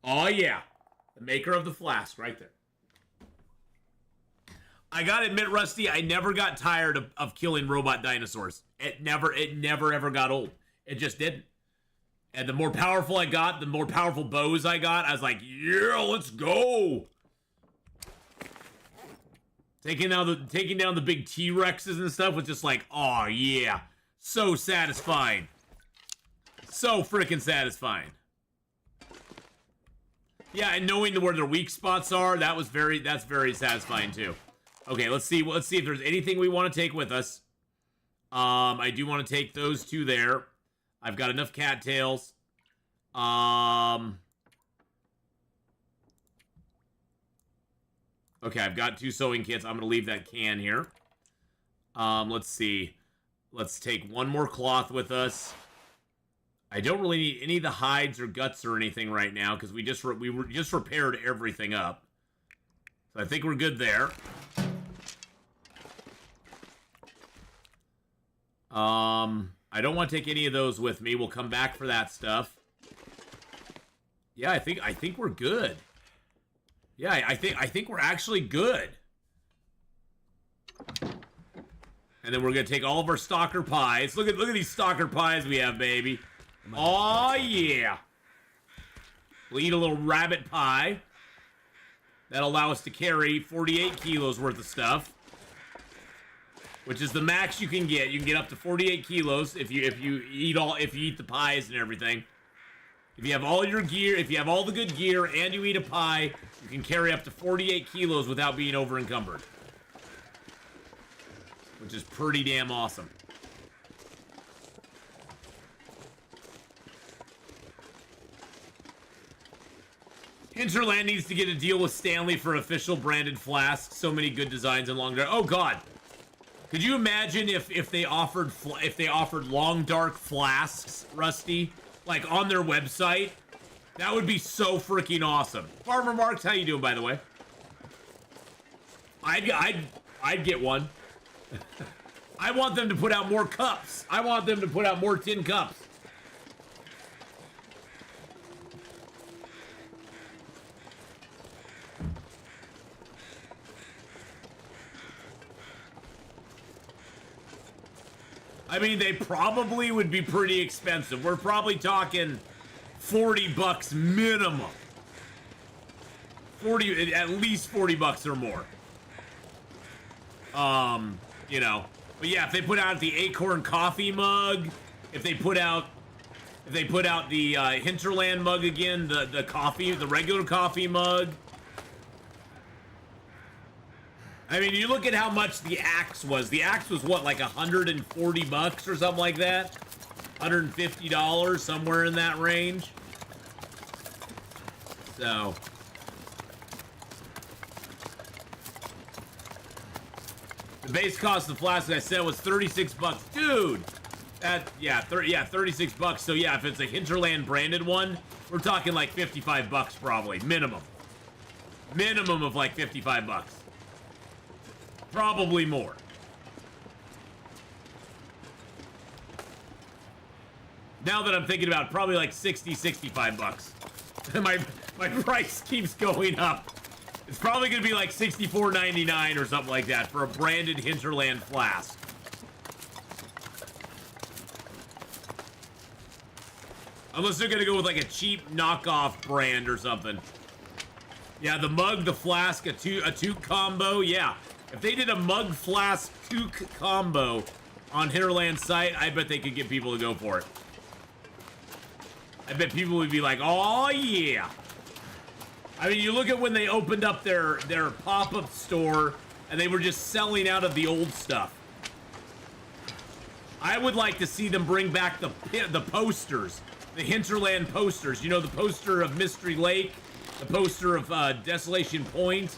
Oh, yeah. The maker of the flask right there. I gotta admit, Rusty, I never got tired of killing robot dinosaurs. It never ever got old. It just didn't. And the more powerful I got, the more powerful bows I got, I was like, yeah, let's go. Taking down the big T-Rexes and stuff was just like, oh yeah. So satisfying. So freaking satisfying. Yeah, and knowing where their weak spots are, that's very satisfying too. Okay, let's see if there's anything we want to take with us. I do want to take those 2 there. I've got enough cattails. Okay, I've got 2 sewing kits. I'm going to leave that can here. Let's see. Let's take one more cloth with us. I don't really need any of the hides or guts or anything right now because we just repaired everything up. So I think we're good there. I don't want to take any of those with me. We'll come back for that stuff. Yeah, I think we're good. Yeah, I think we're actually good. And then we're gonna take all of our stalker pies. Look at these stalker pies we have, baby. Oh yeah. We'll eat a little rabbit pie. That'll allow us to carry 48 kilos worth of stuff, which is the max you can get. You can get up to 48 kilos if you eat the pies and everything. If you have all your gear, if you have all the good gear and you eat a pie, you can carry up to 48 kilos without being over encumbered, which is pretty damn awesome. Hinterland needs to get a deal with Stanley for official branded flasks. So many good designs and long dark. Oh god, could you imagine if they offered long dark flasks, Rusty, like on their website? That would be so freaking awesome. Farmer Marks, how you doing, by the way? I'd get one. I want them to put out more cups. I want them to put out more tin cups. I mean, they probably would be pretty expensive. We're probably talking $40 minimum. At least $40 or more. You know. But yeah, if they put out the Acorn coffee mug, if they put out the Hinterland mug again, the regular coffee mug. I mean, you look at how much the axe was. The axe was what, like $140 or something like that? $150, somewhere in that range. So. The base cost of the flask I said was $36. Dude! Yeah, $36. So yeah, if it's a Hinterland branded one, we're talking like $55 probably. Minimum. Minimum of like $55. Probably more. Now that I'm thinking about it, probably like $65. my price keeps going up. It's probably gonna be like $64.99 or something like that for a branded Hinterland flask. Unless they're gonna go with like a cheap knockoff brand or something. Yeah, the mug, the flask, a toque combo, yeah. If they did a mug flask toque combo on Hinterland's site, I bet they could get people to go for it. I bet people would be like, oh yeah. I mean, you look at when they opened up their pop-up store and they were just selling out of the old stuff. I would like to see them bring back the posters, the Hinterland posters. You know, the poster of Mystery Lake, the poster of Desolation Point.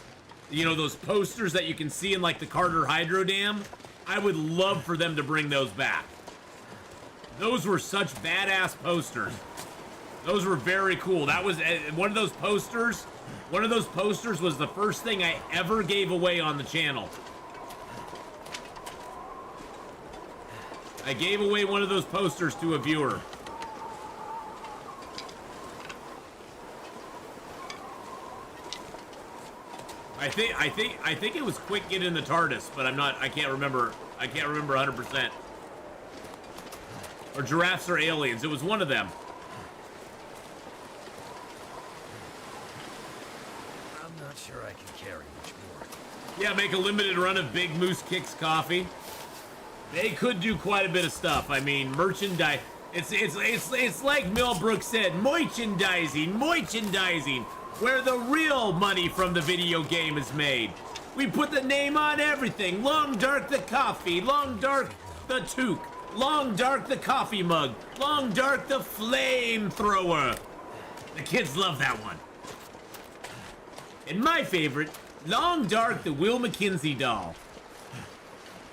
You know, those posters that you can see in like the Carter Hydro Dam. I would love for them to bring those back. Those were such badass posters. Those were very cool. That was one of those posters. One of those posters was the first thing I ever gave away on the channel. I gave away one of those posters to a viewer. I think it was Quick Get in the TARDIS, but I can't remember 100%. Or Giraffes or Aliens. It was one of them. I'm not sure I can carry much more. Yeah, make a limited run of Big Moose Kicks coffee. They could do quite a bit of stuff. I mean, merchandise. It's like Millbrook said, merchandising, where the real money from the video game is made. We put the name on everything. Long Dark the coffee, Long Dark the toque, Long Dark the coffee mug, Long Dark the flamethrower. The kids love that one. And my favorite, Long Dark the Will McKenzie doll.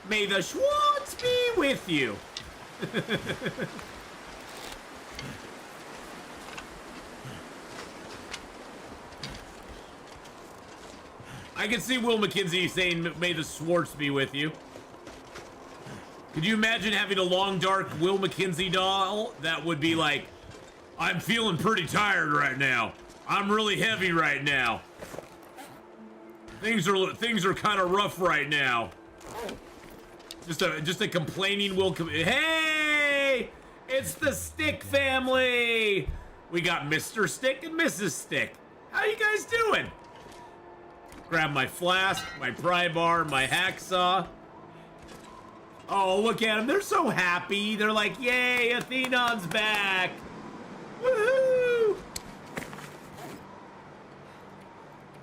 May the Schwartz Force be with you. I can see Will McKenzie saying, may the Swartz be with you. Could you imagine having a long, dark Will McKenzie doll that would be like, I'm feeling pretty tired right now. I'm really heavy right now. Things are kind of rough right now. Just a complaining Will. Hey, it's the Stick family. We got Mr. Stick and Mrs. Stick. How you guys doing? Grab my flask, my pry bar, my hacksaw. Oh, look at them. They're so happy. They're like, yay, Atheenon's back. Woohoo!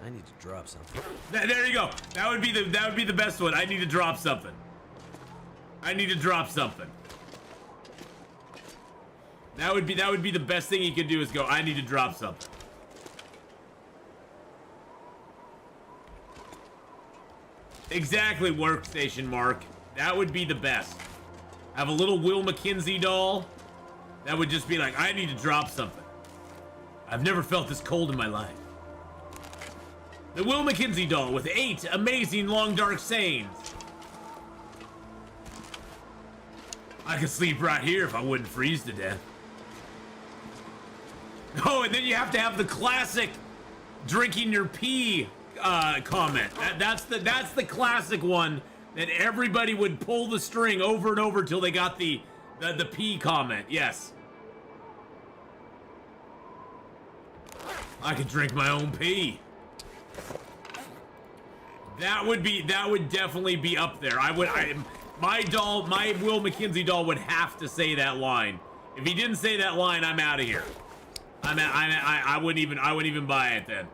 I need to drop something. There you go. That would be the best one. I need to drop something. I need to drop something. That would be the best thing you could do is go, I need to drop something. Exactly, Workstation Mark. That would be the best. Have a little Will McKenzie doll. That would just be like, I need to drop something. I've never felt this cold in my life. The Will McKenzie doll with 8 amazing long dark sayings. I could sleep right here if I wouldn't freeze to death. Oh, and then you have to have the classic drinking your pee comment. That's the classic one that everybody would pull the string over and over till they got the pee comment. Yes. I could drink my own pee. That would definitely be up there. My Will McKenzie doll would have to say that line. If he didn't say that line, I'm out of here. I wouldn't even buy it then.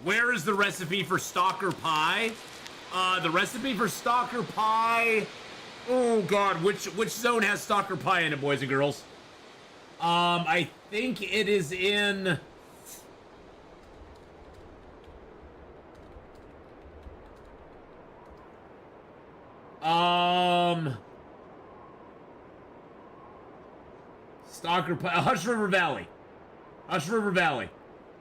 Where is the recipe for stalker pie? The recipe for stalker pie. Oh God, which zone has stalker pie in it, boys and girls? I think it is in. Stalker pie, Hush River Valley. Hush River Valley.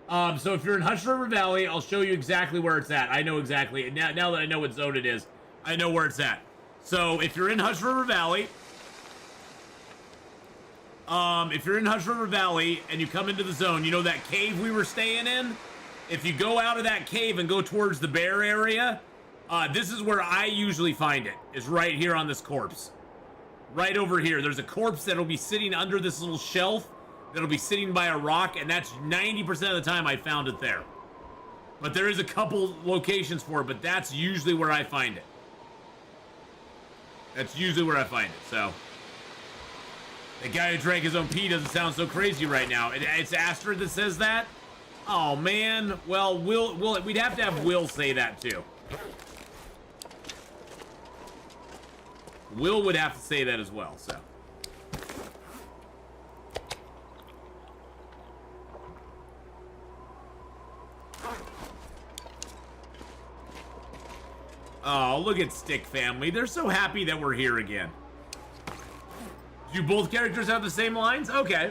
So if you're in Hush River Valley, I'll show you exactly where it's at. I know exactly. Now that I know what zone it is, I know where it's at. So if you're in Hush River Valley, and you come into the zone, you know that cave we were staying in? If you go out of that cave and go towards the bear area, this is where I usually find it, is right here on this corpse. Right over here. There's a corpse that'll be sitting under this little shelf that'll be sitting by a rock, and that's 90% of the time I found it there. But there is a couple locations for it, but that's usually where I find it. That's usually where I find it, so. The guy who drank his own pee doesn't sound so crazy right now. It's Astrid that says that? Oh, man. Well, we'd have to have Will say that, too. Will would have to say that as well, so. Oh, look at Stick family. They're so happy that we're here again. Do both characters have the same lines? Okay.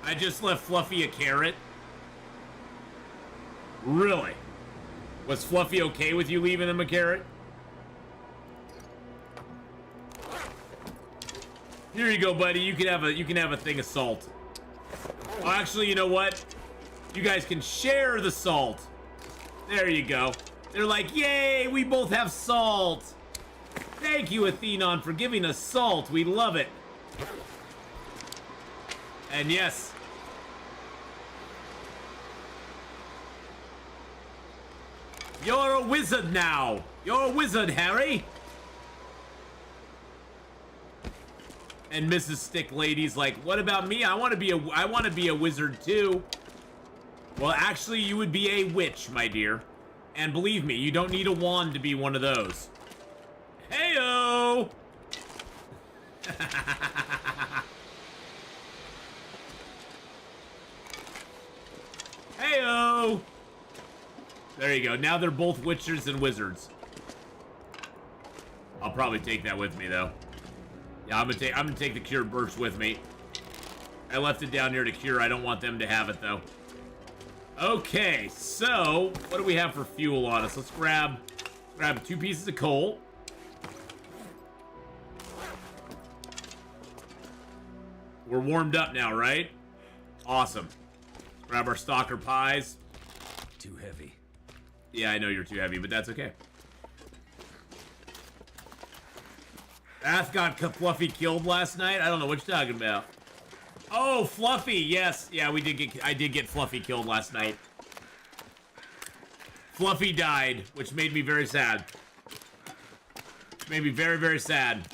I just left Fluffy a carrot. Really? Was Fluffy okay with you leaving him a carrot? Here you go, buddy. You can have a thing of salt. Oh, actually, you know what? You guys can share the salt. There you go. They're like, yay, we both have salt. Thank you, Atheenon, for giving us salt. We love it. And yes. You're a wizard now. You're a wizard, Harry. And Mrs. Stick Lady's like, what about me? I want to be a wizard too. Well, actually, you would be a witch, my dear. And believe me, you don't need a wand to be one of those. Heyo! Heyo! There you go. Now they're both witchers and wizards. I'll probably take that with me, though. Yeah, I'm gonna take the cured birch with me. I left it down here to cure. I don't want them to have it, though. Okay, so what do we have for fuel on us? Let's grab 2 pieces of coal. We're warmed up now, right? Awesome. Grab our stalker pies. Too heavy. Yeah, I know you're too heavy, but that's okay. Ath got Fluffy killed last night. I don't know what you're talking about. Oh, Fluffy, yes. Yeah, I did get Fluffy killed last night. Fluffy died, which made me very sad. Made me very, very sad.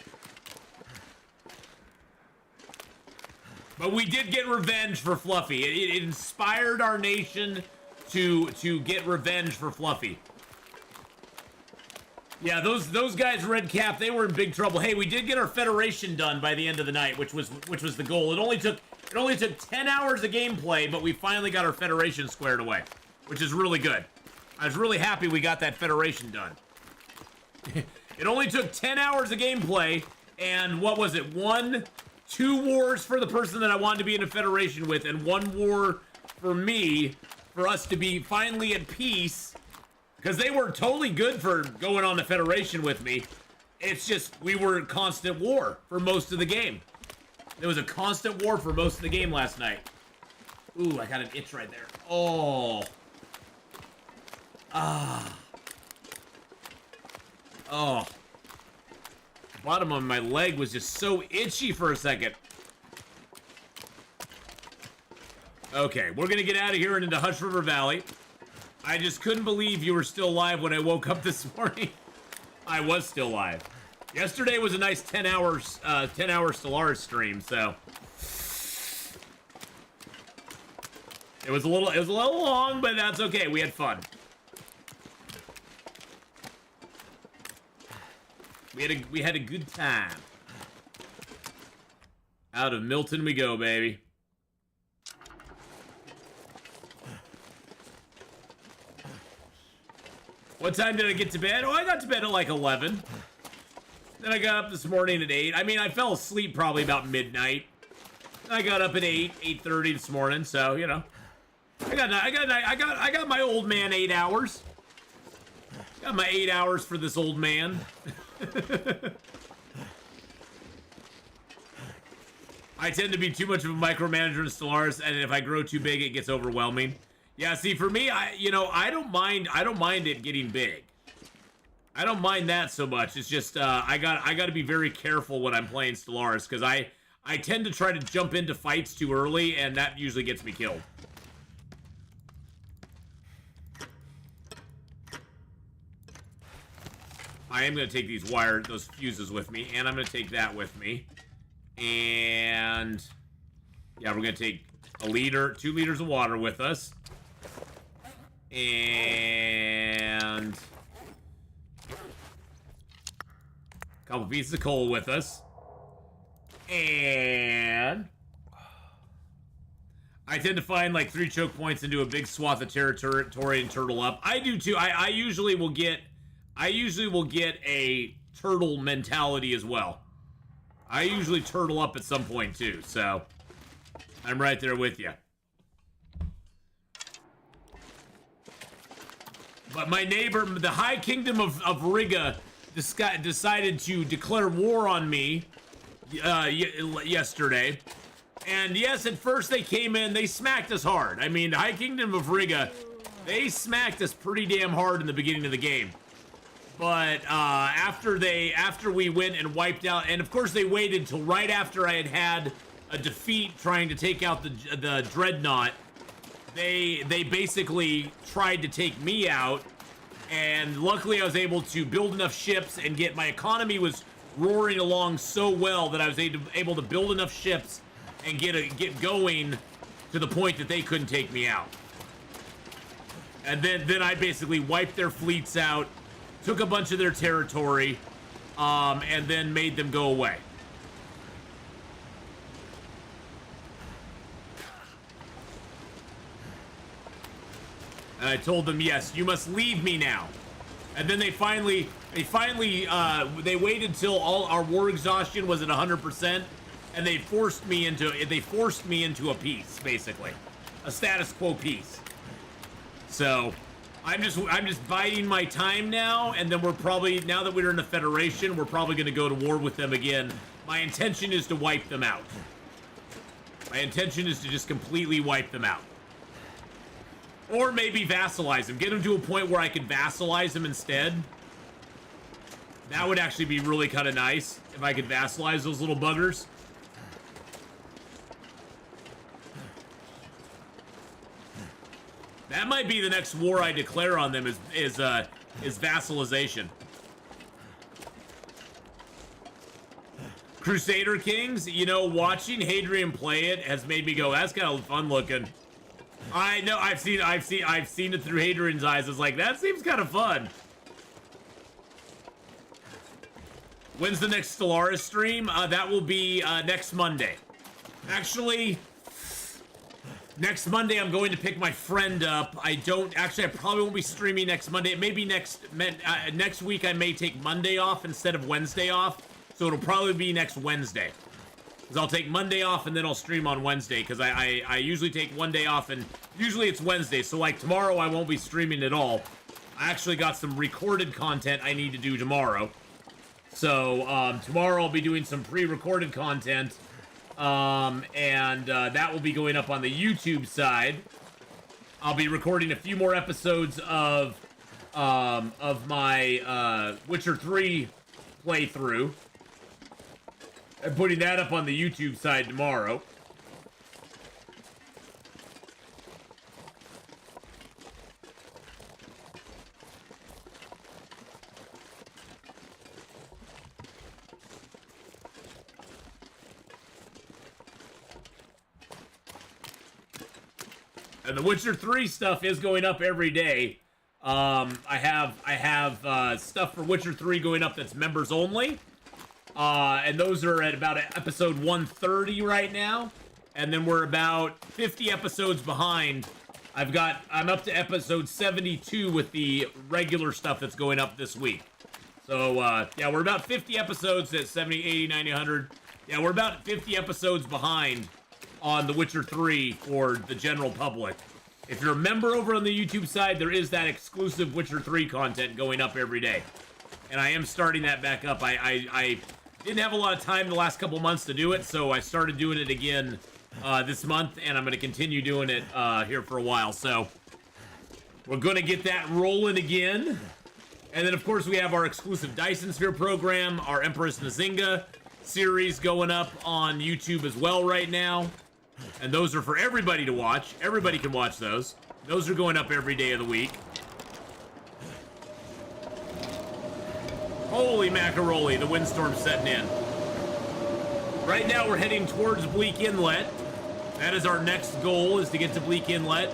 But we did get revenge for Fluffy. It inspired our nation to get revenge for Fluffy. Yeah, those guys, Red Cap, they were in big trouble. Hey, we did get our Federation done by the end of the night, which was the goal. It only took 10 hours of gameplay, but we finally got our Federation squared away, which is really good. I was really happy we got that Federation done. It only took 10 hours of gameplay, and what was it? 2 wars for the person that I wanted to be in a Federation with, and 1 war for me, for us to be finally at peace. Because they were totally good for going on the Federation with me. It's just, we were in constant war for most of the game. There was a constant war for most of the game last night. Ooh, I got an itch right there. Oh. Ah. Oh. The bottom of my leg was just so itchy for a second. Okay, we're gonna get out of here and into Hush River Valley. I just couldn't believe you were still alive when I woke up this morning. I was still alive. Yesterday was a nice 10 hours Stellaris stream, so it was a little long, but that's okay. We had fun. We had a good time. Out of Milton we go, baby. What time did I get to bed? Oh, I got to bed at like 11. Then I got up this morning at 8. I mean, I fell asleep probably about midnight. I got up at 8:30 this morning, so, you know. I got my old man 8 hours. Got my 8 hours for this old man. I tend to be too much of a micromanager in Stellaris, and if I grow too big, it gets overwhelming. Yeah, see, for me, I don't mind it getting big. I don't mind that so much. It's just I got to be very careful when I'm playing Stellaris, because I tend to try to jump into fights too early, and that usually gets me killed. I am going to take those fuses with me, and I'm going to take that with me. And yeah, we're going to take 2 liters of water with us. And a couple pieces of coal with us. And I tend to find like 3 choke points into a big swath of territory and turtle up. I do too. I usually will get a turtle mentality as well. I usually turtle up at some point too, so I'm right there with you. But my neighbor, the High Kingdom of Riga, decided to declare war on me yesterday. And yes, at first they came in, they smacked us hard. I mean, the High Kingdom of Riga, they smacked us pretty damn hard in the beginning of the game. But after we went and wiped out, and of course they waited till right after I had a defeat trying to take out the Dreadnought. They basically tried to take me out, and luckily I was able to build enough ships and my economy was roaring along so well that I was able to build enough ships and get going to the point that they couldn't take me out. And then I basically wiped their fleets out, took a bunch of their territory, and then made them go away. And I told them, yes, you must leave me now. And then they waited till all our war exhaustion was at 100%, and they forced me into a peace, basically, a status quo peace. So I'm just biding my time now, and then now that we're in the Federation, we're probably going to go to war with them again. My intention is to wipe them out. My intention is to just completely wipe them out. Or maybe vassalize them. Get them to a point where I can vassalize them instead. That would actually be really kind of nice if I could vassalize those little buggers. That might be the next war I declare on them is vassalization. Crusader Kings, you know, watching Hadrian play it has made me go, that's kind of fun looking. I know, I've seen it through Hadrian's eyes. It's like, that seems kind of fun. When's the next Stellaris stream? That will be next Monday. Actually, next Monday I'm going to pick my friend up. I probably won't be streaming next Monday. It may be next week. I may take Monday off instead of Wednesday off. So it'll probably be next Wednesday. Because I'll take Monday off and then I'll stream on Wednesday. Because I usually take one day off and usually it's Wednesday. So like tomorrow I won't be streaming at all. I actually got some recorded content I need to do tomorrow. So tomorrow I'll be doing some pre-recorded content. And that will be going up on the YouTube side. I'll be recording a few more episodes of my Witcher 3 playthrough. And putting that up on the YouTube side tomorrow. And the Witcher 3 stuff is going up every day. I have stuff for Witcher 3 going up that's members only. And those are at about episode 130 right now. And then we're about 50 episodes behind. I'm up to episode 72 with the regular stuff that's going up this week. So, yeah, we're about 50 episodes at 70, 80, 90, 100. Yeah, we're about 50 episodes behind on The Witcher 3 for the general public. If you're a member over on the YouTube side, there is that exclusive Witcher 3 content going up every day. And I am starting that back up. I didn't have a lot of time the last couple months to do it, so I started doing it again this month, and I'm going to continue doing it here for a while. So we're going to get that rolling again. And then, of course, we have our exclusive Dyson Sphere program, our Empress Nzinga series going up on YouTube as well right now. And those are for everybody to watch. Everybody can watch those. Those are going up every day of the week. Holy macaroni, the windstorm's setting in. Right now we're heading towards Bleak Inlet. That is our next goal, is to get to Bleak Inlet.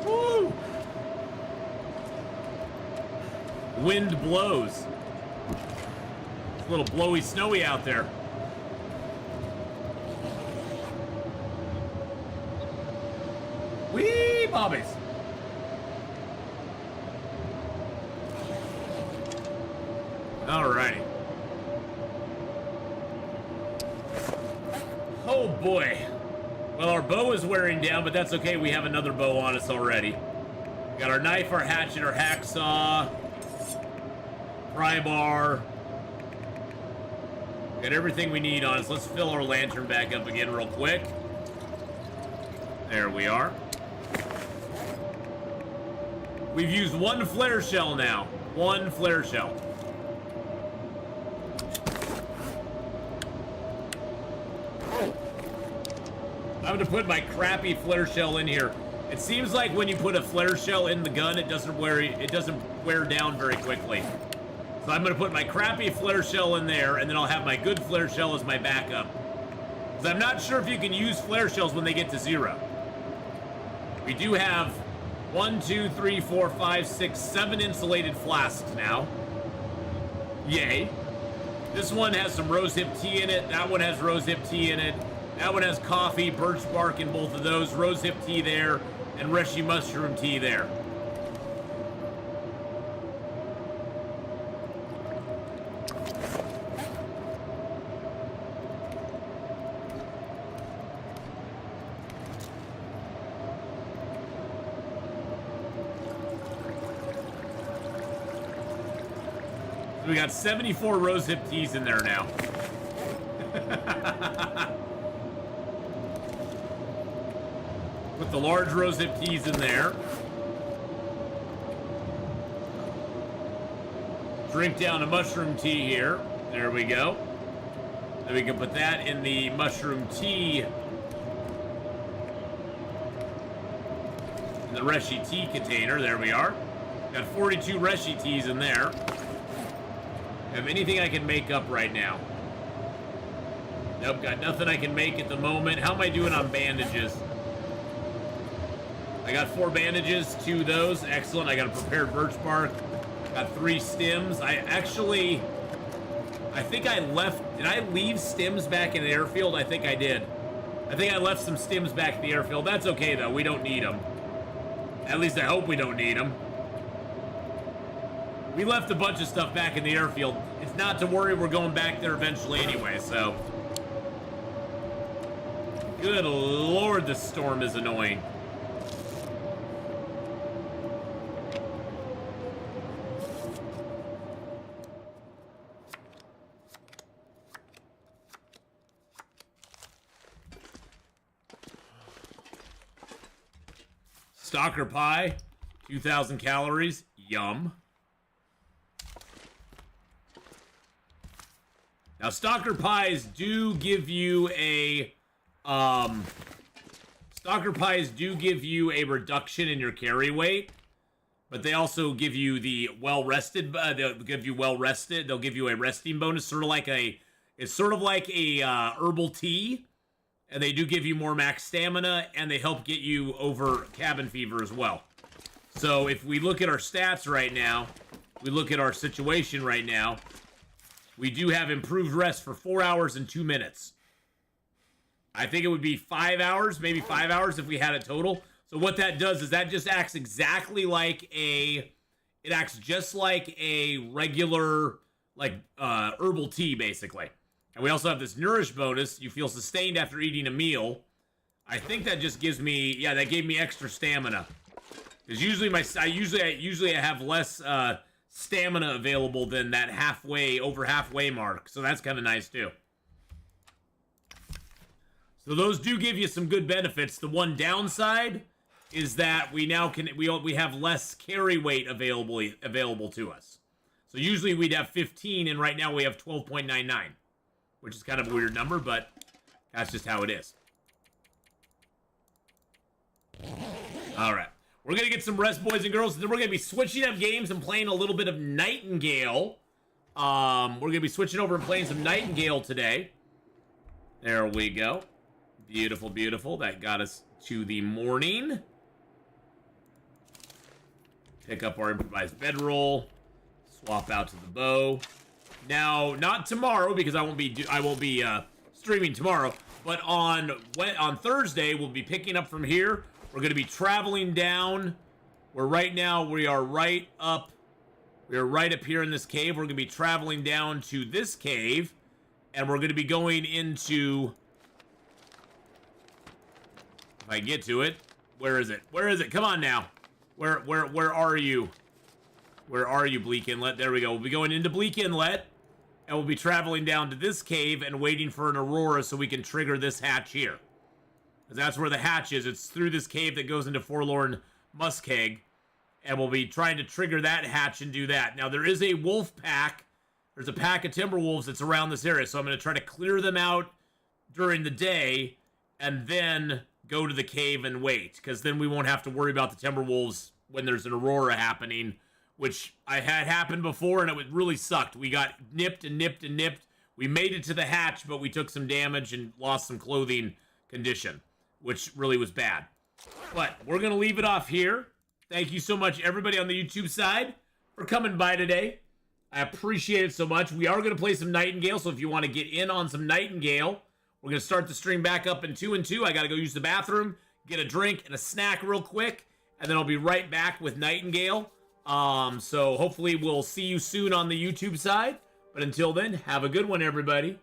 Woo! Wind blows. It's a little blowy, snowy out there. Whee, bobbies. Alrighty. Oh boy. Well, our bow is wearing down, but that's okay. We have another bow on us already. We got our knife, our hatchet, our hacksaw, pry bar. We got everything we need on us. Let's fill our lantern back up again real quick. There we are. We've used one flare shell now. One flare shell. I'm gonna put my crappy flare shell in here. It seems like when you put a flare shell in the gun, it doesn't wear down very quickly. So I'm gonna put my crappy flare shell in there, and then I'll have my good flare shell as my backup. Because I'm not sure if you can use flare shells when they get to 0. We do have 1, 2, 3, 4, 5, 6, 7 insulated flasks now. Yay. This one has some rosehip tea in it. That one has rosehip tea in it. That one has coffee, birch bark in both of those. Rosehip tea there, and reishi mushroom tea there. We got 74 rosehip teas in there now. Put the large rosehip teas in there. Drink down a mushroom tea here. There we go. Then we can put that in the mushroom tea. In the reishi tea container. There we are. Got 42 reishi teas in there. Have anything I can make up right now? Nope, got nothing I can make at the moment. How am I doing on bandages? I got 4 bandages, 2 of those. Excellent. I got a prepared birch bark. Got 3 stems. I think I left... Did I leave stems back in the airfield? I think I did. I think I left some stems back in the airfield. That's okay, though. We don't need them. At least I hope we don't need them. We left a bunch of stuff back in the airfield. It's not to worry, we're going back there eventually anyway, so. Good lord, this storm is annoying. Stalker pie, 2,000 calories, yum. Now, stalker pies do give you a, reduction in your carry weight, but they also give you the well-rested, they'll give you a resting bonus, it's sort of like a herbal tea, and they do give you more max stamina, and they help get you over cabin fever as well. So, if we look at our stats right now, we look at our situation right now, we do have improved rest for 4 hours and 2 minutes. I think it would be 5 hours, maybe 5 hours if we had a total. So what that does is that just acts exactly like it acts just like a regular, herbal tea, basically. And we also have this nourish bonus. You feel sustained after eating a meal. I think that just gives me, yeah, that gave me extra stamina. Because usually I have less, stamina available than that over halfway mark, so that's kind of nice too. So those do give you some good benefits. The one downside is that we have less carry weight available to us. So usually we'd have 15, and right now we have 12.99, which is kind of a weird number, but that's just how it is. All right. We're going to get some rest, boys and girls. Then we're going to be switching up games and playing a little bit of Nightingale. We're going to be switching over and playing some Nightingale today. There we go. Beautiful, beautiful. That got us to the morning. Pick up our improvised bedroll. Swap out to the bow. Now, not tomorrow, because I won't be streaming tomorrow. But on Thursday, we'll be picking up from here. We're going to be traveling down. We are right up here in this cave. We're going to be traveling down to this cave, and we're going to be going into, if I get to it, where is it? Where is it? Come on now. Where are you? Where are you, Bleak Inlet? There we go. We'll be going into Bleak Inlet, and we'll be traveling down to this cave and waiting for an aurora so we can trigger this hatch here. That's where the hatch is. It's through this cave that goes into Forlorn Muskeg. And we'll be trying to trigger that hatch and do that. Now, there is a wolf pack. There's a pack of timber wolves that's around this area. So I'm going to try to clear them out during the day and then go to the cave and wait. Because then we won't have to worry about the timber wolves when there's an aurora happening. Which I had happened before, and it really sucked. We got nipped and nipped and nipped. We made it to the hatch, but we took some damage and lost some clothing condition, which really was bad. But we're going to leave it off here. Thank you so much, everybody on the YouTube side, for coming by today. I appreciate it so much. We are going to play some Nightingale, so if you want to get in on some Nightingale, we're going to start the stream back up in 2 and 2. I got to go use the bathroom, get a drink and a snack real quick, and then I'll be right back with Nightingale. So hopefully we'll see you soon on the YouTube side. But until then, have a good one, everybody.